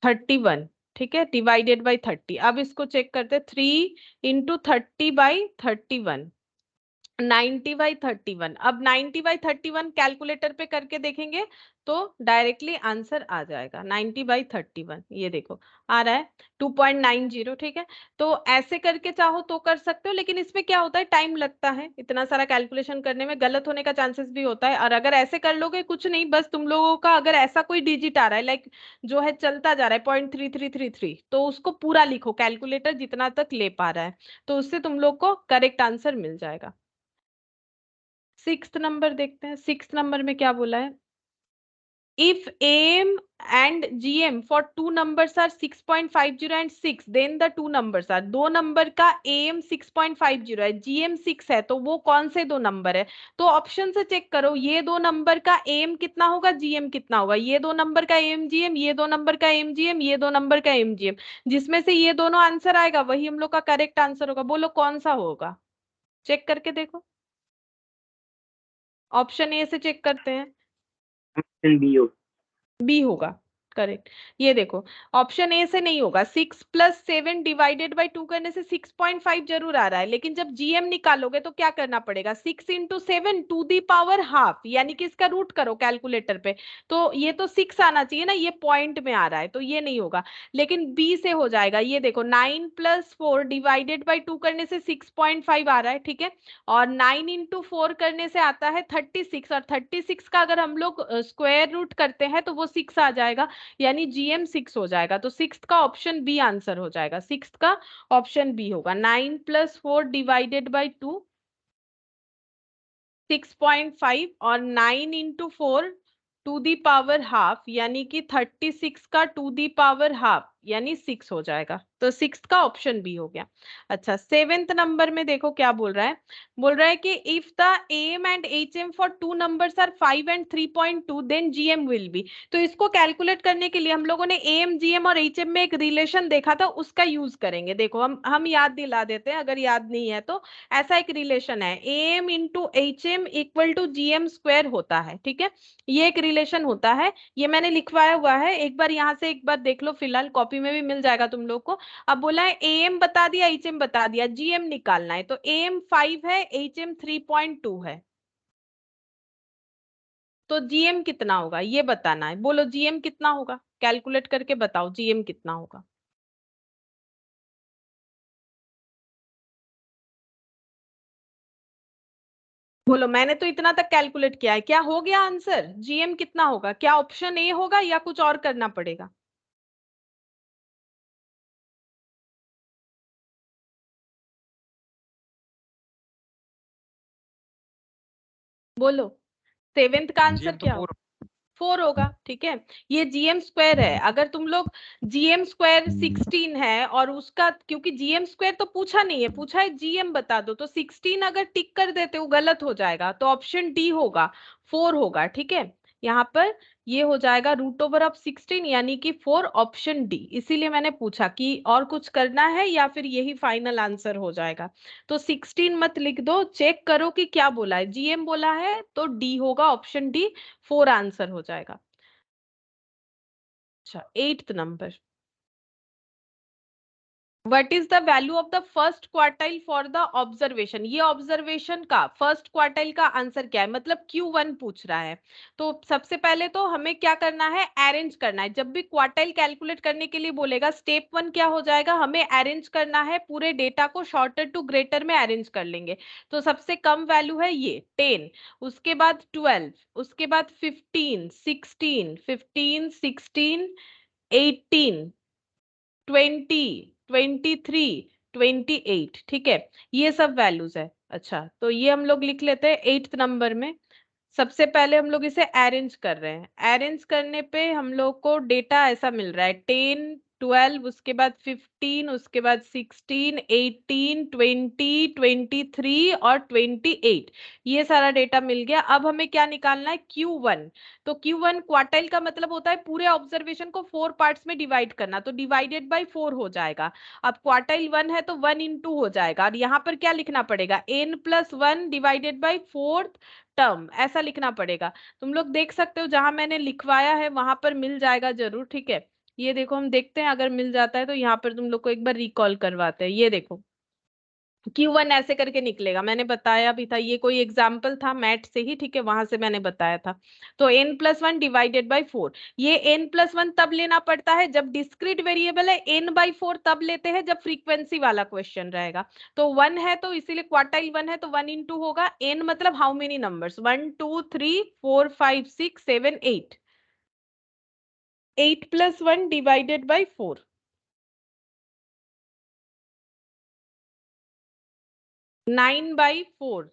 31। ठीक है, डिवाइडेड बाई 30। अब इसको चेक करते हैं, 3 इंटू 30/31, 90/31। अब 90/31 कैलकुलेटर पे करके देखेंगे तो डायरेक्टली आंसर आ जाएगा 90/31। ये देखो आ रहा है 2.90। ठीक है, तो ऐसे करके चाहो तो कर सकते हो, लेकिन इसमें क्या होता है, टाइम लगता है, इतना सारा कैलकुलेशन करने में गलत होने का चांसेस भी होता है। और अगर ऐसे कर लोगे, कुछ नहीं, बस तुम लोगों का अगर ऐसा कोई डिजिट आ रहा है लाइक जो है चलता जा रहा है 0.3333, तो उसको पूरा लिखो, कैलकुलेटर जितना तक ले पा रहा है, तो उससे तुम लोग को करेक्ट आंसर मिल जाएगा। सिक्स्थ नंबर देखते हैं, सिक्स्थ नंबर में क्या बोला है, if AM and GM for two numbers are 6.50 and 6, then the two numbers are, दो नंबर का AM 6.50 है, GM 6 है, तो वो कौन से दो नंबर है? तो ऑप्शन से चेक करो, ये दो नंबर का AM कितना होगा, GM कितना होगा, ये दो नंबर का AM GM, ये दो नंबर का AM GM, ये दो नंबर का AM GM, जिसमें से ये दोनों आंसर आएगा वही हम लोग का करेक्ट आंसर होगा। बोलो कौन सा होगा, चेक करके देखो। ऑप्शन ए से चेक करते हैं, ऑप्शन बी हो। बी होगा करेक्ट। ये देखो ऑप्शन ए से नहीं होगा, 6+7 डिवाइडेड बाई 2 करने से 6.5 जरूर आ रहा है, लेकिन जब जीएम निकालोगे तो क्या करना पड़ेगा, 6 into 7 to the power half, यानी कि इसका रूट करो कैलकुलेटर पे, तो ये तो 6 आना चाहिए ना, ये पॉइंट में आ रहा है तो ये नहीं होगा। लेकिन बी से हो जाएगा, ये देखो 9+4 डिवाइडेड बाई 2 करने से 6.5 आ रहा है, ठीक है, और 9 इंटू 4 करने से आता है 36, और 36 का अगर हम लोग स्क्वायर रूट करते हैं तो वो 6 आ जाएगा, यानी जीएम 6 हो जाएगा। तो सिक्स का ऑप्शन बी आंसर हो जाएगा, सिक्स का ऑप्शन बी होगा। 9+4 डिवाइडेड बाई 2 6.5 और 9 into 4 to the power half, यानी कि 36 का टू दी पावर हाफ यानी 6 हो जाएगा, तो सिक्स का ऑप्शन बी हो गया। अच्छा, सेवेंथ नंबर में देखो क्या बोल रहा है, बोल रहा है कि if the M and H M for two numbers are 5 and 3.2 then GM will be. तो इसको कैलकुलेट करने के लिए हम लोगों ने एम जीएम और एच एम में एक रिलेशन देखा था, उसका यूज करेंगे। देखो हम याद दिला देते हैं अगर याद नहीं है तो। ऐसा एक रिलेशन है, M into H M equal to GM square होता है, ठीक है, ये एक रिलेशन होता है, ये मैंने लिखवाया हुआ है, एक बार यहाँ से एक बार देख लो, फिलहाल कॉपी में भी मिल जाएगा तुम लोग को। अब बोला है एम बता दिया, एच एम बता दिया, जीएम निकालना है, तो एम 5 है, एच एम 3.2 है, तो जीएम कितना होगा ये बताना है। बोलो जीएम कितना होगा, कैलकुलेट करके बताओ जीएम कितना होगा। बोलो, मैंने तो इतना तक कैलकुलेट किया है, क्या हो गया आंसर, जीएम कितना होगा, क्या ऑप्शन ए होगा या कुछ और करना पड़ेगा? बोलो सेवेंथ का आंसर GM तो क्या फोर। होगा, 4 होगा, ठीक है। ये जीएम स्क्वायर है, अगर तुम लोग जीएम स्क्वायर 16 है और उसका, क्योंकि जीएम स्क्वायर तो पूछा नहीं है, पूछा है जीएम बता दो, तो 16 अगर टिक कर देते हो गलत हो जाएगा, तो ऑप्शन डी होगा, 4 होगा, ठीक है। यहाँ पर ये हो जाएगा √16 यानी कि 4, ऑप्शन डी। इसीलिए मैंने पूछा कि और कुछ करना है या फिर यही फाइनल आंसर हो जाएगा। तो 16 मत लिख दो, चेक करो कि क्या बोला है, जीएम बोला है तो डी होगा, ऑप्शन डी 4 आंसर हो जाएगा। अच्छा, eighth number, what is the value of the first quartile for the observation. ये ऑब्जर्वेशन का फर्स्ट क्वार्टाइल का आंसर क्या है, मतलब Q1 पूछ रहा है। तो सबसे पहले तो हमें क्या करना है, अरेंज करना है। जब भी क्वार्टाइल कैलकुलेट करने के लिए बोलेगा, स्टेप 1 क्या हो जाएगा, हमें अरेंज करना है, पूरे डेटा को शॉर्टर टू ग्रेटर में अरेंज कर लेंगे। तो सबसे कम वैल्यू है ये 10, उसके बाद 12, उसके बाद 15, 16, 15, 16, 18, 20, 23, 28, ठीक है, ये सब वैल्यूज है। अच्छा, तो ये हम लोग लिख लेते हैं एट्थ नंबर में। सबसे पहले हम लोग इसे अरेंज कर रहे हैं, अरेंज करने पे हम लोग को डेटा ऐसा मिल रहा है, 10, 12, उसके बाद 15, उसके बाद 16, 18, 20, 23 और 28, ये सारा डेटा मिल गया। अब हमें क्या निकालना है, Q1। तो Q1 क्वार्टाइल का मतलब होता है पूरे ऑब्जर्वेशन को 4 पार्ट्स में डिवाइड करना, तो डिवाइडेड बाई 4 हो जाएगा। अब क्वार्टाइल 1 है तो 1 इंटू हो जाएगा, और यहाँ पर क्या लिखना पड़ेगा, n+1 डिवाइडेड बाई 4 टर्म, ऐसा लिखना पड़ेगा। तुम लोग देख सकते हो जहां मैंने लिखवाया है वहां पर मिल जाएगा जरूर, ठीक है। ये देखो हम देखते हैं अगर मिल जाता है तो यहाँ पर तुम लोग को एक बार रिकॉल करवाते हैं। ये देखो Q1 ऐसे करके निकलेगा, मैंने बताया भी था, ये कोई एग्जाम्पल था मैथ से ही, ठीक है, वहां से मैंने बताया था। तो n+1 डिवाइडेड बाई 4, ये n+1 तब लेना पड़ता है जब डिस्क्रीट वेरिएबल है, n/4 तब लेते हैं जब फ्रीक्वेंसी वाला क्वेश्चन रहेगा। तो 1 है तो इसीलिए क्वार्टाइल 1 है तो 1 इंटू होगा, n मतलब how many numbers, 1 2 3 4 5 6 7 8, 8+1 divided by 4, 9/4,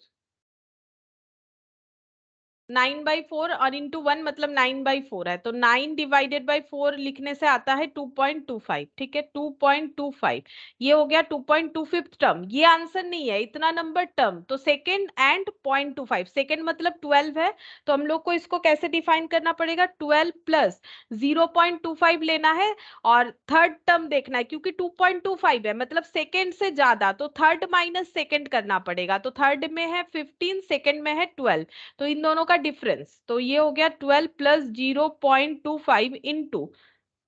9/4 और इंटू 1 मतलब 9/4 है, तो 9 डिवाइडेड बाई 4 लिखने से आता है 2.25, ठीक है 2.25। ये हो गया 2.25 टर्म। ये आंसर नहीं है, इतना नंबर टर्म। तो सेकेंड एंड 0.25, सेकेंड मतलब 12 है, तो हम लोग को इसको कैसे डिफाइन करना पड़ेगा, 12 प्लस 0.25 लेना है और थर्ड टर्म देखना है, क्योंकि 2.25 है मतलब सेकेंड से ज्यादा, तो थर्ड माइनस सेकेंड करना पड़ेगा। तो थर्ड में है 15, सेकेंड में है 12, तो इन दोनों का डिफरेंस, तो ये हो गया 12 प्लस 0.25 इंटू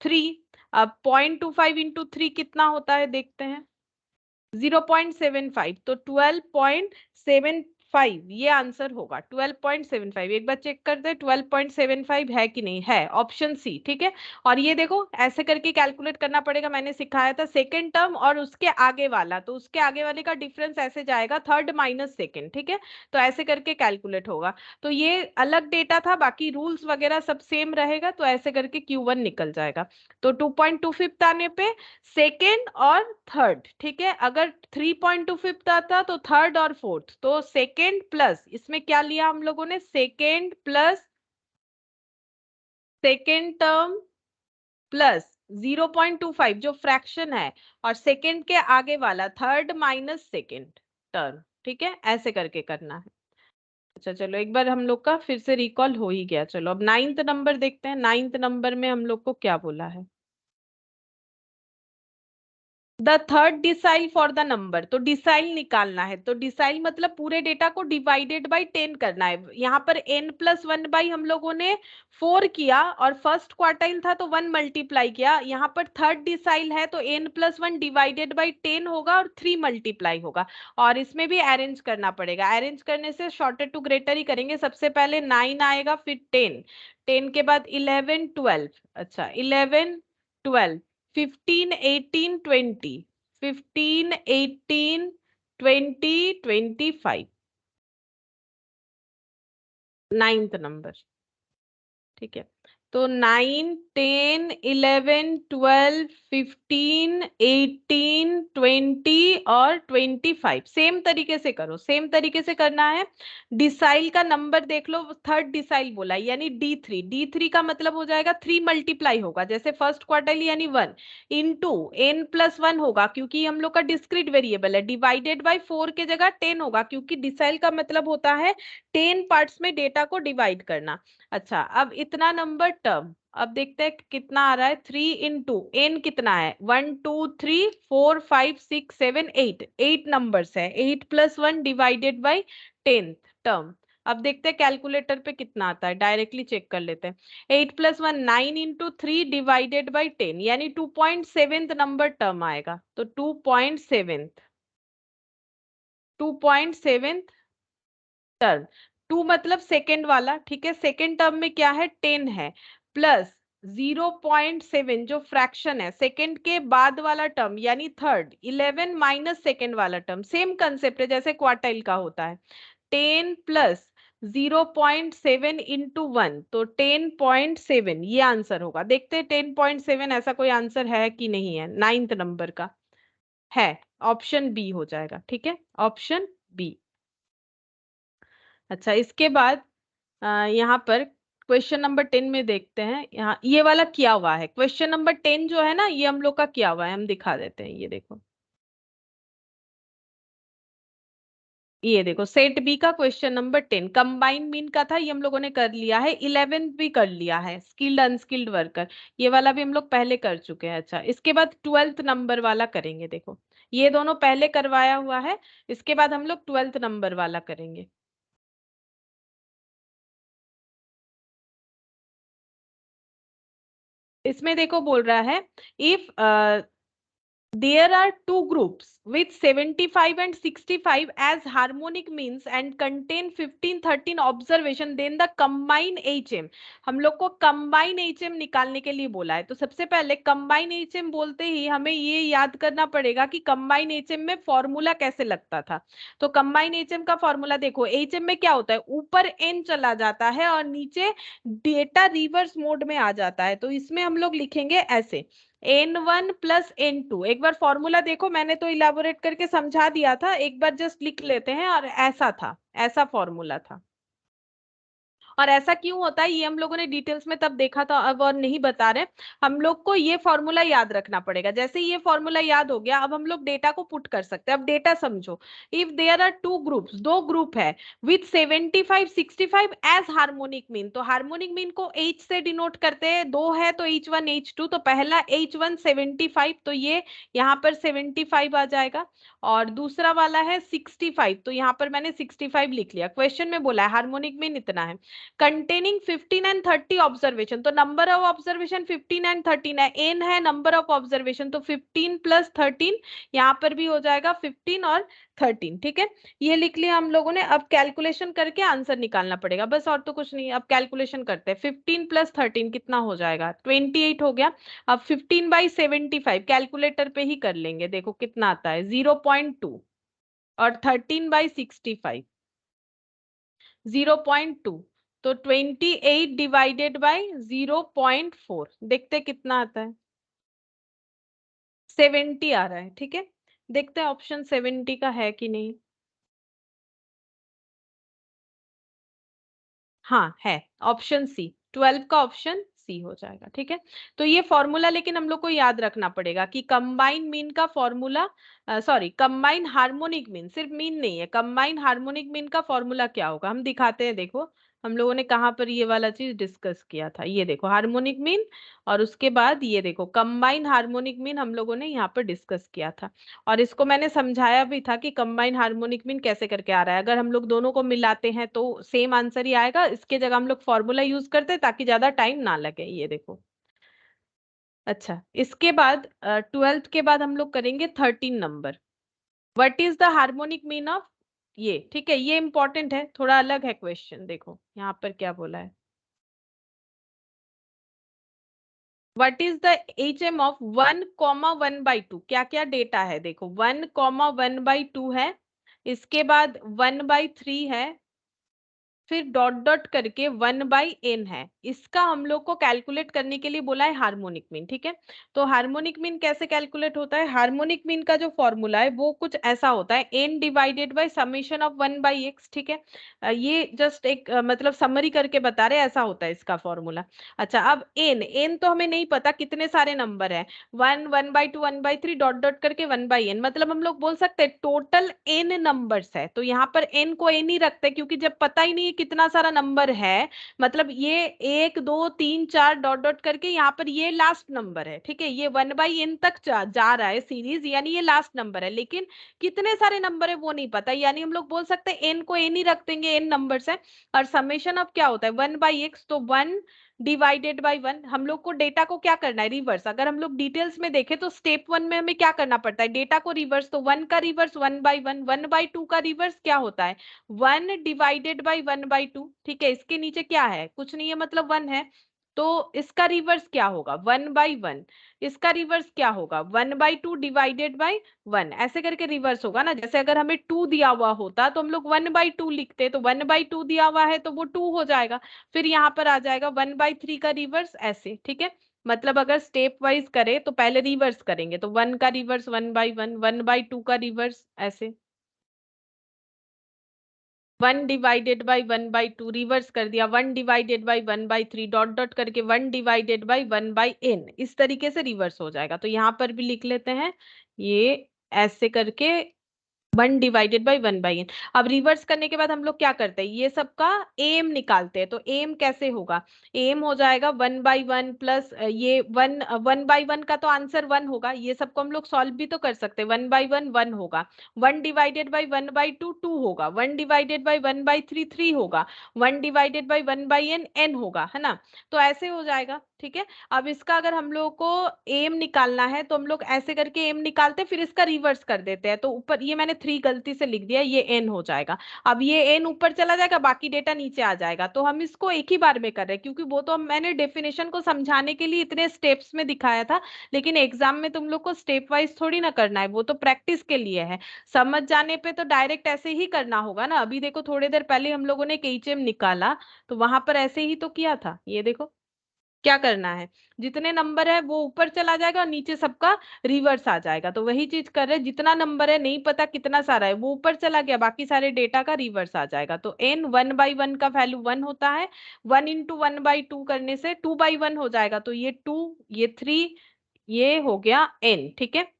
3। अब 0.25 इंटू 3 कितना होता है देखते हैं, 0.75, तो 12.75 ये आंसर होगा, 12.75। एक बार चेक कर दे 12.75 है कि नहीं, है, ऑप्शन सी, ठीक है। और ये देखो ऐसे करके कैलकुलेट करना पड़ेगा, मैंने सिखाया था सेकेंड टर्म और उसके आगे वाला, तो उसके आगे वाले का डिफरेंस ऐसे जाएगा, थर्ड माइनस सेकेंड, ठीक है। तो ऐसे करके कैलकुलेट होगा। तो ये अलग डेटा था, बाकी रूल्स वगैरह सब सेम रहेगा, तो ऐसे करके Q1 निकल जाएगा। तो 2.25 आने पे सेकेंड और थर्ड, ठीक है। अगर 3.25 आता तो थर्ड और फोर्थ, तो सेकेंड प्लस, इसमें क्या लिया हम लोगों ने, second plus second term plus 0.25 जो फ्रैक्शन है, और सेकेंड के आगे वाला थर्ड माइनस सेकेंड टर्म, ठीक है। ऐसे करके करना है। अच्छा चलो एक बार हम लोग का फिर से रिकॉल हो ही गया। चलो अब 9th नंबर देखते हैं। 9th नंबर में हम लोग को क्या बोला है, the third decile for the number, तो डिसाइल निकालना है। तो डिसाइल मतलब पूरे डेटा को डिवाइडेड बाई 10 करना है। यहाँ पर n+1 बाई हम लोगों ने 4 किया और फर्स्ट क्वार्टाइल था तो 1 मल्टीप्लाई किया। यहाँ पर थर्ड डिसाइल है तो n+1 डिवाइडेड बाई 10 होगा और 3 मल्टीप्लाई होगा। और इसमें भी अरेंज करना पड़ेगा, अरेंज करने से शॉर्टर टू ग्रेटर ही करेंगे। सबसे पहले 9 आएगा, फिर 10, 10 के बाद 11 12, अच्छा 11 12, 15 18 20, 15 18 20 25, 9th नंबर, ठीक है। तो 9 10 11 12 15 18 20 और 25 सेम तरीके से करो, सेम तरीके से करना है। डिसाइल का नंबर देख लो, थर्ड डिसाइल बोला यानी D3, D3 का मतलब हो जाएगा 3 मल्टीप्लाई होगा, जैसे फर्स्ट क्वार्टाइल यानी 1 इंटू n+1 होगा, क्योंकि हम लोग का डिस्क्रीट वेरिएबल है, डिवाइडेड बाई 4 के जगह 10 होगा, क्योंकि डिसाइल का मतलब होता है 10 पार्ट्स में डेटा को डिवाइड करना। अच्छा अब इतना नंबर टर्म, अब देखते हैं कितना आ रहा है, 3 इंटू एन कितना है, 1 2 3 4 5 6 7 8, 8 नंबर्स है, 8 + 1 डिवाइडेड बाई 10th टर्म। अब देखते हैं कैलकुलेटर पे कितना आता है, डायरेक्टली चेक कर लेते हैं। 8 + 1 9 इंटू 3 डिवाइडेड बाई 10 यानी 2.7 नंबर टर्म आएगा। तो 2.7 टर्म, 2 मतलब सेकेंड वाला, ठीक है। सेकेंड टर्म में क्या है, 10 है, प्लस 0.7 जो फ्रैक्शन है, सेकेंड के बाद वाला टर्म यानी थर्ड, 11 माइनस सेकेंड वाला टर्म, सेम कंसेप्ट है जैसे क्वार्टाइल का होता है। 10 प्लस 0.7 इंटू 1, तो 10.7 ये आंसर होगा। देखते हैं 10.7 ऐसा कोई आंसर है कि नहीं है 9th नंबर का, है, ऑप्शन बी हो जाएगा, ठीक है, ऑप्शन बी। अच्छा इसके बाद यहाँ पर क्वेश्चन नंबर 10 में देखते हैं, यहाँ ये वाला किया हुआ है, क्वेश्चन नंबर 10 जो है ना ये हम लोग का किया हुआ है, हम दिखा देते हैं। ये देखो सेट बी का क्वेश्चन नंबर 10 कंबाइन मीन का था, ये हम लोगों ने कर लिया है। 11th भी कर लिया है, स्किल्ड अनस्किल्ड वर्कर, ये वाला भी हम लोग पहले कर चुके हैं। अच्छा इसके बाद 12th नंबर वाला करेंगे। देखो ये दोनों पहले करवाया हुआ है, इसके बाद हम लोग 12th नंबर वाला करेंगे। इसमें देखो बोल रहा है if there are two groups with 75 and 65 as harmonic means and contain 15 13 observation, then the combine HM, हम लोग को combine HM निकालने के लिए बोला है। तो सबसे पहले combine HM बोलते ही हमें ये याद करना पड़ेगा कि combine HM में फॉर्मूला कैसे लगता था। तो combine HM का फॉर्मूला देखो, HM में क्या होता है, ऊपर n चला जाता है और नीचे डेटा रिवर्स मोड में आ जाता है। तो इसमें हम लोग लिखेंगे ऐसे n1 + n2। एक बार फॉर्मूला देखो, मैंने तो इलाबोरेट करके समझा दिया था, एक बार जस्ट लिख लेते हैं। और ऐसा था, ऐसा फॉर्मूला था। और ऐसा क्यों होता है ये हम लोगों ने डिटेल्स में तब देखा था, अब और नहीं बता रहे। हम लोग को ये फॉर्मूला याद रखना पड़ेगा। जैसे ये फॉर्मूला याद हो गया, अब हम लोग डेटा को पुट कर सकते हैं। अब डेटा समझो, if there are two groups, दो ग्रुप है विथ 75 65 एज हार्मोनिक मीन, तो हार्मोनिक मीन को H से डिनोट करते हैं, दो है तो H1 H2, तो पहला H1 75, तो ये यहाँ पर 75 आ जाएगा, और दूसरा वाला है 65, तो यहाँ पर मैंने 65 लिख लिया। क्वेश्चन में बोला है हार्मोनिक मीन इतना है, कंटेनिंग 15 एंड 30 ऑब्जर्वेशन, तो नंबर ऑफ ऑब्जर्वेशन 15 एंड 13 है, एन है नंबर ऑफ ऑब्जर्वेशन, तो 15 प्लस 13, यहाँ पर भी हो जाएगा 15 और 13। ठीक है, ये लिख लिया हम लोगों ने। अब कैलकुलेशन करके आंसर निकालना पड़ेगा बस, और तो कुछ नहीं। अब कैलकुलेशन करते हैं, 15 प्लस 13 कितना हो जाएगा, 28 हो गया। अब 15/75 कैलकुलेटर पे ही कर लेंगे, देखो कितना आता है 0.2, और 13/65 0.2, तो 28 डिवाइडेड बाई 0.4, देखते कितना आता है, 70 आ रहा है। ठीक है, देखते हैं ऑप्शन 70 का है कि नहीं। हाँ है, ऑप्शन सी, 12 का ऑप्शन सी हो जाएगा। ठीक है, तो ये फॉर्मूला लेकिन हम लोग को याद रखना पड़ेगा कि कंबाइन मीन का formula, sorry combine harmonic mean, सिर्फ मीन नहीं है, कंबाइन हार्मोनिक मीन का फॉर्मूला क्या होगा हम दिखाते हैं। देखो हम लोगों ने कहाँ पर ये वाला चीज डिस्कस किया था, ये देखो हार्मोनिक मीन, और उसके बाद ये देखो कंबाइन हार्मोनिक मीन हम लोगों ने यहाँ पर डिस्कस किया था, और इसको मैंने समझाया भी था कि कंबाइन हार्मोनिक मीन कैसे करके आ रहा है। अगर हम लोग दोनों को मिलाते हैं तो सेम आंसर ही आएगा, इसके जगह हम लोग फॉर्मूला यूज करते हैं ताकि ज्यादा टाइम ना लगे। ये देखो, अच्छा इसके बाद 12th के बाद हम लोग करेंगे 13 number, what is the harmonic mean of ये। ठीक है, ये इंपॉर्टेंट है, थोड़ा अलग है क्वेश्चन। देखो यहाँ पर क्या बोला है, what is the HM of 1,1/2, क्या क्या डेटा है देखो, 1,1/2 है, इसके बाद 1/3 है, फिर डॉट डॉट करके 1/n है। इसका हम लोग को कैलकुलेट करने के लिए बोला है हार्मोनिक मीन। ठीक है, तो हार्मोनिक मीन कैसे कैलकुलेट होता है, हार्मोनिक मीन का जो फॉर्मूला है वो कुछ ऐसा होता है, n divided by summation of 1/x। ठीक है, ये जस्ट एक मतलब समरी करके बता रहे, ऐसा होता है इसका फॉर्मूला। अच्छा, अब n तो हमें नहीं पता कितने सारे नंबर है, 1 1/2 1/3 डॉट डॉट करके 1/n, मतलब हम लोग बोल सकते हैं टोटल n नंबर्स है। तो यहाँ पर n को n ही रखते हैं, क्योंकि जब पता ही नहीं कितना सारा नंबर है, मतलब ये 1 2 3 4 डॉट डॉट करके यहाँ पर ये लास्ट नंबर है। ठीक है, ये 1/n तक जा रहा है सीरीज, यानी ये लास्ट नंबर है, लेकिन कितने सारे नंबर है वो नहीं पता, यानी हम लोग बोल सकते हैं n को n ही रख देंगे, n नंबर्स है। और समेशन ऑफ क्या होता है 1/x, तो 1 डिवाइडेड बाई 1। हम लोग को डेटा को क्या करना है, रिवर्स। अगर हम लोग डिटेल्स में देखें तो स्टेप 1 में हमें क्या करना पड़ता है, डेटा को रिवर्स, तो 1 का रिवर्स 1/1, 1/2 का रिवर्स क्या होता है 1 डिवाइडेड बाई 1/2। ठीक है, इसके नीचे क्या है, कुछ नहीं है, मतलब 1 है, तो इसका रिवर्स क्या होगा 1/1, इसका रिवर्स क्या होगा 1/2 डिवाइडेड बाई 1, ऐसे करके रिवर्स होगा ना। जैसे अगर हमें 2 दिया हुआ होता तो हम लोग 1/2 लिखते, तो 1/2 दिया हुआ है तो वो 2 हो जाएगा, फिर यहाँ पर आ जाएगा 1/3 का रिवर्स, ऐसे। ठीक है, मतलब अगर स्टेप वाइज करें तो पहले रिवर्स करेंगे, तो 1 का रिवर्स 1/1, 1/2 का रिवर्स ऐसे, 1 डिवाइडेड बाई 1/2 रिवर्स कर दिया, 1 डिवाइडेड बाई 1/3 डॉट डॉट करके 1 डिवाइडेड बाई 1/n, इस तरीके से रिवर्स हो जाएगा। तो यहाँ पर भी लिख लेते हैं ये ऐसे करके 1 डिवाइडेड बाई 1/n। अब रिवर्स करने के बाद हम लोग क्या करते हैं, ये सबका एम निकालते हैं, तो एम कैसे होगा, एम हो जाएगा 1/1 प्लस ये 1/1 का तो आंसर 1 होगा, ये सबको हम लोग सॉल्व भी तो कर सकते हैं, 1/1 1 होगा, 1 डिवाइडेड बाई 1/2 2 होगा, 1 डिवाइडेड बाई 1/3 3 होगा, 1 डिवाइडेड बाई 1/n n होगा, है ना। तो ऐसे हो जाएगा। ठीक है, अब इसका अगर हम लोग को एम निकालना है तो हम लोग ऐसे करके एम निकालते हैं, फिर इसका रिवर्स कर देते हैं, तो ऊपर ये मैंने 3 गलती से लिख दिया, ये एन हो जाएगा। अब ये एन ऊपर चला जाएगा, बाकी डेटा नीचे आ जाएगा, तो हम इसको एक ही बार में कर रहे हैं, क्योंकि वो तो मैंने डेफिनेशन को समझाने के लिए इतने स्टेप्स में दिखाया था, लेकिन एग्जाम में तुम लोग को स्टेप वाइज थोड़ी ना करना है, वो तो प्रैक्टिस के लिए है। समझ जाने पे तो डायरेक्ट ऐसे ही करना होगा ना। अभी देखो थोड़ी देर पहले हम लोगों ने KHM निकाला, तो वहां पर ऐसे ही तो किया था, ये देखो क्या करना है, जितने नंबर है वो ऊपर चला जाएगा और नीचे सबका रिवर्स आ जाएगा। तो वही चीज कर रहे हैं, जितना नंबर है नहीं पता कितना सारा है वो ऊपर चला गया, बाकी सारे डेटा का रिवर्स आ जाएगा। तो n 1/1 का वैल्यू 1 होता है, 1 इंटू 1/2 करने से 2/1 हो जाएगा। तो ये 2, ये 3, ये हो गया n। ठीक है।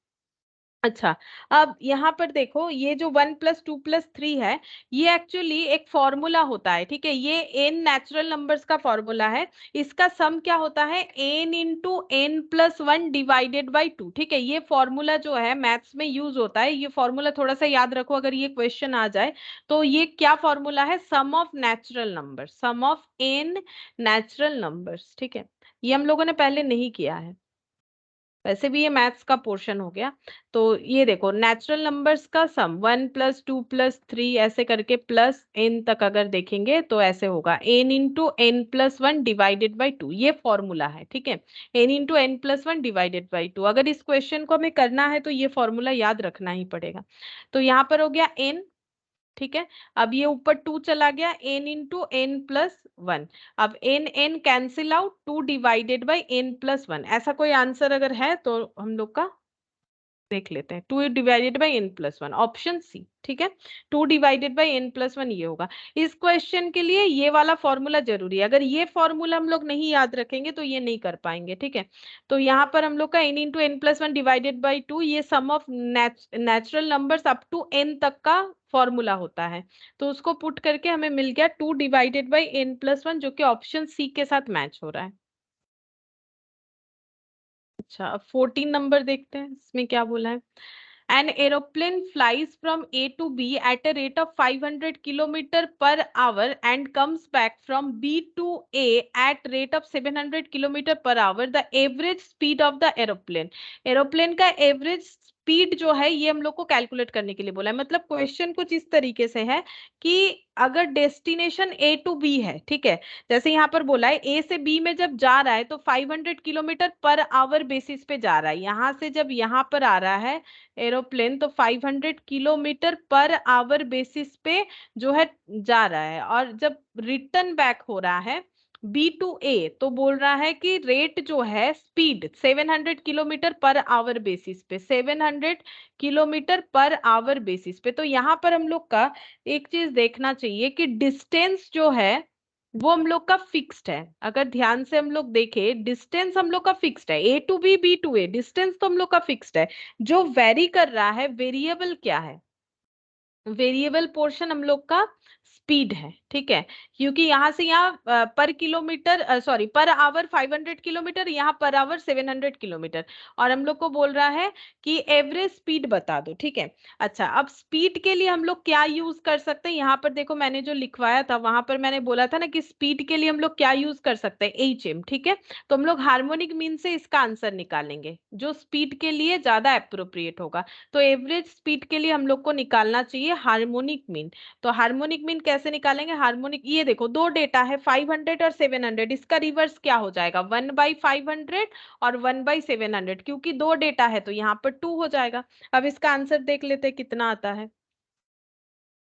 अच्छा, अब यहाँ पर देखो ये जो 1 + 2 + 3 है, ये एक्चुअली एक फॉर्मूला होता है। ठीक है, ये n नेचुरल नंबर्स का फॉर्मूला है। इसका सम क्या होता है, n into n + 1 divided by 2। ठीक है, ये फॉर्मूला जो है मैथ्स में यूज होता है। ये फॉर्मूला थोड़ा सा याद रखो, अगर ये क्वेश्चन आ जाए तो ये क्या फॉर्मूला है, sum of natural numbers, sum of n natural numbers. ठीक है, ये हम लोगों ने पहले नहीं किया है, वैसे भी ये मैथ्स का पोर्शन हो गया। तो ये देखो नेचुरल नंबर्स का सम 1 + 2 + 3 ऐसे करके प्लस n तक अगर देखेंगे तो ऐसे होगा n into n + 1 divided by 2, ये फॉर्मूला है। ठीक है, n into n + 1 divided by 2। अगर इस क्वेश्चन को हमें करना है तो ये फॉर्मूला याद रखना ही पड़ेगा। तो यहाँ पर हो गया n। ठीक है, अब ये ऊपर 2 चला गया, n इंटू n + 1। अब n cancel out, 2 divided by n + 1। ऐसा कोई आंसर अगर है तो हम लोग का देख लेते हैं, 2 divided by n + 1, option C. ठीक है, 2 डिवाइडेड बाई n + 1 ये होगा। इस क्वेश्चन के लिए ये वाला फॉर्मूला जरूरी है, अगर ये फॉर्मूला हम लोग नहीं याद रखेंगे तो ये नहीं कर पाएंगे। ठीक है, तो यहाँ पर हम लोग का n into n + 1 divided by 2, ये sum of natural numbers up to n तक का फॉर्मूला होता है। तो उसको पुट करके हमें मिल गया 2 डिवाइडेड बाई n + 1, जो कि ऑप्शन सी के साथ मैच हो रहा है। अच्छा, अब 14 नंबर देखते हैं, इसमें क्या बोला है। An aeroplane flies from A to B at a rate of 500 km/h and comes back from B to A at rate of 700 km/h. The average speed of the aeroplane. Aeroplane का average speed जो है ये हम लोग को calculate करने के लिए बोला है। मतलब क्वेश्चन कुछ इस तरीके से है कि अगर डेस्टिनेशन A to B है, ठीक है, जैसे यहाँ पर बोला है A से B में जब जा रहा है तो 500 km/h बेसिस पे जा रहा है। यहाँ से जब यहाँ पर आ रहा है एरोप्लेन तो 500 km/h बेसिस पे जो है जा रहा है, और जब रिटर्न बैक हो रहा है बी टू ए तो बोल रहा है कि रेट जो है स्पीड 700 km/h बेसिस पे, 700 km/h बेसिस पे। तो यहाँ पर हम लोग का एक चीज देखना चाहिए कि डिस्टेंस जो है वो हम लोग का फिक्स्ड है। अगर ध्यान से हम लोग देखें, डिस्टेंस हम लोग का फिक्स्ड है, A to B, B to A, distance तो हम लोग का फिक्स्ड है। जो वेरी कर रहा है वेरिएबल क्या है, वेरिएबल पोर्शन हम लोग का स्पीड है। ठीक है, क्योंकि यहां से यहाँ पर kilometre, sorry per hour 500 kilometre, यहाँ पर आवर 700 किलोमीटर, और हम लोग को बोल रहा है कि एवरेज स्पीड बता दो। ठीक है, अच्छा अब स्पीड के लिए हम लोग क्या यूज कर सकते हैं, यहाँ पर देखो मैंने जो लिखवाया था वहां पर मैंने बोला था ना कि स्पीड के लिए हम लोग क्या यूज कर सकते हैं, HM। ठीक है, तो हम लोग हार्मोनिक मीन से इसका आंसर निकालेंगे जो स्पीड के लिए ज्यादा अप्रोप्रिएट होगा। तो एवरेज स्पीड के लिए हम लोग को निकालना चाहिए हार्मोनिक मीन। तो हार्मोनिक मीन कैसे निकालेंगे, हार्मोनिक, ये देखो दो डेटा है 500 और 700, इसका रिवर्स क्या हो जाएगा, 1/500 और 1/700, क्योंकि दो डेटा है तो यहाँ पर 2 हो जाएगा। अब इसका आंसर देख लेते हैं कितना आता है,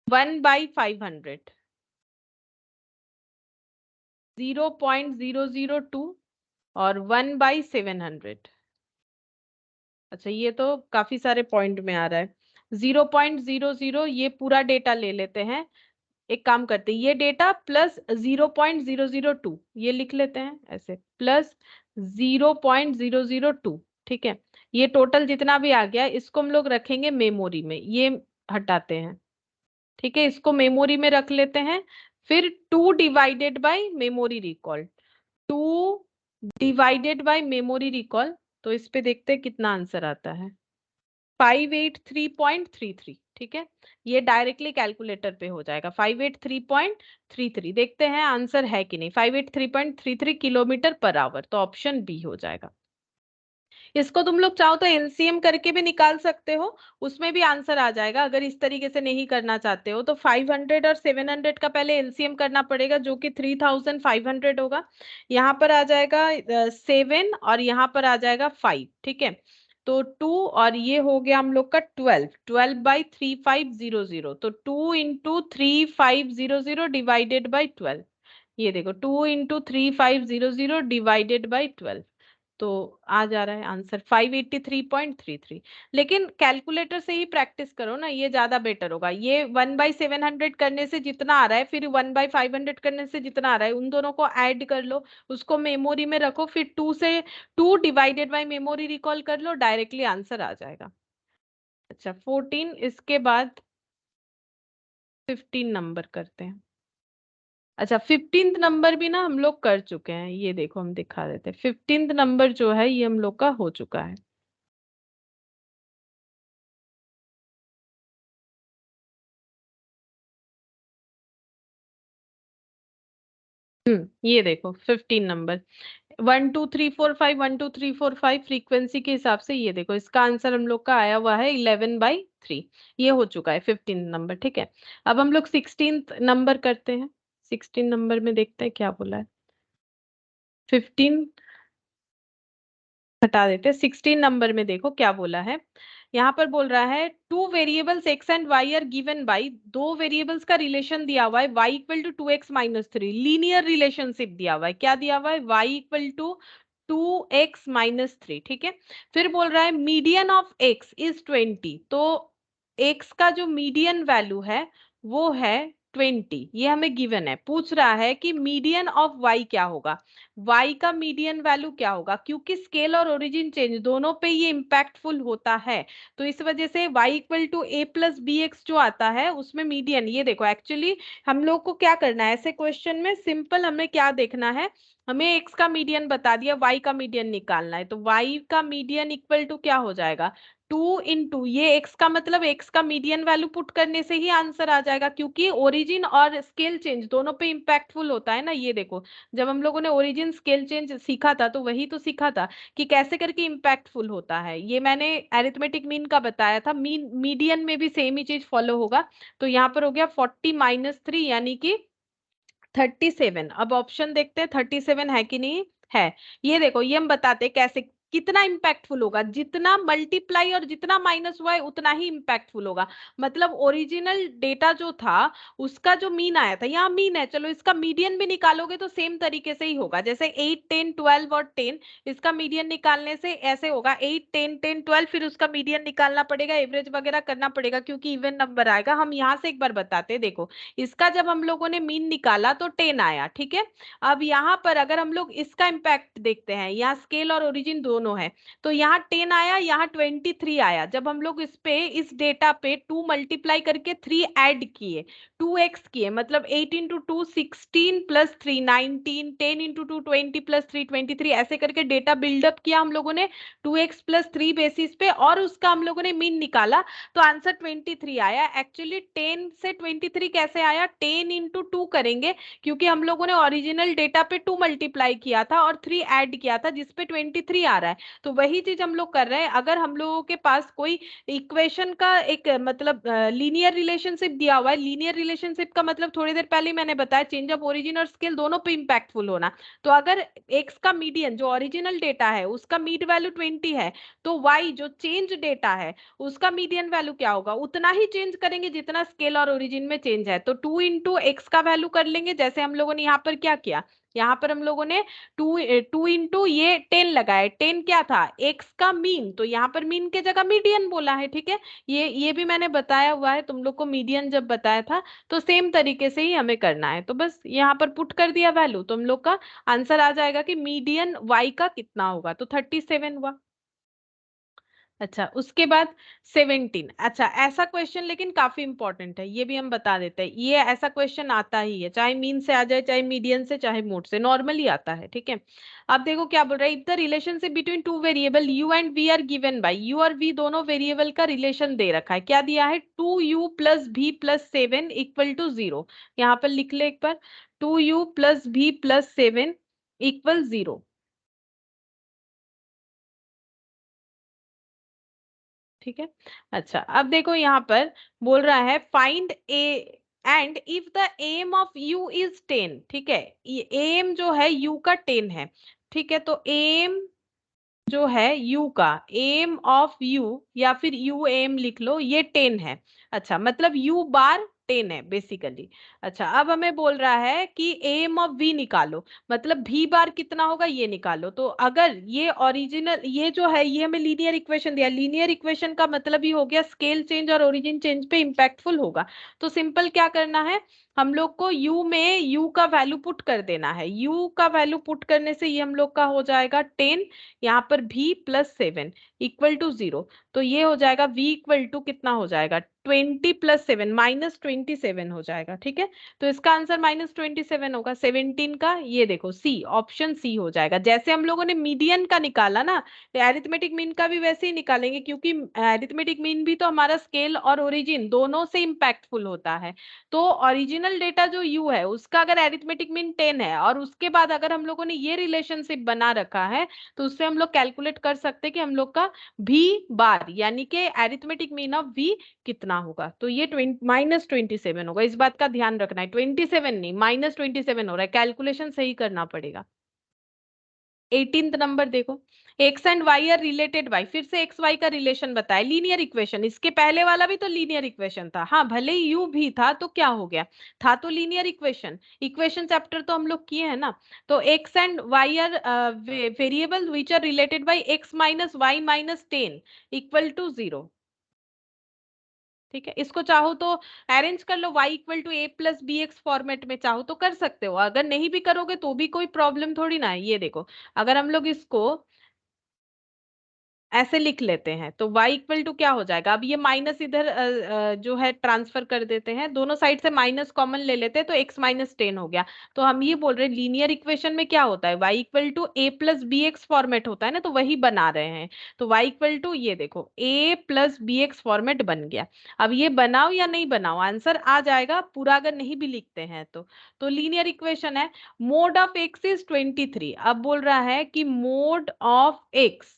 1/500 0.002 और 1/700। अच्छा, ये तो काफी सारे पॉइंट में आ रहा है, 0.00, ये पूरा डेटा ले लेते हैं। एक काम करते हैं, ये डेटा प्लस 0.002 ये लिख लेते हैं ऐसे, प्लस 0.002। ठीक है, ये टोटल जितना भी आ गया इसको हम लोग रखेंगे मेमोरी में, ये हटाते हैं। ठीक है, इसको मेमोरी में रख लेते हैं। फिर 2 divided by memory recall, 2 divided by memory recall, तो इस पे देखते हैं कितना आंसर आता है, 583.33। ठीक है, ये डायरेक्टली कैलकुलेटर पे हो जाएगा, 583.33। देखते हैं आंसर है कि नहीं, 583.33 km/h, तो ऑप्शन बी हो जाएगा। इसको तुम लोग चाहो तो एलसीएम करके भी निकाल सकते हो, उसमें भी आंसर आ जाएगा। अगर इस तरीके से नहीं करना चाहते हो तो 500 और 700 का पहले एलसीएम करना पड़ेगा, जो कि 3500 होगा। यहाँ पर आ जाएगा 7 और यहाँ पर आ जाएगा 5। ठीक है, तो 2 और ये हो गया हम लोग का 12/3500, तो 2 इंटू 3500 डिवाइडेड बाई 12, ये देखो 2 इंटू 3500 डिवाइडेड बाई 12, तो आ जा रहा है आंसर 583.33। लेकिन कैलकुलेटर से ही प्रैक्टिस करो ना, ये ज्यादा बेटर होगा। ये 1/700 करने से जितना आ रहा है, फिर 1/500 करने से जितना आ रहा है, उन दोनों को ऐड कर लो, उसको मेमोरी में रखो, फिर 2 डिवाइडेड बाई मेमोरी रिकॉल कर लो, डायरेक्टली आंसर आ जाएगा। अच्छा 14, इसके बाद 15 नंबर करते हैं। अच्छा 15th नंबर भी ना हम लोग कर चुके हैं, ये देखो हम दिखा देते हैं। 15th नंबर जो है ये हम लोग का हो चुका है। ये देखो 15 नंबर 1 2 3 4 5 1 2 3 4 5 फ्रीक्वेंसी के हिसाब से, ये देखो इसका आंसर हम लोग का आया हुआ है 11/3। ये हो चुका है 15 नंबर। ठीक है, अब हम लोग 16th नंबर करते हैं। 16 नंबर में देखते हैं क्या बोला है। 15 हटा देते हैं। 16 नंबर में देखो क्या बोला है। यहाँ पर बोल रहा है two variables x and y are given by, दो वेरिएबल्स का रिलेशन दिया हुआ है y equal to 2x-3, linear relationship दिया हुआ है। क्या दिया हुआ है? y equal to 2x-3। ठीक है, फिर बोल रहा है मीडियन ऑफ x इज 20, तो x का जो मीडियन वैल्यू है वो है 20, ये हमें गिवन है। पूछ रहा है कि मीडियन ऑफ y क्या होगा, y का मीडियन वैल्यू क्या होगा, क्योंकि स्केल और ओरिजिन चेंज दोनों पे ये इम्पैक्टफुल होता है, तो इस वजह से y equal to a plus B X जो आता है उसमें मीडियन, ये देखो एक्चुअली हम लोग को क्या करना है ऐसे क्वेश्चन में, सिंपल हमें क्या देखना है, हमें x का मीडियन बता दिया, y का मीडियन निकालना है, तो y का मीडियन इक्वल टू क्या हो जाएगा, 2 इंटू ये x का, मतलब x का मीडियन वैल्यू पुट करने से ही आंसर आ जाएगा, क्योंकि ओरिजिन और स्केल चेंज दोनों पे इम्पैक्टफुल होता है ना। ये देखो जब हम लोगों ने ओरिजिन स्केल चेंज सीखा था तो वही तो सीखा था कि कैसे करके इम्पैक्टफुल होता है, ये मैंने अरिथमेटिक मीन का बताया था। मीन मीडियन में भी सेम ही चीज फॉलो होगा। तो यहाँ पर हो गया 40-3 यानी कि 37। अब ऑप्शन देखते हैं 37 है कि नहीं है। ये देखो ये हम बताते हैं कैसे, कितना इम्पैक्टफुल होगा, जितना मल्टीप्लाई और जितना माइनस हुआ है उतना ही इम्पैक्टफुल होगा। मतलब ओरिजिनल डेटा जो था उसका जो मीन आया था, यहाँ मीन है, चलो इसका मीडियन भी निकालोगे तो सेम तरीके से ही होगा, जैसे 8 10 12 और 10, इसका मीडियन निकालने से ऐसे होगा 8 10 10 12, फिर उसका मीडियन निकालना पड़ेगा, एवरेज वगैरह करना पड़ेगा क्योंकि इवन नंबर आएगा। हम यहाँ से एक बार बताते हैं, देखो इसका जब हम लोगों ने मीन निकाला तो 10 आया। ठीक है, अब यहाँ पर अगर हम लोग इसका इम्पैक्ट देखते हैं, यहाँ स्केल और ओरिजिन दोनों है, तो यहाँ 10 आया, यहाँ 23 आया। जब हम लोग इस पे इस डेटा पे 2 मल्टीप्लाई करके 3 ऐड किए, 2x किए, मतलब 8 इंटू 2 16 प्लस 3 19, 10 इंटू 2 20 प्लस 3 23, ऐसे करके डेटा बिल्डअप किया हम लोगों ने 2x प्लस 3 बेसिस पे, और उसका हम लोगों ने मीन निकाला, तो आंसर 23 आया। एक्चुअली 10 से 23 कैसे आया, 10 इंटू 2 करेंगे, क्योंकि हम लोगों ने ओरिजिनल डेटा पे 2 मल्टीप्लाई किया था और 3 ऐड किया था जिसपे 23 आ रहा है, तो वही चीज हम लोग कर रहे हैं। अगर हम लोगों के पास कोई इक्वेशन का एक मतलब लीनियर रिलेशनशिप दिया हुआ है, लीनियर रिलेशनशिप का मतलब थोड़ी देर पहले मैंने बताया चेंज ऑफ ओरिजिन और स्केल दोनों पे इंपैक्टफुल होना, तो अगर एक्स का मीडियन जो ओरिजिनल डेटा है उसका मीड वैल्यू 20 है, तो वाई जो चेंज डेटा है उसका मीडियन वैल्यू क्या होगा, उतना ही चेंज करेंगे जितना स्केल और ओरिजिन में चेंज है, तो 2 इंटू एक्स का वैल्यू कर लेंगे, जैसे हम लोगों ने यहाँ पर क्या किया, यहाँ पर हम लोगों ने 2 इंटू ये 10 लगाए, 10 क्या था, एक्स का मीन, तो यहाँ पर मीन के जगह मीडियन बोला है। ठीक है, ये भी मैंने बताया हुआ है तुम लोग को, मीडियन जब बताया था, तो सेम तरीके से ही हमें करना है, तो बस यहाँ पर पुट कर दिया वैल्यू, तो हम लोग का आंसर आ जाएगा कि मीडियन वाई का कितना होगा, तो 37 हुआ। अच्छा उसके बाद 17, अच्छा ऐसा क्वेश्चन लेकिन काफी इंपॉर्टेंट है, ये भी हम बता देते हैं, ये ऐसा क्वेश्चन आता ही है, चाहे मीन से आ जाए, चाहे मीडियन से, चाहे मोड से, नॉर्मली आता है। ठीक है, अब देखो क्या बोल रहा है, if the relationship between two variable U and V are given by, U और वी दोनों वेरिएबल का रिलेशन दे रखा है, क्या दिया है, 2u plus v plus 7 equal to 0, यहाँ पर लिख ले एक बार, 2u प्लस v प्लस 7 इक्वल 0। ठीक है, अच्छा अब देखो यहाँ पर बोल रहा है find A and if the M of u is 10। ठीक है, एम जो है u का 10 है। ठीक है, तो एम जो है u का, एम ऑफ u या फिर u एम लिख लो, ये 10 है। अच्छा मतलब u बार 10 है बेसिकली। अच्छा, अब हमें बोल रहा है कि एम ऑफ वी निकालो, मतलब भी बार कितना होगा ये निकालो। तो अगर ये ओरिजिनल, ये जो है ये हमें लीनियर इक्वेशन दिया, लीनियर इक्वेशन का मतलब ही हो गया स्केल चेंज और ओरिजिन चेंज पे इम्पैक्टफुल होगा। तो सिंपल क्या करना है, हम लोग को u में u का वैल्यू पुट कर देना है। u का वैल्यू पुट करने से ये हम लोग का हो जाएगा 10, यहाँ पर v प्लस 7 इक्वल टू 0। तो ये हो जाएगा v इक्वल टू कितना हो जाएगा, 20 प्लस 7 माइनस 27 हो जाएगा। ठीक है, तो इसका आंसर माइनस 27 होगा 17 का। ये देखो सी, ऑप्शन सी हो जाएगा। जैसे हम लोगों ने मीडियन का निकाला ना, तो एरिथमेटिक मीन का भी वैसे ही निकालेंगे, क्योंकि एरिथमेटिक मीन भी तो हमारा स्केल और ओरिजिन दोनों से इम्पैक्टफुल होता है। तो ओरिजिनल डेटा जो u है उसका अगर एरिथमेटिक मीन 10 है और उसके बाद अगर हम लोगों ने ये रिलेशनशिप बना रखा है, तो उससे हम लोग कैलकुलेट कर सकते हैं कि हम लोग का v बार यानी कि एरिथमेटिक मीन ऑफ v कितना होगा। तो ये माइनस 27 होगा, इस बात का ध्यान रखना है। 27 नहीं, माइनस 27 हो रहा है, कैलकुलेशन सही करना पड़ेगा। 18th नंबर देखो, x and y are related by, फिर से x y का रिलेशन बताए, लीनियर इक्वेशन। इसके पहले वाला भी तो लीनियर इक्वेशन था, हाँ भले ही u भी था तो क्या हो गया, था तो लीनियर इक्वेशन। इक्वेशन चैप्टर तो हम लोग किए हैं ना। तो x and y are variable which are related by x minus y minus 10 equal to 0। ठीक है, इसको चाहो तो अरेंज कर लो y equal to a plus B X format में, चाहो तो कर सकते हो। अगर नहीं भी करोगे तो भी कोई प्रॉब्लम थोड़ी ना है। ये देखो, अगर हम लोग इसको ऐसे लिख लेते हैं तो y इक्वल टू क्या हो जाएगा, अब ये माइनस इधर जो है ट्रांसफर कर देते हैं, दोनों साइड से माइनस कॉमन ले लेते हैं, तो x माइनस 10 हो गया। तो हम ये बोल रहे हैं लीनियर इक्वेशन में क्या होता है, y equal to a plus B X format होता है ना, तो वही बना रहे हैं। तो y इक्वल टू ये देखो a plus B X format बन गया। अब ये बनाओ या नहीं बनाओ आंसर आ जाएगा पूरा, अगर नहीं भी लिखते हैं तो लीनियर इक्वेशन है। Mode of x is 23। अब बोल रहा है कि मोड ऑफ x,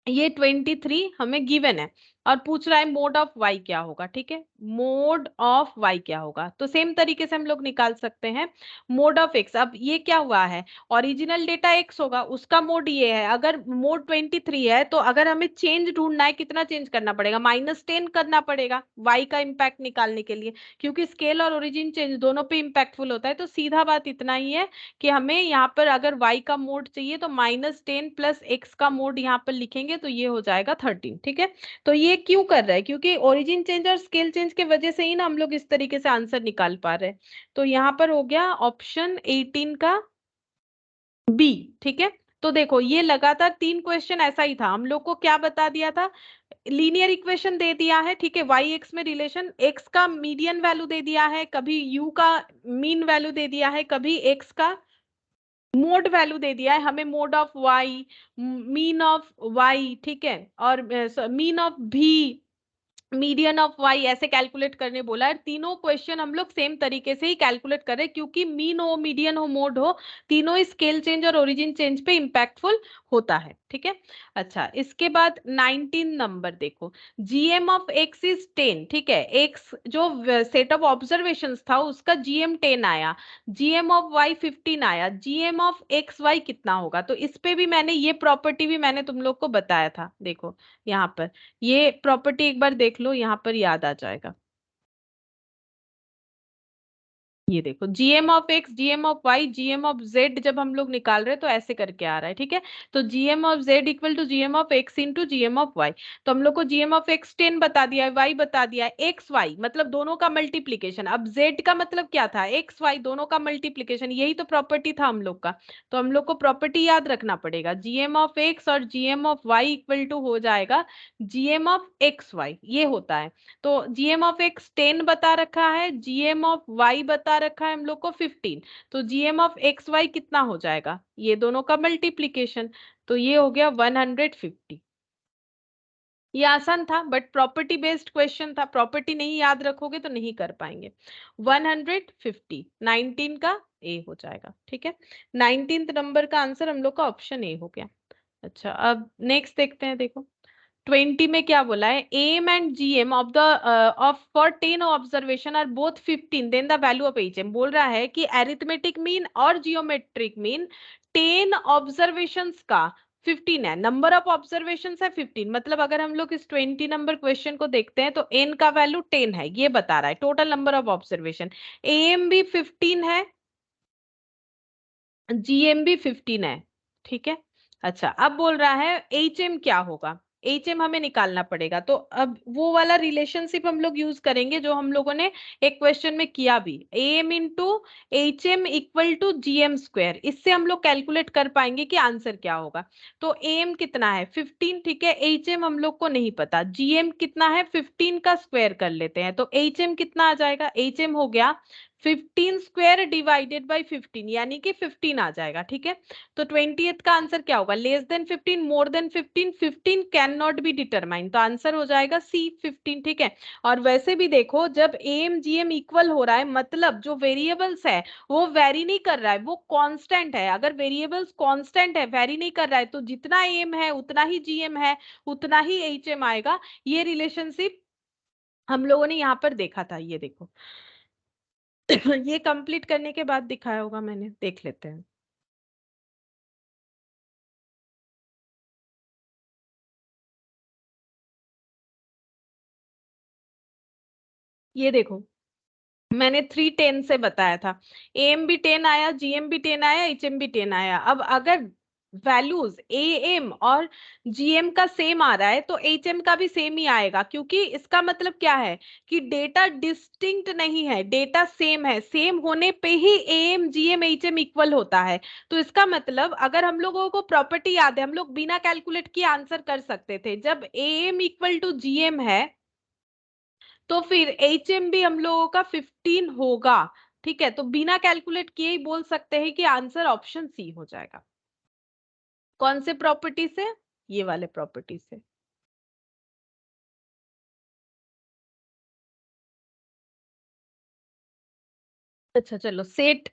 ये 23 हमें गिवन है और पूछ रहा है मोड ऑफ y क्या होगा। ठीक है, मोड ऑफ y क्या होगा, तो सेम तरीके से हम लोग निकाल सकते हैं मोड ऑफ x। अब ये क्या हुआ है, ओरिजिनल डेटा x होगा, उसका मोड ये है। अगर मोड 23 है तो अगर हमें चेंज ढूंढना है, कितना चेंज करना पड़ेगा, माइनस 10 करना पड़ेगा y का इम्पैक्ट निकालने के लिए, क्योंकि स्केल और ओरिजिन चेंज दोनों पे इम्पैक्टफुल होता है। तो सीधा बात इतना ही है कि हमें यहाँ पर अगर y का मोड चाहिए तो -10 प्लस x का मोड यहाँ पर लिखेंगे, तो ये हो जाएगा 13। ठीक है, तो ये क्यों कर रहा है, क्योंकि ओरिजिन चेंज और स्केल चेंज के वजह से ही ना हम लोग इस तरीके से आंसर निकाल पा रहे हैं। तो यहाँ पर हो गया ऑप्शन 18 का बी। ठीक है, तो देखो ये लगातार 3 क्वेश्चन ऐसा ही था। हम लोग को क्या बता दिया था, लीनियर इक्वेशन दे दिया है, ठीक है, y x में रिलेशन, x का मीडियन वैल्यू दे दिया है, कभी u का मीन वैल्यू दे दिया है, कभी x का मोड वैल्यू दे दिया है, हमें mode of y, mean of y, ठीक है, और mean of v, median of Y ऐसे कैलकुलेट करने बोला है। तीनों क्वेश्चन हम लोग सेम तरीके से ही कैलकुलेट कर रहे हैं, क्योंकि मीन हो, मीडियन हो, मोड हो, तीनों ही स्केल चेंज और ओरिजिन चेंज पे इम्पैक्टफुल होता है। ठीक है, अच्छा इसके बाद 19 नंबर देखो, जीएम ऑफ एक्स इज 10। ठीक है, एक्स जो सेट ऑफ ऑब्जर्वेशंस था उसका जीएम 10 आया, जीएम ऑफ वाई 15 आया, जीएम ऑफ एक्स वाई कितना होगा। तो इस पे भी मैंने ये प्रॉपर्टी भी मैंने तुम लोग को बताया था। देखो यहाँ पर ये प्रॉपर्टी एक बार देख लो, यहाँ पर याद आ जाएगा। ये देखो GM of X, GM of Y, GM of Z जब हम लोग निकाल रहे हैं तो ऐसे करके आ रहा है। ठीक है, तो GM of Z equal to GM of X into GM of Y. तो हम लोग को जीएम ऑफ एक्स 10 बता दिया है, वाई बता दिया है, एक्स वाई मतलब दोनों का मल्टीप्लीकेशन। अब जेड का मतलब क्या था, एक्स वाई दोनों का मल्टीप्लीकेशन, यही तो प्रॉपर्टी था हम लोग का। तो हम लोग को प्रॉपर्टी याद रखना पड़ेगा, जीएम ऑफ एक्स और GM of Y equal to हो जाएगा जीएम ऑफ एक्स वाई, ये होता है। तो जीएम ऑफ एक्स 10 बता रखा है, जीएम ऑफ वाई बता रखा है हम लोग को 15। तो जीएम ऑफ एक्स वाई कितना हो जाएगा, ये दोनों का मल्टीप्लीकेशन, तो ये हो गया 150। ये आसान था, बट प्रॉपर्टी बेस्ड क्वेश्चन था, प्रॉपर्टी नहीं याद रखोगे तो नहीं कर पाएंगे। 150 19 का ए हो जाएगा। ठीक है, 19th नंबर का आंसर हम लोग का ऑप्शन ए हो गया। अच्छा, अब नेक्स्ट देखते हैं। देखो 20 में क्या बोला है, M and GM of the of for 10 observation are both 15, then the value of H M. बोल रहा है कि एरिथमेटिक मीन और जियोमेट्रिक मीन 10 ऑब्जर्वेशंस का 15 है, नंबर ऑफ ऑब्जर्वेशन है 15, मतलब अगर हम लोग इस 20 नंबर क्वेश्चन को देखते हैं तो n का वैल्यू 10 है, ये बता रहा है total number of observation. am भी 15 है, gm भी 15 है, ठीक है। अच्छा, अब बोल रहा है hm क्या होगा, hm हमें निकालना पड़ेगा। तो अब वो वाला रिलेशनशिप हम लोग यूज करेंगे जो हम लोगों ने एक क्वेश्चन में किया भी, am into hm equal to gm square. इससे हम लोग कैलकुलेट कर पाएंगे कि आंसर क्या होगा। तो am कितना है 15, ठीक है। hm हम लोग को नहीं पता, gm कितना है 15 का स्क्वायर कर लेते हैं, तो hm कितना आ जाएगा, hm हो गया 15 स्क्वायर डिवाइडेड बाई 15, यानी कि 15 आ जाएगा, ठीक है। तो 20th का आंसर क्या होगा, less than 15, more than 15, 15 can not be determine, तो आंसर हो जाएगा सी 15, ठीक है। और वैसे भी देखो, जब एम जीएम इक्वल हो रहा है मतलब जो वेरिएबल्स है वो वेरी नहीं कर रहा है, वो कांस्टेंट है। अगर वेरिएबल्स कांस्टेंट है, वेरी नहीं कर रहा है, तो जितना एम है उतना ही जीएम है, उतना ही एचएम आएगा। ये रिलेशनशिप हम लोगों ने यहाँ पर देखा था, ये देखो। ये कंप्लीट करने के बाद दिखाया होगा मैंने, देख लेते हैं। ये देखो, मैंने 310 से बताया था, एम भी 10 आया, जीएम भी 10 आया, एचएम भी 10 आया। अब अगर वैल्यूज एएम और जीएम का सेम आ रहा है तो एचएम का भी सेम ही आएगा, क्योंकि इसका मतलब क्या है कि डेटा डिस्टिंक्ट नहीं है, डेटा सेम है। सेम होने पे ही एएम जीएम एचएम इक्वल होता है। तो इसका मतलब अगर हम लोगों को प्रॉपर्टी याद है, हम लोग बिना कैलकुलेट किए आंसर कर सकते थे। जब एएम इक्वल टू जीएम है तो फिर एच एम भी हम लोगों का 15 होगा, ठीक है। तो बिना कैलकुलेट किए ही बोल सकते हैं कि आंसर ऑप्शन सी हो जाएगा। कौन से प्रॉपर्टी से, ये वाले प्रॉपर्टी से। अच्छा चलो, सेट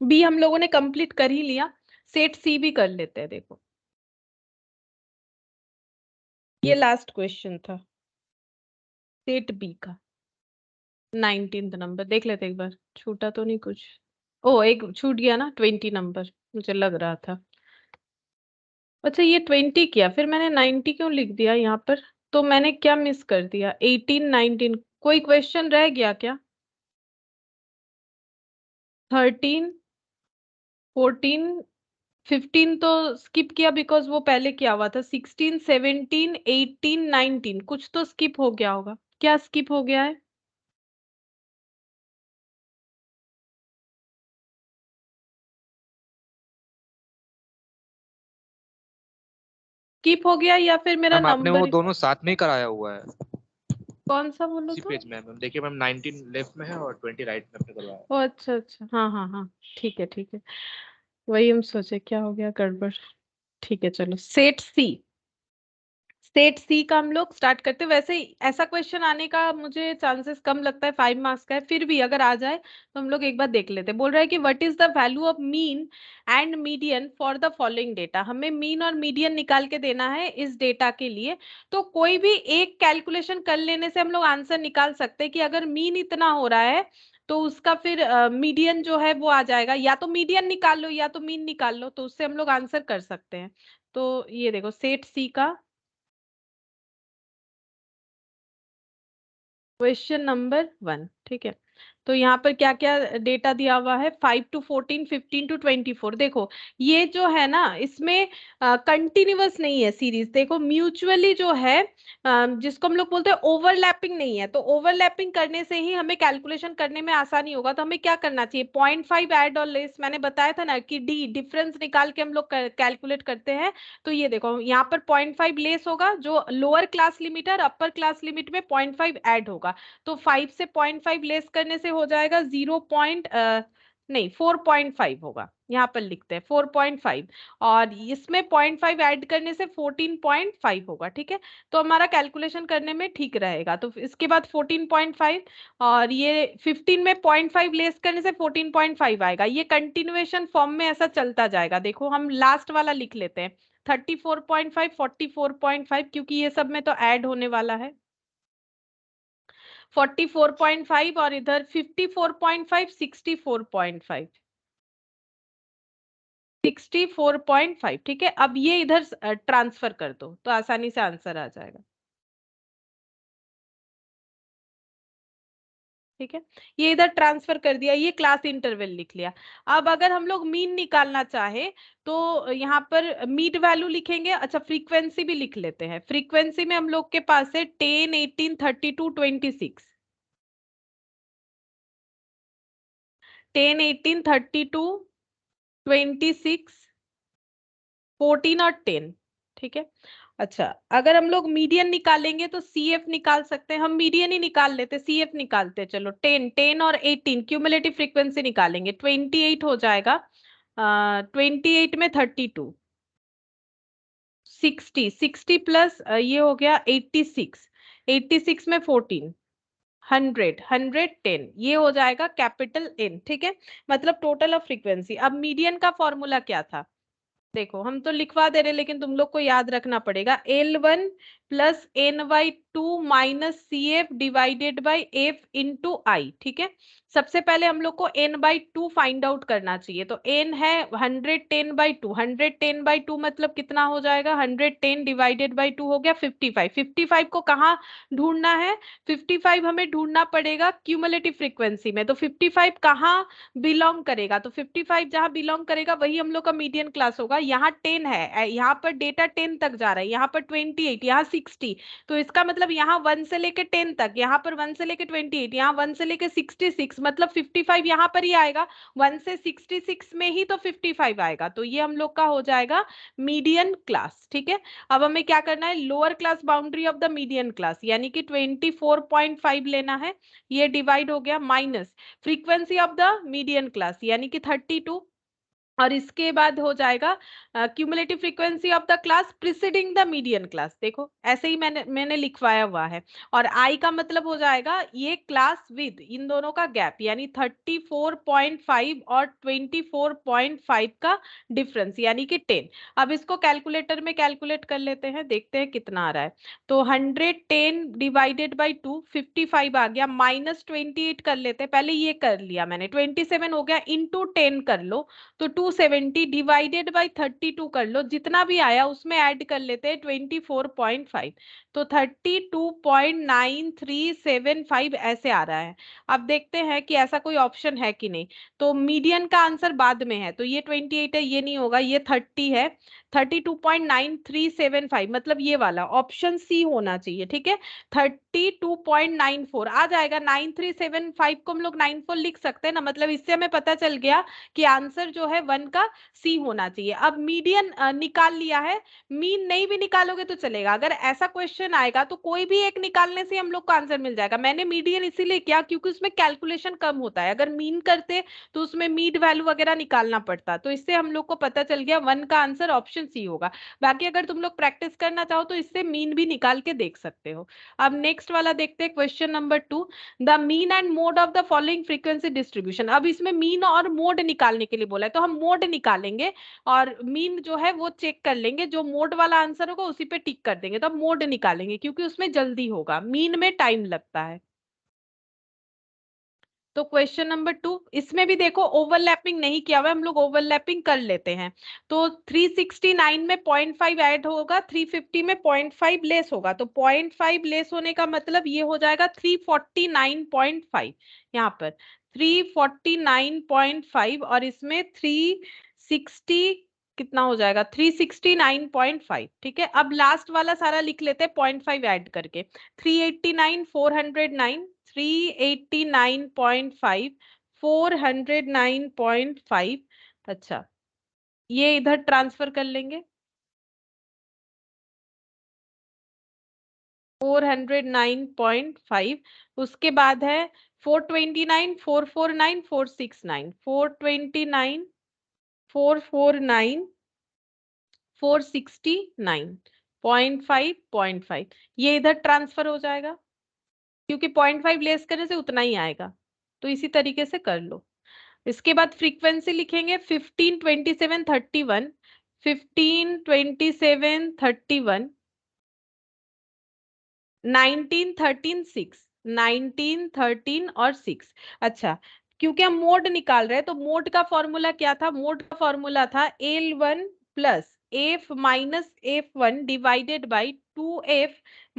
बी हम लोगों ने कंप्लीट कर ही लिया, सेट सी भी कर लेते हैं। देखो, ये लास्ट क्वेश्चन था सेट बी का, 19th नंबर। देख लेते एक बार, छूटा तो नहीं कुछ। ओ, एक छूट गया ना, 20 नंबर, मुझे लग रहा था। अच्छा, ये 20 किया, फिर मैंने 90 क्यों लिख दिया यहाँ पर, तो मैंने क्या मिस कर दिया, 18 19, कोई क्वेश्चन रह गया क्या, 13 14 15 तो स्किप किया बिकॉज वो पहले किया हुआ था, 16 17 18 19 कुछ तो स्किप हो गया होगा। क्या स्किप हो गया है, स्किप हो गया या फिर मेरा मैम आपने वो नंबर। दोनों साथ में ही कराया हुआ है कौन सा बोलो इसी तो। पेज में। मैम देखिए मैम, 19 लेफ्ट में है और 20 राइट में आपने करवाया है। ओ अच्छा अच्छा, हाँ हाँ हाँ, ठीक है ठीक है, वही हम सोचे क्या हो गया गड़बड़। ठीक है चलो, सेट सी, स्टेट सी का हम लोग स्टार्ट करते हैं। वैसे ऐसा क्वेश्चन आने का मुझे चांसेस कम लगता है, 5 मार्क्स का है, फिर भी अगर आ जाए तो हम लोग एक बार देख लेते हैं। बोल रहा है कि what is the value of mean and median for the following data. हमें मीन और मीडियन निकाल के देना है इस डेटा के लिए। तो कोई भी एक कैलकुलेशन कर लेने से हम लोग आंसर निकाल सकते हैं कि अगर मीन इतना हो रहा है तो उसका फिर मीडियन जो है वो आ जाएगा, या तो मीडियन निकाल लो या तो मीन निकाल लो, तो उससे हम लोग आंसर कर सकते हैं। तो ये देखो, सेट सी का क्वेश्चन नंबर 1, ठीक है। तो यहाँ पर क्या क्या डेटा दिया हुआ है, 5 to 14, 15 to 24। देखो, ये जो है ना, इसमें कंटिन्यूअस नहीं है सीरीज। देखो, म्यूचुअली जो है जिसको हम लोग बोलते हैं ओवरलैपिंग नहीं है, तो ओवरलैपिंग करने से ही हमें कैलकुलेशन करने में आसानी होगा। तो हमें क्या करना चाहिए, 0.5 ऐड और लेस। मैंने बताया था ना कि डी डिफरेंस निकाल के हम लोग कैलकुलेट करते हैं। तो ये देखो, यहाँ पर 0.5 लेस होगा, जो लोअर क्लास लिमिट है, अपर क्लास लिमिट में 0.5 ऐड होगा। तो 5 से 0.5 लेस करने से हो जाएगा 0 पॉइंट नहीं 4.5 होगा, यहाँ पर लिखते हैं 4.5, और इसमें 0.5 ऐड करने से 14.5 होगा, ठीक है। तो हमारा कैलकुलेशन करने में ठीक रहेगा। तो इसके बाद 14.5, और ये 15 में 0.5 लेस करने से 14.5 आएगा। ये कंटिन्यूएशन फॉर्म में ऐसा चलता जाएगा। देखो, हम लास्ट वाला लिख लेते हैं, 34.5 44.5, क्योंकि ये सब में तो ऐड होने वाला है। 44.5 और इधर 54.5 64.5, 64.5, ठीक है। अब ये इधर ट्रांसफर कर दो तो आसानी से आंसर आ जाएगा, ठीक है। ये इधर ट्रांसफर कर दिया, ये क्लास इंटरवल लिख लिया। अब अगर हम लोग मीन निकालना चाहे तो यहाँ पर मीन वैल्यू लिखेंगे। अच्छा, फ्रीक्वेंसी भी लिख लेते हैं। फ्रीक्वेंसी में हम लोग के पास है 10, 18, 32, 26। 10, 18, 32, 26, 14 और 10, ठीक है। अच्छा, अगर हम लोग मीडियन निकालेंगे तो सीएफ निकाल सकते हैं। हम मीडियन ही निकाल लेते, सीएफ निकालते हैं। चलो 10, 10 और 18 क्यूमुलेटिव फ्रीक्वेंसी निकालेंगे, 28 हो जाएगा। 28 में 32, 60, 60 प्लस ये हो गया 86, 86 में 14, 100, 110, ये हो जाएगा कैपिटल एन, ठीक है। मतलब टोटल ऑफ फ्रीक्वेंसी। अब मीडियन का फॉर्मूला क्या था? देखो, हम तो लिखवा दे रहे लेकिन तुम लोग को याद रखना पड़ेगा। L1 plus N/2 minus CF divided by F into I, ठीक है। सबसे पहले हम लोग को N/2 फाइंड आउट करना चाहिए। तो N है 110/2, 110/2 मतलब कितना हो जाएगा? 110 डिवाइडेड बाई 2 हो गया 55। 55 को कहाँ ढूंढना है? 55 हमें ढूंढना पड़ेगा क्यूमुलेटिव फ्रीक्वेंसी में। तो 55 कहाँ बिलोंग करेगा? तो 55 जहां बिलोंग करेगा वही हम लोग का मीडियन क्लास होगा। यहाँ 10 है, यहाँ पर डेटा 10 तक जा रहा है, यहाँ पर 28, यहाँ 60। तो इसका मतलब यहाँ 1 से लेके 10 तक, यहाँ पर 1 से लेके 28, यहाँ 1 से लेके 66, मतलब 55 यहाँ पर ही आएगा। 1 से 66 में ही तो 55 आएगा। तो ये हम लोग का हो जाएगा मीडियन क्लास, ठीक है। अब हमें क्या करना है? Lower class boundary of the median class यानी कि 24.5 लेना है। ये डिवाइड हो गया minus frequency of the median class यानी कि 32, और इसके बाद हो जाएगा cumulative frequency of the class preceding the median class. देखो ऐसे ही मैंने लिखवाया हुआ है। और आई का मतलब हो जाएगा ये क्लास विद इन दोनों का गैप यानी 34.5 और 24.5 का डिफरेंस यानी कि 10। अब इसको कैलकुलेटर में कैलकुलेट कर लेते हैं, देखते हैं कितना आ रहा है। तो 110 डिवाइडेड बाई 2, 55 आ गया, माइनस 28 कर लेते हैं। पहले ये कर लिया मैंने, 27 हो गया, इंटू 10 कर लो तो 270 डिवाइडेड बाई 32 कर लो, जितना भी आया उसमें ऐड कर लेते हैं 24.5। तो 32.9375 ऐसे आ रहा है। अब देखते हैं कि ऐसा कोई ऑप्शन है कि नहीं। तो मीडियन का आंसर बाद में है, तो ये 28 है, ये नहीं होगा, ये 30 है। 32.9375 मतलब ये वाला ऑप्शन सी होना चाहिए, ठीक है। 32.94 आ जाएगा। 9375 को हम लोग 94 लिख सकते हैं ना, मतलब इससे हमें पता चल गया कि आंसर जो है 1 का सी होना चाहिए। अब मीडियन निकाल लिया है, मीन नहीं भी निकालोगे तो चलेगा। अगर ऐसा क्वेश्चन आएगा तो कोई भी एक निकालने से हम लोग को आंसर मिल जाएगा। मैंने मीडियन इसीलिए किया क्योंकि उसमें कैलकुलेशन कम होता है। अगर मीन करते तो उसमें मीड वैल्यू वगैरह निकालना पड़ता, तो इससे हम लोग को पता चल गया 1 का आंसर ऑप्शन सी होगा। बाकी अगर तुम लोग प्रैक्टिस करना चाहो तो इससे मीन भी निकाल के देख सकते हो। अब नेक्स्ट वाला देखते हैं, question number 2, the mean and mode of the following frequency distribution. अब इसमें मीन और मोड निकालने के लिए बोला है, तो हम मोड निकालेंगे और मीन जो है वो चेक कर लेंगे। जो मोड वाला आंसर होगा उसी पे टिक कर देंगे। तो अब मोड निकालेंगे क्योंकि उसमें जल्दी होगा, मीन में टाइम लगता है। तो क्वेश्चन नंबर 2, इसमें भी देखो ओवरलैपिंग नहीं किया हुआ है, हम लोग ओवरलैपिंग कर लेते हैं। तो 369 में 0.5 ऐड होगा, 350 में 0.5 लेस होगा। तो 0.5 लेस होने का मतलब ये हो जाएगा 349.5। यहाँ पर 349.5 और इसमें 360 कितना हो जाएगा? 369.5, ठीक है। अब लास्ट वाला सारा लिख लेते हैं 0.5 ऐड करके। 389, 409, 389.5, 409.5। अच्छा, ये इधर ट्रांसफर कर लेंगे, 409.5। उसके बाद है 429, 449, 469, 429, 449, 469.5, 0.5 ये इधर ट्रांसफर हो जाएगा क्योंकि 0.5 लेस करने से उतना ही आएगा। तो इसी तरीके से कर लो। इसके बाद फ्रीक्वेंसी लिखेंगे 15, 27, 31, 15, 27, 31, 19, 13, 6, 19, 13 और 6। अच्छा, क्योंकि हम मोड निकाल रहे हैं, तो मोड का फॉर्मूला क्या था? मोड का फॉर्मूला था L1 plus F minus F1 divided by 2F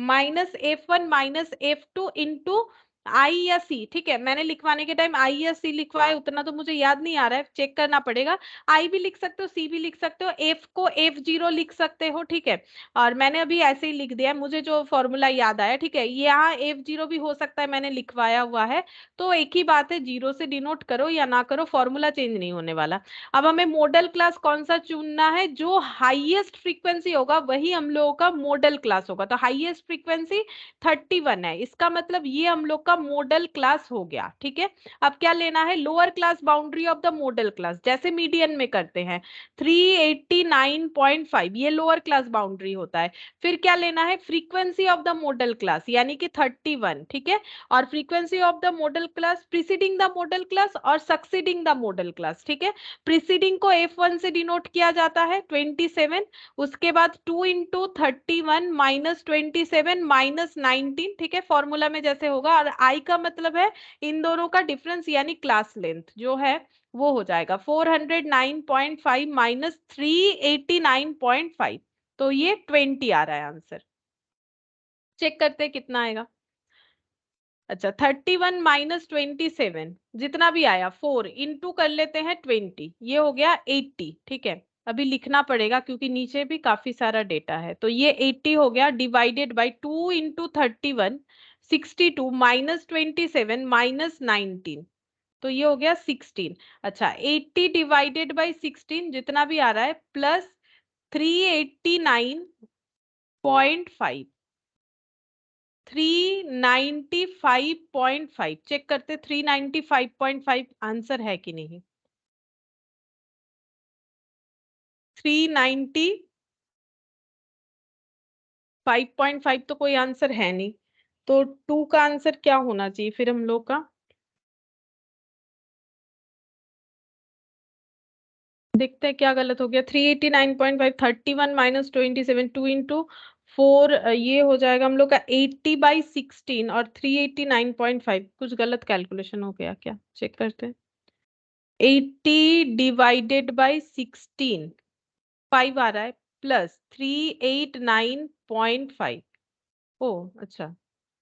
minus F1 minus F2 into I या सी। ठीक है, मैंने लिखवाने के टाइम आई या सी लिखवाए, उतना तो मुझे याद नहीं आ रहा है, चेक करना पड़ेगा। आई भी लिख सकते हो, सी भी लिख सकते हो, एफ को F0 लिख सकते हो। ठीक है, और मैंने अभी ऐसे ही लिख दिया है, मुझे जो फॉर्मूला याद आया। ठीक है, यहाँ F0 भी हो सकता है, मैंने लिखवाया हुआ है, तो एक ही बात है, जीरो से डिनोट करो या ना करो, फॉर्मूला चेंज नहीं होने वाला। अब हमें मॉडल क्लास कौन सा चुनना है? जो हाईएस्ट फ्रीक्वेंसी होगा वही हम लोगों का मॉडल क्लास होगा। तो हाईएस्ट फ्रीक्वेंसी 31 है, इसका मतलब ये हम लोग का मॉडल क्लास हो गया। ठीक है, अब क्या लेना है? Lower class boundary of the model class, जैसे मीडियन में करते हैं 389.5, ये लोअर क्लास बाउंड्री होता है। फिर क्या लेना है? Frequency of the model class यानी कि 31। ठीक है, और frequency of the model class preceding the model class और सक्सीडिंग द मॉडल क्लास। ठीक है, प्रीसीडिंग को F1 से डिनोट किया जाता है 27, उसके बाद 2 इंटू 31 माइनस 27 माइनस 19। ठीक है, फॉर्मूला में जैसे होगा, और आई का मतलब है इन दोनों का डिफरेंस यानी क्लास लेंथ जो है वो हो जाएगा 409.5 माइनस 389.5, तो ये 20 आ रहा है आंसर। चेक करते हैं कितना आएगा। अच्छा, 31 माइनस 27 जितना भी आया 4 इंटू कर लेते हैं 20, ये हो गया 80। ठीक है, अभी लिखना पड़ेगा क्योंकि नीचे भी काफी सारा डेटा है, तो ये 80 हो गया divided by 2 into 31 62 minus 27 minus 19, तो ये हो गया 16। अच्छा, 80 डिवाइडेड बाई 16 जितना भी आ रहा है प्लस 389.5 395.5, चेक करते 395.5 आंसर है कि नहीं। 395.5 तो कोई आंसर है नहीं, तो 2 का आंसर क्या होना चाहिए फिर हम लोग का? देखते हैं क्या गलत हो गया। 389.5 31 माइनस 27 2 इंटू 4, ये हो जाएगा हम लोग का 80/16 और 389.5, कुछ गलत कैलकुलेशन हो गया क्या? चेक करते हैं। 80 डिवाइडेड बाई 16 5 आ रहा है प्लस 389.5। ओ अच्छा,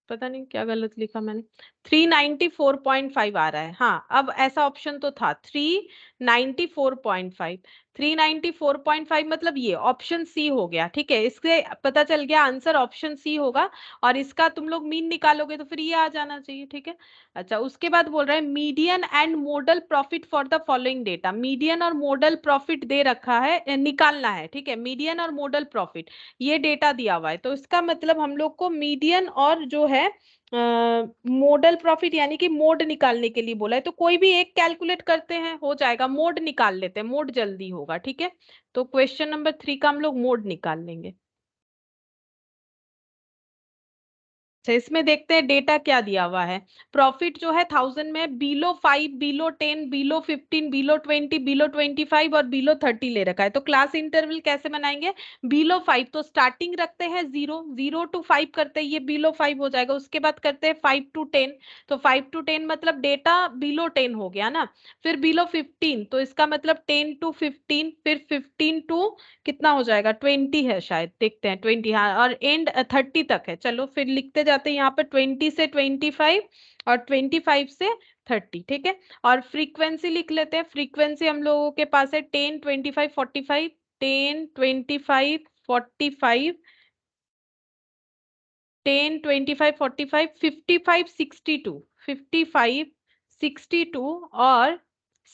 पता नहीं क्या गलत लिखा मैंने। 394.5 आ रहा है। हाँ, अब ऐसा ऑप्शन तो था 394.5। 394.5 मतलब ये ऑप्शन सी हो गया। ठीक है, इससे पता चल गया आंसर ऑप्शन सी होगा, और इसका तुम लोग मीन निकालोगे तो फिर ये आ जाना चाहिए। ठीक है, अच्छा, उसके बाद बोल रहा है median and model profit for the following data. Median और मॉडल प्रॉफिट दे रखा है, निकालना है। ठीक है, मीडियन और मॉडल प्रॉफिट ये डेटा दिया हुआ है, तो इसका मतलब हम लोग को मीडियन और जो है मॉडल प्रॉफिट यानी कि मोड निकालने के लिए बोला है, तो कोई भी एक कैलकुलेट करते हैं, हो जाएगा। मोड निकाल लेते हैं, मोड जल्दी होगा। ठीक है, तो क्वेश्चन नंबर 3 का हम लोग मोड निकाल लेंगे। अच्छा, इसमें देखते हैं डेटा क्या दिया हुआ है। प्रॉफिट जो है 1000 में below 5 below 10 below 15 below 20 below 25 और बिलो 30 ले रखा है, तो क्लास इंटरवल कैसे बनाएंगे? बिलो 5, तो स्टार्टिंग रखते हैं 0 0 टू 5 करते हैं, ये बिलो 5 हो जाएगा। उसके बाद करते हैं 5 टू 10, तो 5 टू 10 मतलब डेटा बिलो 10 हो गया ना। फिर बिलो 15, तो इसका मतलब 10 टू 15, फिर 15 टू कितना हो जाएगा? 20 है शायद, देखते हैं 20, हाँ, और एंड 30 तक है। चलो फिर लिखते जाते हैं यहाँ पर 20 से 25 और 25 से 30। ठीक है, और फ्रीक्वेंसी लिख लेते हैं। फ्रीक्वेंसी हम लोगों के पास है 10 25 45 10 25 45 10 25 45 55 62 55 62 और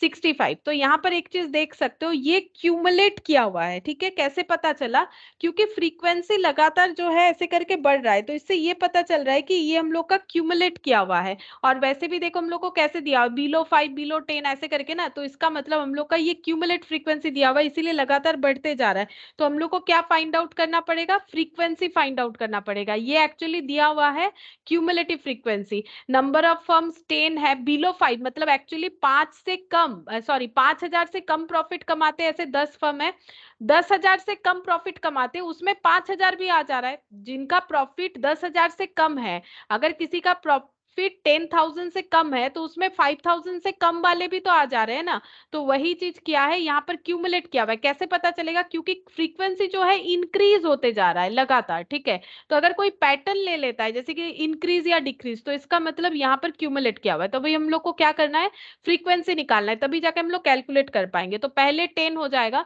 65। तो यहाँ पर एक चीज देख सकते हो, ये क्यूमुलेट किया हुआ है। ठीक है, कैसे पता चला? क्योंकि फ्रीक्वेंसी लगातार जो है ऐसे करके बढ़ रहा है, तो इससे ये पता चल रहा है कि ये हम लोग का क्यूमुलेट किया हुआ है। और वैसे भी देखो हम लोग को कैसे दिया, बिलो 5 बिलो 10 ऐसे करके ना, तो इसका मतलब हम लोग का ये क्यूमुलेट फ्रीक्वेंसी दिया हुआ है, इसीलिए लगातार बढ़ते जा रहा है। तो हम लोग को क्या फाइंड आउट करना पड़ेगा? फ्रीक्वेंसी फाइंड आउट करना पड़ेगा। ये एक्चुअली दिया हुआ है cumulative frequency. Number of firms 10 है, बिलो 5 मतलब एक्चुअली 5 से कम, सॉरी 5000 से कम प्रॉफिट कमाते ऐसे 10 फर्म है। 10,000 से कम प्रॉफिट कमाते उसमें 5000 भी आ जा रहा है, जिनका प्रॉफिट 10,000 से कम है। अगर किसी का फिर 10,000 से कम है तो उसमें 5,000 से कम वाले भी तो आ जा रहे हैं ना। तो वही चीज क्या है यहाँ पर क्यूमुलेट किया हुआ है। कैसे पता चलेगा? क्योंकि फ्रीक्वेंसी जो है इंक्रीज होते जा रहा है लगातार, ठीक है। तो अगर कोई पैटर्न ले लेता है जैसे कि इंक्रीज या डिक्रीज, तो इसका मतलब यहाँ पर क्यूमुलेट किया हुआ है। तो भाई हम लोग को क्या करना है? फ्रीक्वेंसी निकालना है, तभी जाके हम लोग कैलकुलेट कर पाएंगे। तो पहले 10 हो जाएगा,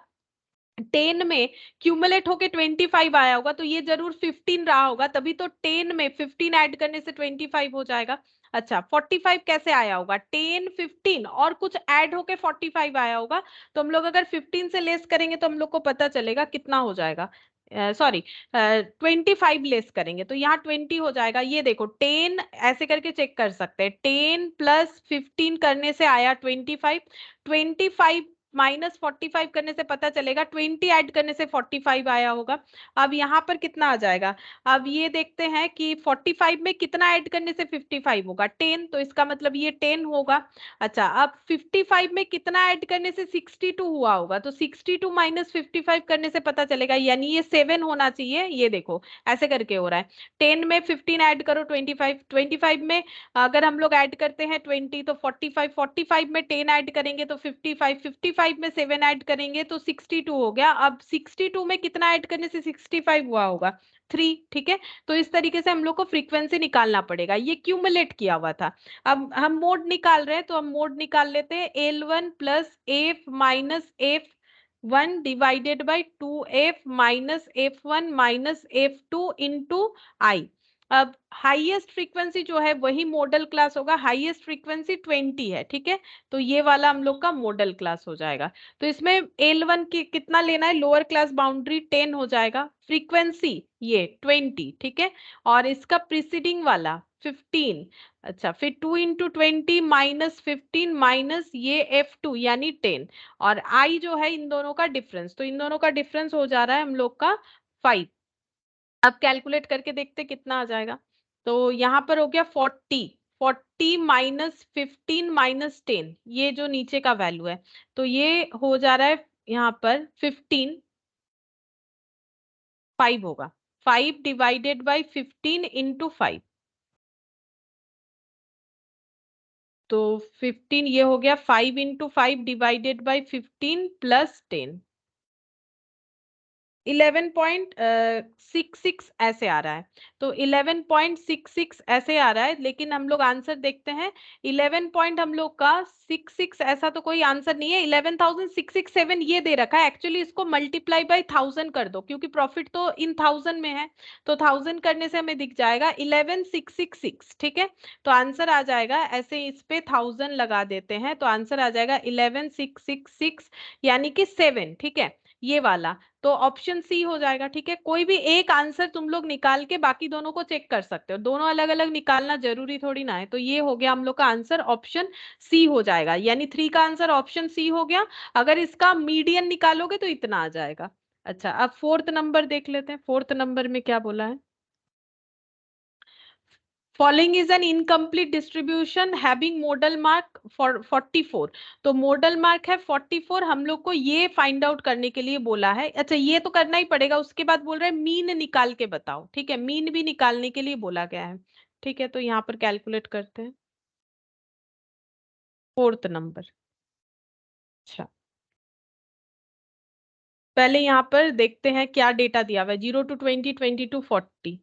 10 में क्यूमुलेट होके 25 आया होगा तो ये जरूर 15 रहा होगा, तभी तो 10 में 15 ऐड करने से 25 हो जाएगा। अच्छा 45 कैसे आया होगा? 10 15 और कुछ ऐड होके 45 आया होगा। तो हम लोग अगर 15 से लेस करेंगे तो हम लोग को पता चलेगा कितना हो जाएगा। सॉरी 25 लेस करेंगे तो यहाँ 20 हो जाएगा। ये देखो 10 ऐसे करके चेक कर सकते हैं, 10 प्लस 15 करने से आया 25, 25 माइनस 45 करने से पता चलेगा 20 ऐड करने से 45 आया होगा। अब यहाँ पर कितना आ जाएगा? अब ये देखते हैं कि 45 में कितना ऐड करने से 55 होगा, 10, तो इसका मतलब ये 10 होगा। अच्छा अब 55 में कितना ऐड करने से 62 हुआ होगा, तो 62 माइनस 55 करने से पता चलेगा, यानी ये 7 होना चाहिए। ये देखो ऐसे करके हो रहा है, 10 में 15 ऐड करो 25, 25 में अगर हम लोग ऐड करते हैं 20 तो 45, 45 में 10 ऐड करेंगे तो 55, 55 में 7 ऐड करेंगे तो 62 हो गया। अब 62 में कितना ऐड करने से 65 हुआ होगा? 3, ठीक है। तो इस तरीके से हम लोग को फ्रीक्वेंसी निकालना पड़ेगा, ये क्यूमुलेट किया हुआ था। अब हम मोड निकाल रहे हैं तो हम मोड निकाल लेते हैं, L1 plus F minus F 1 divided by 2f minus f1 minus f2 into I. अब हाईएस्ट फ्रीक्वेंसी जो है वही मॉडल क्लास होगा, हाईएस्ट फ्रीक्वेंसी 20 है, ठीक है। तो ये वाला हम लोग का मॉडल क्लास हो जाएगा। तो इसमें L1 की कितना लेना है? लोअर क्लास बाउंड्री 10 हो जाएगा, फ्रीक्वेंसी ये 20, ठीक है। और इसका प्रीसीडिंग वाला 15। अच्छा फिर 2 इंटू 20 माइनस 15 माइनस ये F2 यानी 10, और I जो है इन दोनों का डिफरेंस, तो इन दोनों का डिफरेंस हो जा रहा है हम लोग का 5। अब कैलकुलेट करके देखते कितना आ जाएगा। तो यहाँ पर हो गया 40, 40 माइनस 15 माइनस 10, ये जो नीचे का वैल्यू है, तो ये हो जा रहा है यहाँ पर 15, 5 होगा, 5 डिवाइडेड बाई 15 इंटू 5, तो 15 ये हो गया 5 इंटू 5 डिवाइडेड बाई 15 प्लस 10, 11.66 ऐसे आ रहा है। तो 11.66 ऐसे आ रहा है, लेकिन हम लोग आंसर देखते हैं 11 पॉइंट हम लोग का 66 ऐसा तो कोई आंसर नहीं है। 11,667 ये दे रखा है, एक्चुअली इसको मल्टीप्लाई बाय 1000 कर दो क्योंकि प्रॉफिट तो इन 1000 में है, तो 1000 करने से हमें दिख जाएगा 11,666, ठीक है। तो आंसर आ जाएगा, ऐसे इस पे 1000 लगा देते हैं तो आंसर आ जाएगा 11,666 यानी कि 7, ठीक है, ये वाला। तो ऑप्शन सी हो जाएगा, ठीक है। कोई भी एक आंसर तुम लोग निकाल के बाकी दोनों को चेक कर सकते हो, दोनों अलग अलग निकालना जरूरी थोड़ी ना है। तो ये हो गया हम लोग का आंसर, ऑप्शन सी हो जाएगा, यानी 3 का आंसर ऑप्शन सी हो गया। अगर इसका मीडियन निकालोगे तो इतना आ जाएगा। अच्छा अब 4th नंबर देख लेते हैं, 4th नंबर में क्या बोला है? Following is an incomplete distribution having modal mark for 44। तो modal mark है 44, हम लोग को ये फाइंड आउट करने के लिए बोला है। अच्छा ये तो करना ही पड़ेगा, उसके बाद बोल रहे हैं मीन निकाल के बताओ, ठीक है, मीन भी निकालने के लिए बोला गया है, ठीक है। तो यहाँ पर कैलकुलेट करते हैं 4th नंबर। अच्छा पहले यहाँ पर देखते हैं क्या डेटा दिया हुआ है, 0 to 20, 20 to 40,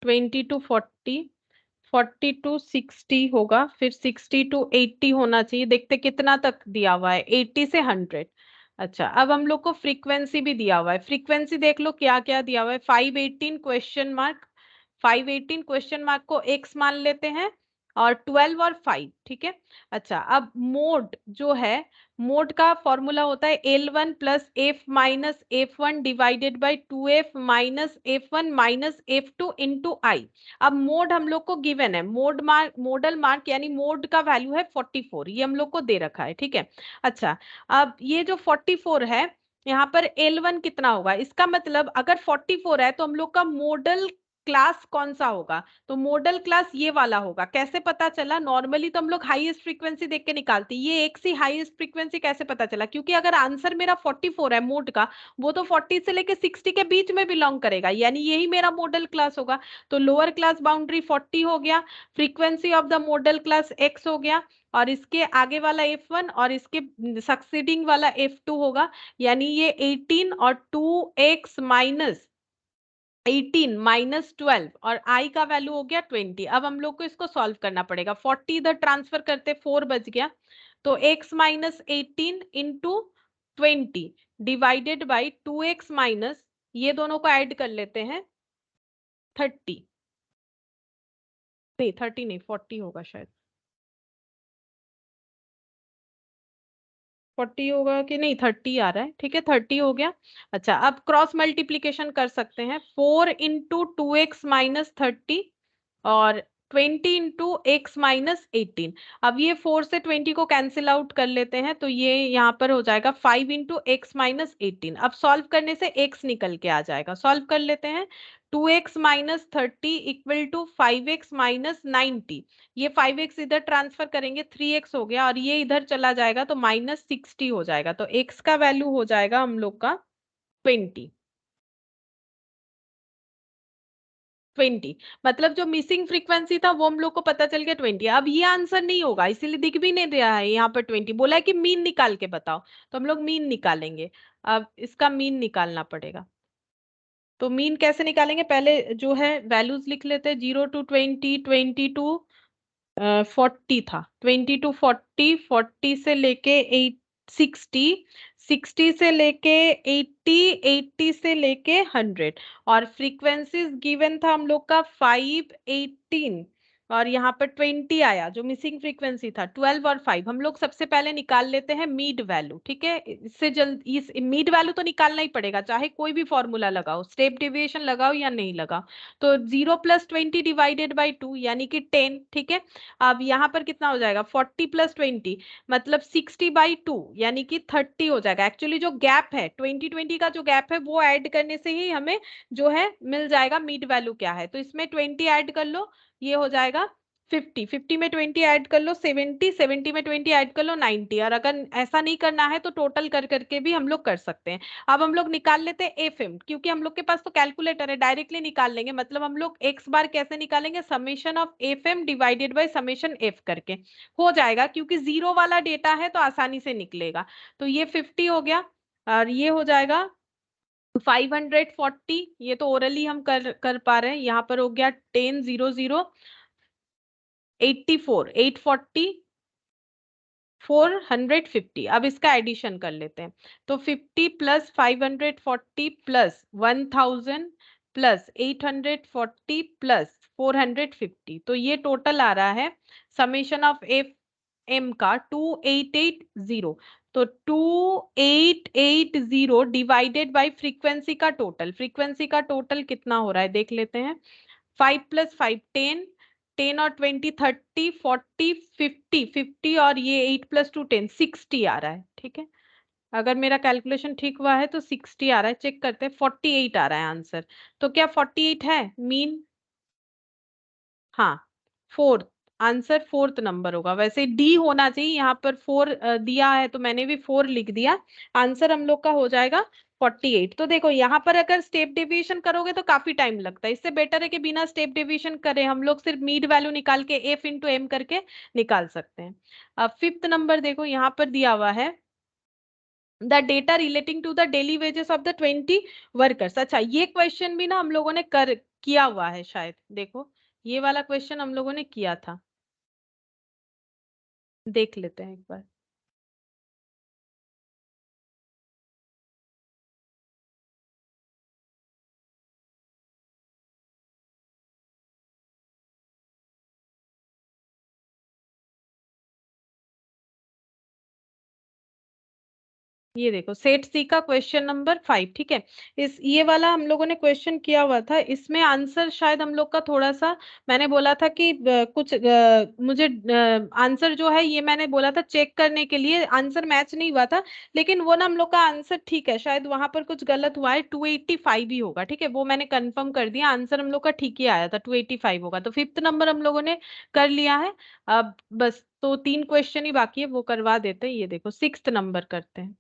20 to 40, 40 to 60 होगा, फिर 60 to 80 होना चाहिए। देखते कितना तक दिया हुआ है, 80 से 100। अच्छा अब हम लोग को फ्रीक्वेंसी भी दिया हुआ है, फ्रीक्वेंसी देख लो क्या क्या दिया हुआ है। 518 क्वेश्चन मार्क, 518 क्वेश्चन मार्क को x मान लेते हैं, और 12 और 5, ठीक है। अच्छा अब मोड जो है, मोड का फॉर्मूला होता है L1 plus F minus F1 divided by 2f minus F1 minus F2 into I. अब मोड हम लोग को गिवन है, मोड मार्क, मोडल मार्क यानी मोड का वैल्यू है 44, ये हम लोग को दे रखा है, ठीक है। अच्छा अब ये जो 44 है, यहाँ पर L1 कितना होगा, इसका मतलब अगर 44 है तो हम लोग का मोडल क्लास कौन सा होगा, तो मॉडल क्लास ये वाला होगा। कैसे पता चला, नॉर्मली तो हम लोग हाईएस्ट फ्रीक्वेंसी देख के निकालते, ये एक सी हाईएस्ट फ्रीक्वेंसी कैसे पता चला, क्योंकि अगर आंसर मेरा 44 है मोड का, वो तो 40 से लेके 60 के बीच में बिलोंग करेगा, यानी यही मेरा मॉडल क्लास होगा। तो लोअर क्लास बाउंड्री 40 हो गया, frequency of the model class x हो गया, और इसके आगे वाला f1 और इसके सक्सीडिंग वाला f2 होगा, यानी ये 18 और 2x माइनस 18 माइनस 12 और i का वैल्यू हो गया 20। अब हम लोग को इसको सॉल्व करना पड़ेगा, 40 इधर ट्रांसफर करते 4 बच गया, तो x minus 18 into 20 divided by 2x minus, ये दोनों को ऐड कर लेते हैं 30, नहीं 30 नहीं 40 होगा शायद, 40 होगा कि नहीं, 30 आ रहा है, ठीक है 30 हो गया। अच्छा अब क्रॉस मल्टीप्लीकेशन कर सकते हैं, 4 इंटू 2x माइनस 30 और 20 इंटू एक्स माइनस 18। अब ये 4 से 20 को कैंसिल आउट कर लेते हैं, तो ये यहाँ पर हो जाएगा 5 इंटू एक्स माइनस 18। अब सॉल्व करने से x निकल के आ जाएगा, सॉल्व कर लेते हैं, 2x minus 30 equal to 5x minus 90, ये 5x इधर ट्रांसफर करेंगे 3x हो गया, और ये इधर चला जाएगा तो माइनस 60 हो जाएगा, तो x का वैल्यू हो जाएगा हम लोग का 20। मतलब जो मिसिंग फ्रीक्वेंसी था वो हम लोग को पता चल गया 20। अब ये आंसर नहीं होगा, इसीलिए दिख भी नहीं रहा है यहाँ पर 20, बोला है कि मीन निकाल के बताओ, तो हम लोग मीन निकालेंगे। अब इसका मीन निकालना पड़ेगा, तो मीन कैसे निकालेंगे, पहले जो है वैल्यूज लिख लेते हैं, 0 टू 20, 20 टू 40 था, 20 टू 40, 40 से लेके 60, 60 से लेके 80, 80 से लेके 100, और फ्रीक्वेंसीज गिवन था हम लोग का 5, 18 और यहाँ पर 20 आया, जो मिसिंग फ्रीक्वेंसी था 12 और 5। हम लोग सबसे पहले निकाल लेते हैं मीड वैल्यू, ठीक है, इससे जल्द इस मीड वैल्यू तो निकालना ही पड़ेगा, चाहे कोई भी फॉर्मूला लगाओ, स्टेप डेविएशन लगाओ या नहीं लगाओ। तो 0 प्लस 20 डिवाइडेड बाई 2 यानी कि 10, ठीक है। अब यहाँ पर कितना हो जाएगा, 40 प्लस 20 मतलब 60/2 यानी कि 30 हो जाएगा। एक्चुअली जो गैप है 20 का जो गैप है वो ऐड करने से ही हमें जो है मिल जाएगा मीड वैल्यू क्या है, तो इसमें 20 ऐड कर लो, ये हो जाएगा 50, 50 में 20 ऐड कर लो 70, 70 में 20 ऐड कर लो 90, और अगर ऐसा नहीं करना है तो टोटल कर करके भी हम लोग कर सकते हैं। अब हम लोग निकाल लेते हैं एफएम, क्योंकि हम लोग के पास तो कैलकुलेटर है, डायरेक्टली निकाल लेंगे, मतलब हम लोग एक्स बार कैसे निकालेंगे, summation of FM divided by summation F करके हो जाएगा, क्योंकि जीरो वाला डेटा है तो आसानी से निकलेगा। तो ये 50 हो गया, और ये हो जाएगा 540, ये तो ओरली हम कर पा रहे हैं, यहाँ पर हो गया 10, 0, 0, 84, 840, 450। अब इसका एडिशन कर लेते हैं, तो 50 प्लस 540 प्लस 1000 प्लस 840 प्लस 450, तो ये टोटल आ रहा है समेशन ऑफ एफ एम का 2880। तो 2880 डिवाइडेड बाय फ्रीक्वेंसी का टोटल, फ्रीक्वेंसी का टोटल कितना हो रहा है देख लेते हैं, 5 प्लस 5 10, 10 और 20 30, 40, 50, 50 और ये 8 प्लस 2 10, 60 आ रहा है, ठीक है। अगर मेरा कैलकुलेशन ठीक हुआ है तो 60 आ रहा है, चेक करते हैं, 48 आ रहा है आंसर। तो क्या 48 है मीन, हाँ फोर्थ, आंसर फोर्थ नंबर होगा, वैसे डी होना चाहिए, यहाँ पर 4 दिया है तो मैंने भी 4 लिख दिया, आंसर हम लोग का हो जाएगा 48। तो देखो यहाँ पर अगर स्टेप डेविएशन करोगे तो काफी टाइम लगता है, इससे बेटर है कि बिना स्टेप डेविएशन करे हम लोग सिर्फ मीड वैल्यू निकाल के एफ इंटू एम करके निकाल सकते हैं। अब फिफ्थ नंबर देखो यहाँ पर दिया हुआ है, the data relating to the daily wages of the 20 workers. अच्छा ये क्वेश्चन भी ना हम लोगों ने किया हुआ है शायद, देखो ये वाला क्वेश्चन हम लोगों ने किया था, देख लेते हैं एक बार। ये देखो सेट सी का क्वेश्चन नंबर 5, ठीक है। ये वाला हम लोगों ने क्वेश्चन किया हुआ था, इसमें आंसर शायद हम लोग का थोड़ा सा, मैंने बोला था कि कुछ मुझे आंसर जो है ये मैंने बोला था चेक करने के लिए, आंसर मैच नहीं हुआ था, लेकिन वो ना हम लोग का आंसर ठीक है, शायद वहां पर कुछ गलत हुआ है, 285 ही होगा, ठीक है, वो मैंने कंफर्म कर दिया, आंसर हम लोग का ठीक ही आया था, 285 होगा। तो 5th नंबर हम लोगों ने कर लिया है। अब बस तो 3 क्वेश्चन ही बाकी है, वो करवा देते हैं। ये देखो 6th नंबर करते हैं।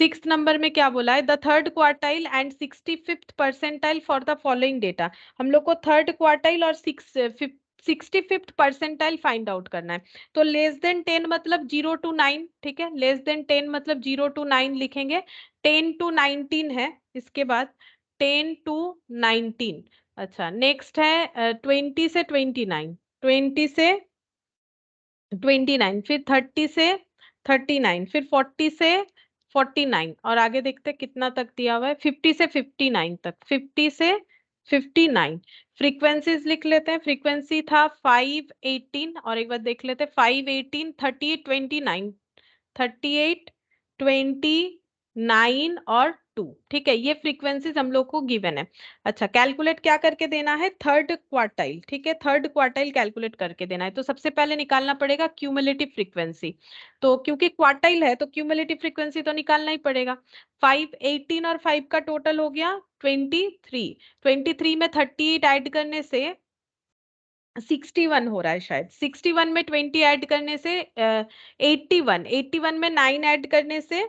6th नंबर में क्या बोला है, the third quartile and 65th percentile for the following data. हम लोग को थर्ड क्वार्टाइल और 65th परसेंटाइल फाइंड आउट करना है। तो लेस देन 10 मतलब 0 to 9, ठीक है, लेस देन 10 मतलब 0 to 9 लिखेंगे। 10 to 19 है, इसके बाद 10 to 19। अच्छा नेक्स्ट है 20 से 29, 20 से 29, फिर 30 से 39, फिर 40 से 49, और आगे देखते हैं कितना तक दिया हुआ है, 50 से 59 तक, 50 से 59। फ्रीक्वेंसीज लिख लेते हैं, फ्रीक्वेंसी था 518, और एक बार देख लेते हैं 518, 38, 29, 38, 29 और 2, ठीक है, ये फ्रीक्वेंसीज हम लोग को गिवन है। अच्छा कैलकुलेट क्या करके देना है, थर्ड क्वार्टाइल, ठीक है, थर्ड क्वार्टाइल कैलकुलेट करके देना है। तो सबसे पहले निकालना पड़ेगा क्यूमुलेटिव फ्रीक्वेंसी, तो क्योंकि क्वार्टाइल है तो क्यूमुलेटिव फ्रीक्वेंसी तो निकालना ही पड़ेगा। 518 और 5 का टोटल हो गया 23, 23 में 38 ऐड करने से 61 हो रहा है शायद, 61 में 20 ऐड करने से 81, 81 में 9 ऐड करने से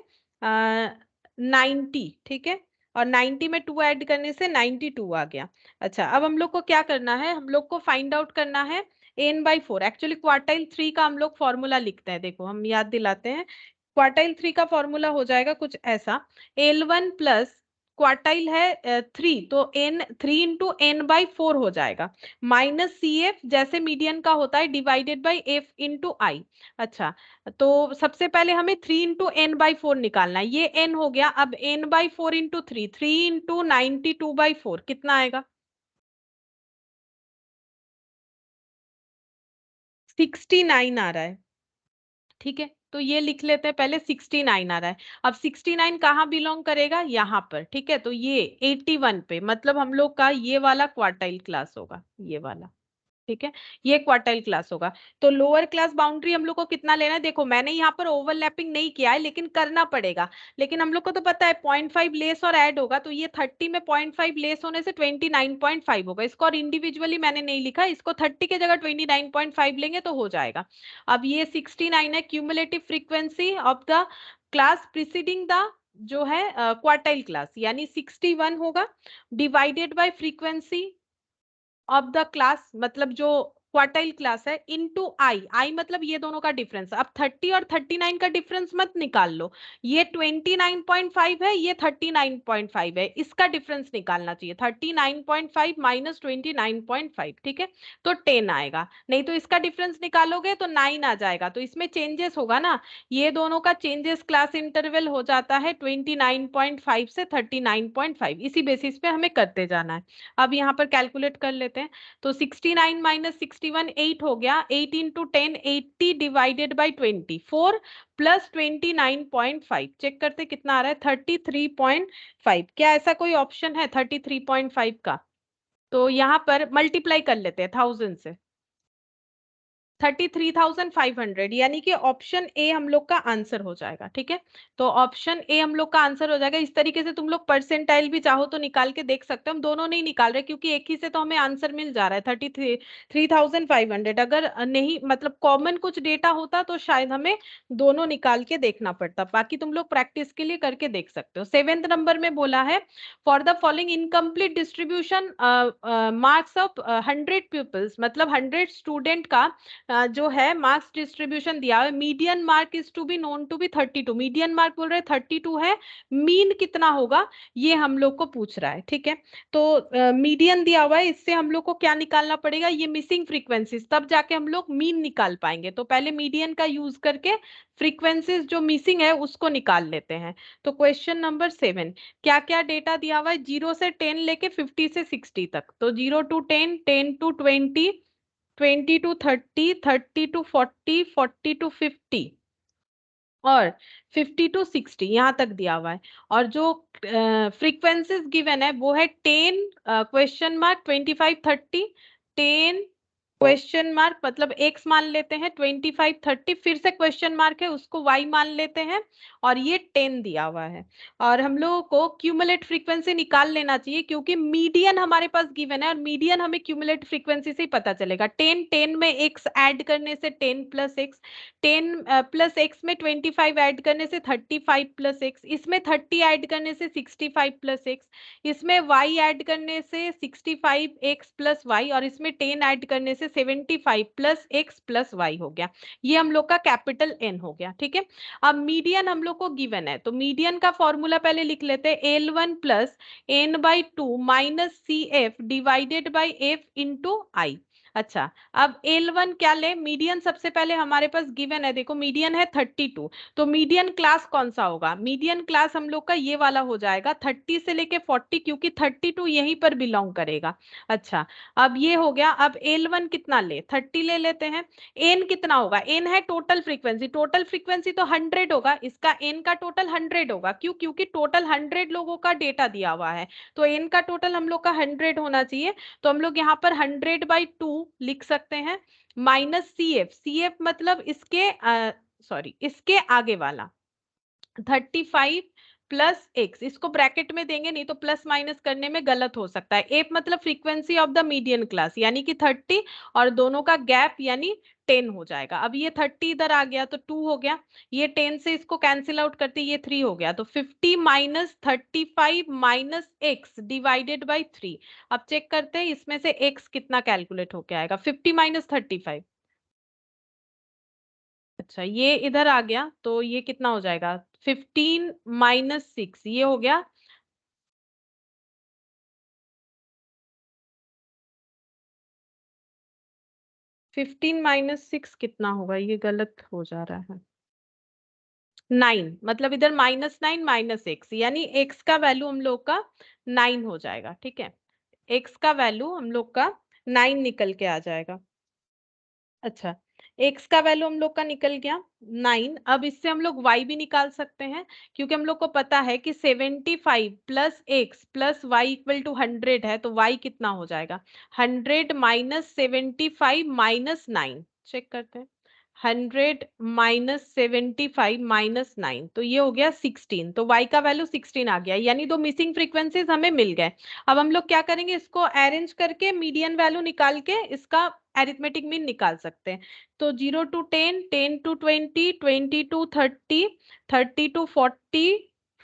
90, ठीक है, और 90 में 2 ऐड करने से 92 आ गया। अच्छा अब हम लोग को क्या करना है, हम लोग को फाइंड आउट करना है n/4। एक्चुअली क्वार्टाइल 3 का हम लोग फॉर्मूला लिखते हैं, देखो हम याद दिलाते हैं। क्वार्टाइल 3 का फॉर्मूला हो जाएगा कुछ ऐसा, L1 प्लस क्वार्टाइल है 3, तो n 3 इंटू n/4 हो जाएगा, माइनस सी एफ जैसे मीडियन का होता है divided by F into I. अच्छा तो सबसे पहले हमें 3 इंटू n/4 निकालना है, ये n हो गया, अब n/4 इंटू 3, 3 इंटू 92/4 कितना आएगा, 69 आ रहा है, ठीक है। तो ये लिख लेते हैं पहले, 69 आ रहा है। अब 69 कहाँ बिलोंग करेगा, यहाँ पर, ठीक है, तो ये 81 पे, मतलब हम लोग का ये वाला क्वार्टाइल क्लास होगा, ये वाला, ठीक है, ये क्वार्टाइल क्लास होगा। तो लोअर क्लास बाउंड्री हम लोग को कितना लेना है, देखो मैंने यहाँ पर ओवरलैपिंग नहीं किया है लेकिन करना पड़ेगा, लेकिन हम लोग को तो पता है 0.5 लेस और ऐड होगा, तो ये 30 में 0.5 लेस होने से 29.5 होगा, इसको और इंडिविजुअली मैंने नहीं लिखा, इसको 30 के जगह 29.5 लेंगे तो हो जाएगा। अब ये 69 है cumulative frequency of the class preceding the जो है क्वार्टाइल क्लास, यानी 61 होगा, divided by frequency of the class, मतलब जो क्वार्टाइल क्लास है, इनटू आई, आई मतलब ये दोनों का डिफरेंस। अब 30 और 39 का डिफरेंस मत निकाल लो, ये 29.5 है, ये 39.5 है, इसका डिफरेंस निकालना चाहिए, 39.5 माइनस 29.5, ठीक है, तो 10 आएगा, नहीं तो इसका डिफरेंस निकालोगे तो 9 आ जाएगा, तो इसमें चेंजेस होगा ना, ये दोनों का चेंजेस क्लास इंटरवल हो जाता है 29.5 से 39.5, इसी बेसिस पे हमें करते जाना है। अब यहाँ पर कैलकुलेट कर लेते हैं, तो 69 माइनस 61 8 हो गया, 8 into 10 80 divided by 24 plus 29.5, check करते कितना आ रहा है 33.5। क्या ऐसा कोई ऑप्शन है 33.5 का, तो यहाँ पर मल्टीप्लाई कर लेते हैं 1000 से, 33,500, यानी कि ऑप्शन ए हम लोग का आंसर हो जाएगा, ठीक है, तो ऑप्शन ए हम लोग का आंसर हो जाएगा। इस तरीके से तुम लोग परसेंटाइल भी चाहो तो निकाल के देख सकते हो, हम दोनों नहीं निकाल रहे क्योंकि एक ही से तो हमें आंसर मिल जा रहा है 33,500, अगर नहीं मतलब कॉमन कुछ डेटा होता तो शायद हमें दोनों निकाल के देखना पड़ता, बाकी तुम लोग प्रैक्टिस के लिए करके देख सकते हो। 7th नंबर में बोला है for the following incomplete distribution marks of 100 peoples, मतलब 100 स्टूडेंट का जो है मार्क्स डिस्ट्रीब्यूशन दिया है, median mark is to be known to be 32, median mark बोल रहे 32 है, मीन कितना होगा ये हम लोग को पूछ रहा है, ठीक है, तो मीडियन दिया हुआ है, इससे हम लोग को क्या निकालना पड़ेगा, ये मिसिंग फ्रीक्वेंसीज, तब जाके हम लोग मीन निकाल पाएंगे, तो पहले मीडियन का यूज करके फ्रीक्वेंसीज जो मिसिंग है उसको निकाल लेते हैं। तो क्वेश्चन नंबर 7, क्या क्या डेटा दिया हुआ है, 0 से 10 लेके 50 से 60 तक, तो 0 to 10, 10 to 20, 20 to 30, 30 to 40, 40 to 50, और 50 to 60 यहाँ तक दिया हुआ है। और जो फ्रीक्वेंसीज गिवन है वो है 10 क्वेश्चन मार्क 25 30 10 क्वेश्चन मार्क मतलब x मान लेते हैं 25 30 फिर से क्वेश्चन मार्क है उसको y मान लेते हैं और ये 10 दिया हुआ है। और हम लोगों को क्यूमुलेट फ्रीक्वेंसी निकाल लेना चाहिए क्योंकि मीडियन हमारे पास गिवन है और मीडियन हमें क्यूमुलेट फ्रीक्वेंसी से ही पता चलेगा। 10 10 में x ऐड करने से 10 प्लस x 10 प्लस x में 25 ऐड करने से 35 प्लस x इसमें 30 ऐड करने से 65 प्लस x इसमें y ऐड करने से 65 x प्लस y और इसमें 10 ऐड करने से 75 प्लस x प्लस y हो गया। ये हम लोग का कैपिटल N हो गया। ठीक है, अब मीडियन हम लोग को गिवन है तो मीडियन का फॉर्मूला पहले लिख लेते हैं L1 plus n/2 minus CF divided by F into I। अच्छा, अब L1 क्या ले, मीडियन सबसे पहले हमारे पास गिवन है, देखो मीडियन है 32 तो मीडियन क्लास कौन सा होगा, मीडियन क्लास हम लोग का ये वाला हो जाएगा 30 से लेके 40 क्योंकि 32 यहीं पर बिलोंग करेगा। अच्छा, अब ये हो गया। अब L1 कितना ले, 30 ले लेते हैं। N कितना होगा, N है टोटल फ्रीक्वेंसी, टोटल फ्रीक्वेंसी तो 100 होगा, इसका N का टोटल 100 होगा। क्यों, क्योंकि टोटल 100 लोगों का डेटा दिया हुआ है तो N का टोटल हम लोग का 100 होना चाहिए। तो हम लोग यहाँ पर 100/2 लिख सकते हैं माइनस CF, CF मतलब इसके सॉरी इसके आगे वाला 35 प्लस x, इसको ब्रैकेट में देंगे नहीं तो प्लस माइनस करने में गलत हो सकता है। एफ मतलब frequency of the median class यानी कि 30 और दोनों का गैप यानी 10 हो जाएगा। अब ये 30 इधर आ गया तो 2 हो गया, ये 10 से इसको कैंसिल आउट करते ये 3 हो गया तो 50 minus 35 minus x divided by 3। अब चेक करते हैं इसमें से x कितना कैलकुलेट होके आएगा, 50 माइनस 35। अच्छा, ये इधर आ गया तो ये कितना हो जाएगा 15 माइनस 6, ये हो गया 15 माइनस 6 कितना होगा, ये गलत हो जा रहा है 9, मतलब इधर -9 माइनस x यानी x का वैल्यू हम लोग का 9 हो जाएगा। ठीक है, x का वैल्यू हम लोग का 9 निकल के आ जाएगा। अच्छा, x का वैल्यू हम लोग का निकल गया 9। अब इससे हम लोग y भी निकाल सकते हैं क्योंकि हम लोग को पता है कि 75 plus x plus y equal to 100 है तो y कितना हो जाएगा 100 माइनस 75 माइनस 9। चेक करते हैं 100 माइनस 75 माइनस 9 तो ये हो गया 16, तो y का वैल्यू 16 आ गया यानी दो मिसिंग फ्रीक्वेंसीज हमें मिल गए। अब हम लोग क्या करेंगे, इसको अरेंज करके मीडियन वैल्यू निकाल के इसका अरिथमेटिक मीन निकाल सकते हैं। तो 0 to 10 10 to 20 20 to 30 30 to 40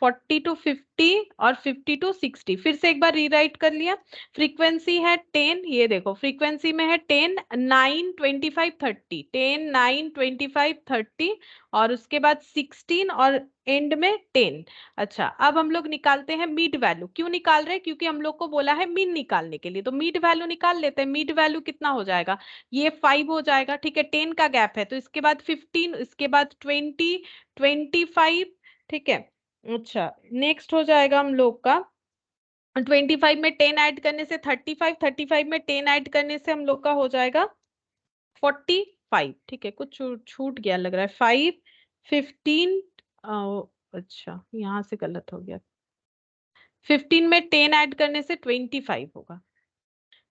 40 to 50 और 50 to 60। फिर से एक बार रीराइट कर लिया, फ्रीक्वेंसी है 10, ये देखो फ्रीक्वेंसी में है 10 9 25 30 10 9 25 30 और उसके बाद 16 और एंड में 10। अच्छा, अब हम लोग निकालते हैं मीड वैल्यू। क्यों निकाल रहे हैं, क्योंकि हम लोग को बोला है मीन निकालने के लिए तो मीड वैल्यू निकाल लेते हैं। मीड वैल्यू कितना हो जाएगा, ये 5 हो जाएगा। ठीक है, 10 का गैप है तो इसके बाद 15, इसके बाद 20 25। ठीक है, अच्छा नेक्स्ट हो जाएगा हम लोग का 25 में 10 ऐड करने से 35 35 में 10 ऐड करने से हम लोग का हो जाएगा 45। ठीक है, कुछ छूट गया लग रहा है 5 15 अच्छा यहाँ से गलत हो गया, 15 में 10 ऐड करने से 25 होगा,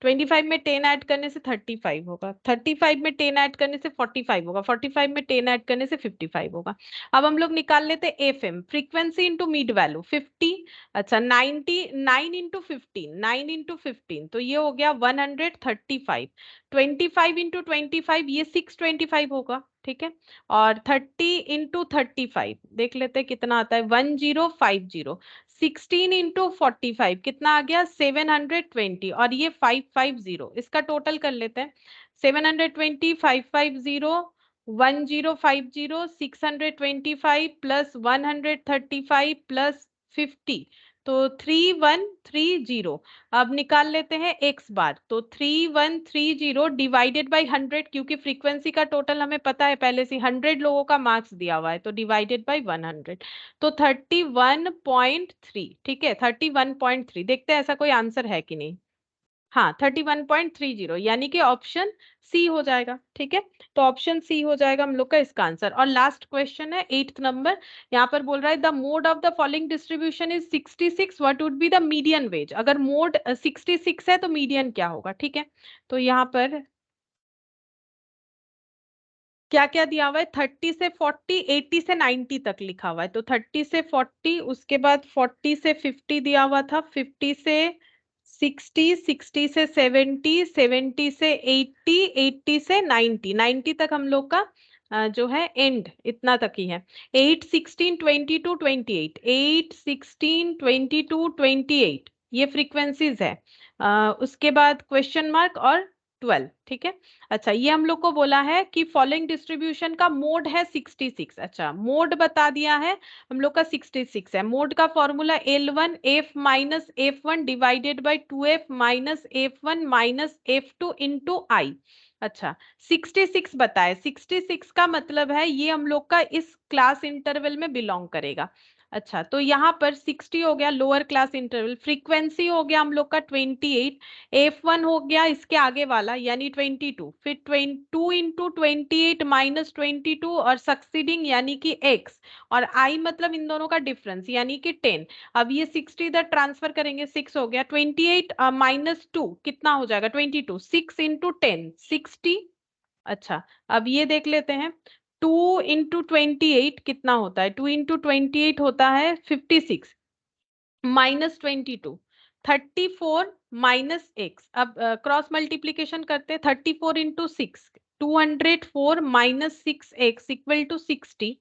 25 में 10 ऐड करने से 35 होगा, 35 में 10 ऐड करने से 45 होगा, 45 में 10 ऐड करने से 55 होगा। अब हम लोग निकाल लेते हैं FM, frequency into mid value 50। अच्छा 99 इंटू 15 9 इंटू 15 तो ये हो गया 135। 25 इंटू 25 ये 625 होगा। ठीक है, और 30 इंटू 35 देख लेते हैं कितना आता है 1050। 16 इंटू 45 कितना आ गया 720 और ये 550, इसका टोटल कर लेते हैं 720 550 1050 625 प्लस 135 प्लस 50 तो 3130। अब निकाल लेते हैं x बार, तो 3130 डिवाइडेड बाई 100 क्योंकि फ्रीक्वेंसी का टोटल हमें पता है पहले से 100 लोगों का मार्क्स दिया हुआ है तो डिवाइडेड बाई 100 तो 31.3। ठीक है, 31.3, देखते हैं ऐसा कोई आंसर है कि नहीं। हाँ 31.30 यानी कि ऑप्शन सी हो जाएगा। ठीक है, तो ऑप्शन सी हो जाएगा हम लोग का इसका आंसर। और लास्ट क्वेश्चन है 8th नंबर, यहाँ पर बोल रहा है the mode of the following distribution is 66, what would be the median wage. अगर मोड 66 है तो मीडियन क्या होगा। ठीक है, तो यहाँ पर क्या क्या दिया हुआ है, 30 से 40, 80 से 90 तक लिखा हुआ है। तो 30 से 40, उसके बाद 40 से 50 दिया हुआ था, 50 से 60, 60 से 70, 70 से 80, 80 से 90, 90 तक हम लोग का जो है एंड इतना तक ही है। 8, 16, 22, 28, 8, 16, 22, 28 ये फ्रीक्वेंसीज है। उसके बाद क्वेश्चन मार्क और 12। ठीक है, अच्छा ये हम लोग को बोला है कि फॉलोइंग डिस्ट्रीब्यूशन का मोड है 66। अच्छा मोड बता दिया है हम लोग का 66 है। मोड का formula L1 F minus F1 divided by 2F minus F1 minus F2 into I. अच्छा 66 बताए, 66 का मतलब है ये हम लोग का इस क्लास इंटरवल में बिलोंग करेगा। अच्छा तो यहाँ पर 60 हो गया लोअर क्लास इंटरवल, फ्रीक्वेंसी हो गया हम लोग का 28, F1 हो गया इसके आगे वाला यानी 22, फिर 22 इंटू 28 माइनस 22 और सक्सीडिंग यानी कि x, और i मतलब इन दोनों का डिफरेंस यानी कि 10। अब ये 60 इधर ट्रांसफर करेंगे, 6 हो गया, 28 माइनस 2 कितना हो जाएगा 22, 6 इंटू 10 60। अच्छा अब ये देख लेते हैं, 2 इंटू 28 कितना होता है, 2 इंटू 28 होता है 56 माइनस 22, 34 माइनस एक्स। अब क्रॉस मल्टीप्लीकेशन करते हैं, 34 into 6, 204 minus 6x equal to 60।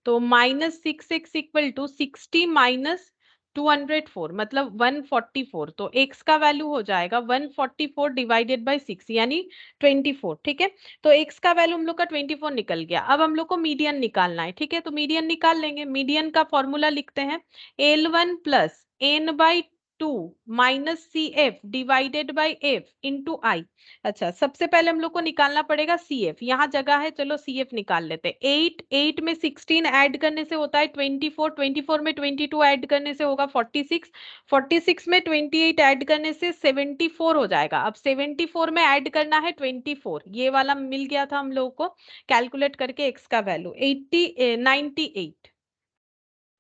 तो minus 6x equal to 60 minus 204 मतलब 144। तो x का वैल्यू हो जाएगा 144 डिवाइडेड बाय 6 यानी 24। ठीक है, तो x का वैल्यू हम लोग का 24 निकल गया। अब हम लोग को मीडियन निकालना है। ठीक है, तो मीडियन निकाल लेंगे। मीडियन का फॉर्मूला लिखते हैं L1 plus n by 2 minus C F divided by F into I. अच्छा सबसे पहले हम लोग को निकालना पड़ेगा सी एफ, यहाँ जगह है, चलो सी एफ निकाल लेते हैं। 8, 8 में 16 ऐड करने से होता है 24, 24 में 22 ऐड करने से होगा 46, 46 में 28 ऐड करने से 74 हो जाएगा। अब 74 में ऐड करना है 24, ये वाला मिल गया था हम लोगों को कैलकुलेट करके एक्स का वैल्यू 98।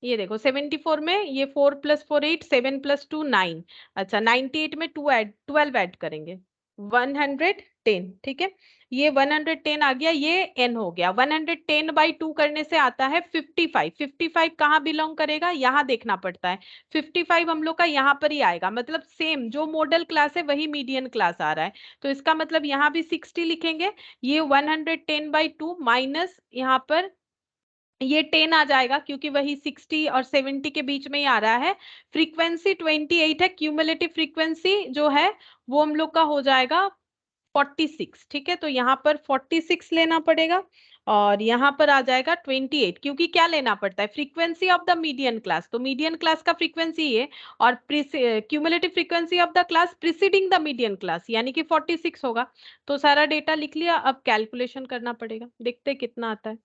ये देखो 74 में ये 4 प्लस 4 8, 7 प्लस 2 9। अच्छा 98 में 12 ऐड करेंगे 110। ठीक है, ये 110 आ गया, ये n हो गया। 110 बाई 2 करने से आता है 55। 55 कहाँ बिलोंग करेगा, यहाँ देखना पड़ता है। 55 हम लोग का यहाँ पर ही आएगा, मतलब सेम जो मॉडल क्लास है वही मीडियन क्लास आ रहा है। तो इसका मतलब यहाँ भी 60 लिखेंगे, ये 110 बाई 2 माइनस यहाँ पर ये 10 आ जाएगा क्योंकि वही 60 और 70 के बीच में ही आ रहा है। फ्रीक्वेंसी 28 है, क्यूमुलेटिव फ्रीक्वेंसी जो है वो हम लोग का हो जाएगा 46। ठीक है, तो यहाँ पर 46 लेना पड़ेगा और यहाँ पर आ जाएगा 28, क्योंकि क्या लेना पड़ता है frequency of the median class. तो मीडियन क्लास का फ्रीक्वेंसी ये, और cumulative frequency of the class preceding the median class यानी कि 46 होगा। तो सारा डेटा लिख लिया, अब कैलकुलेशन करना पड़ेगा, देखते कितना आता है।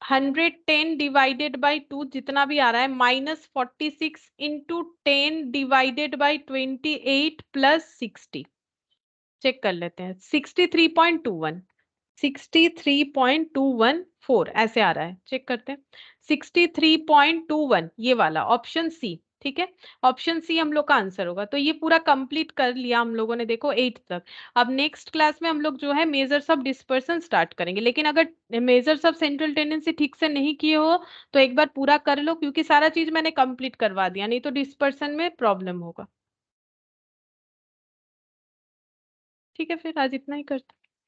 110 डिवाइडेड बाई 2 जितना भी आ रहा है minus 46 into 10 divided by 28 plus 60। Check कर लेते हैं, 63.21, 63.214 ऐसे आ रहा है। चेक करते हैं, 63.21 ये वाला ऑप्शन सी। ठीक है, ऑप्शन सी हम लोग का आंसर होगा। तो ये पूरा कंप्लीट कर लिया हम लोगों ने, देखो 8 तक। अब नेक्स्ट क्लास में हम लोग जो है मेजर्स ऑफ डिस्पर्सन स्टार्ट करेंगे। लेकिन अगर मेजर्स ऑफ सेंट्रल टेंडेंसी ठीक से नहीं किए हो तो एक बार पूरा कर लो, क्योंकि सारा चीज मैंने कंप्लीट करवा दिया, नहीं तो डिस्पर्सन में प्रॉब्लम होगा। ठीक है, फिर आज इतना ही करते हैं।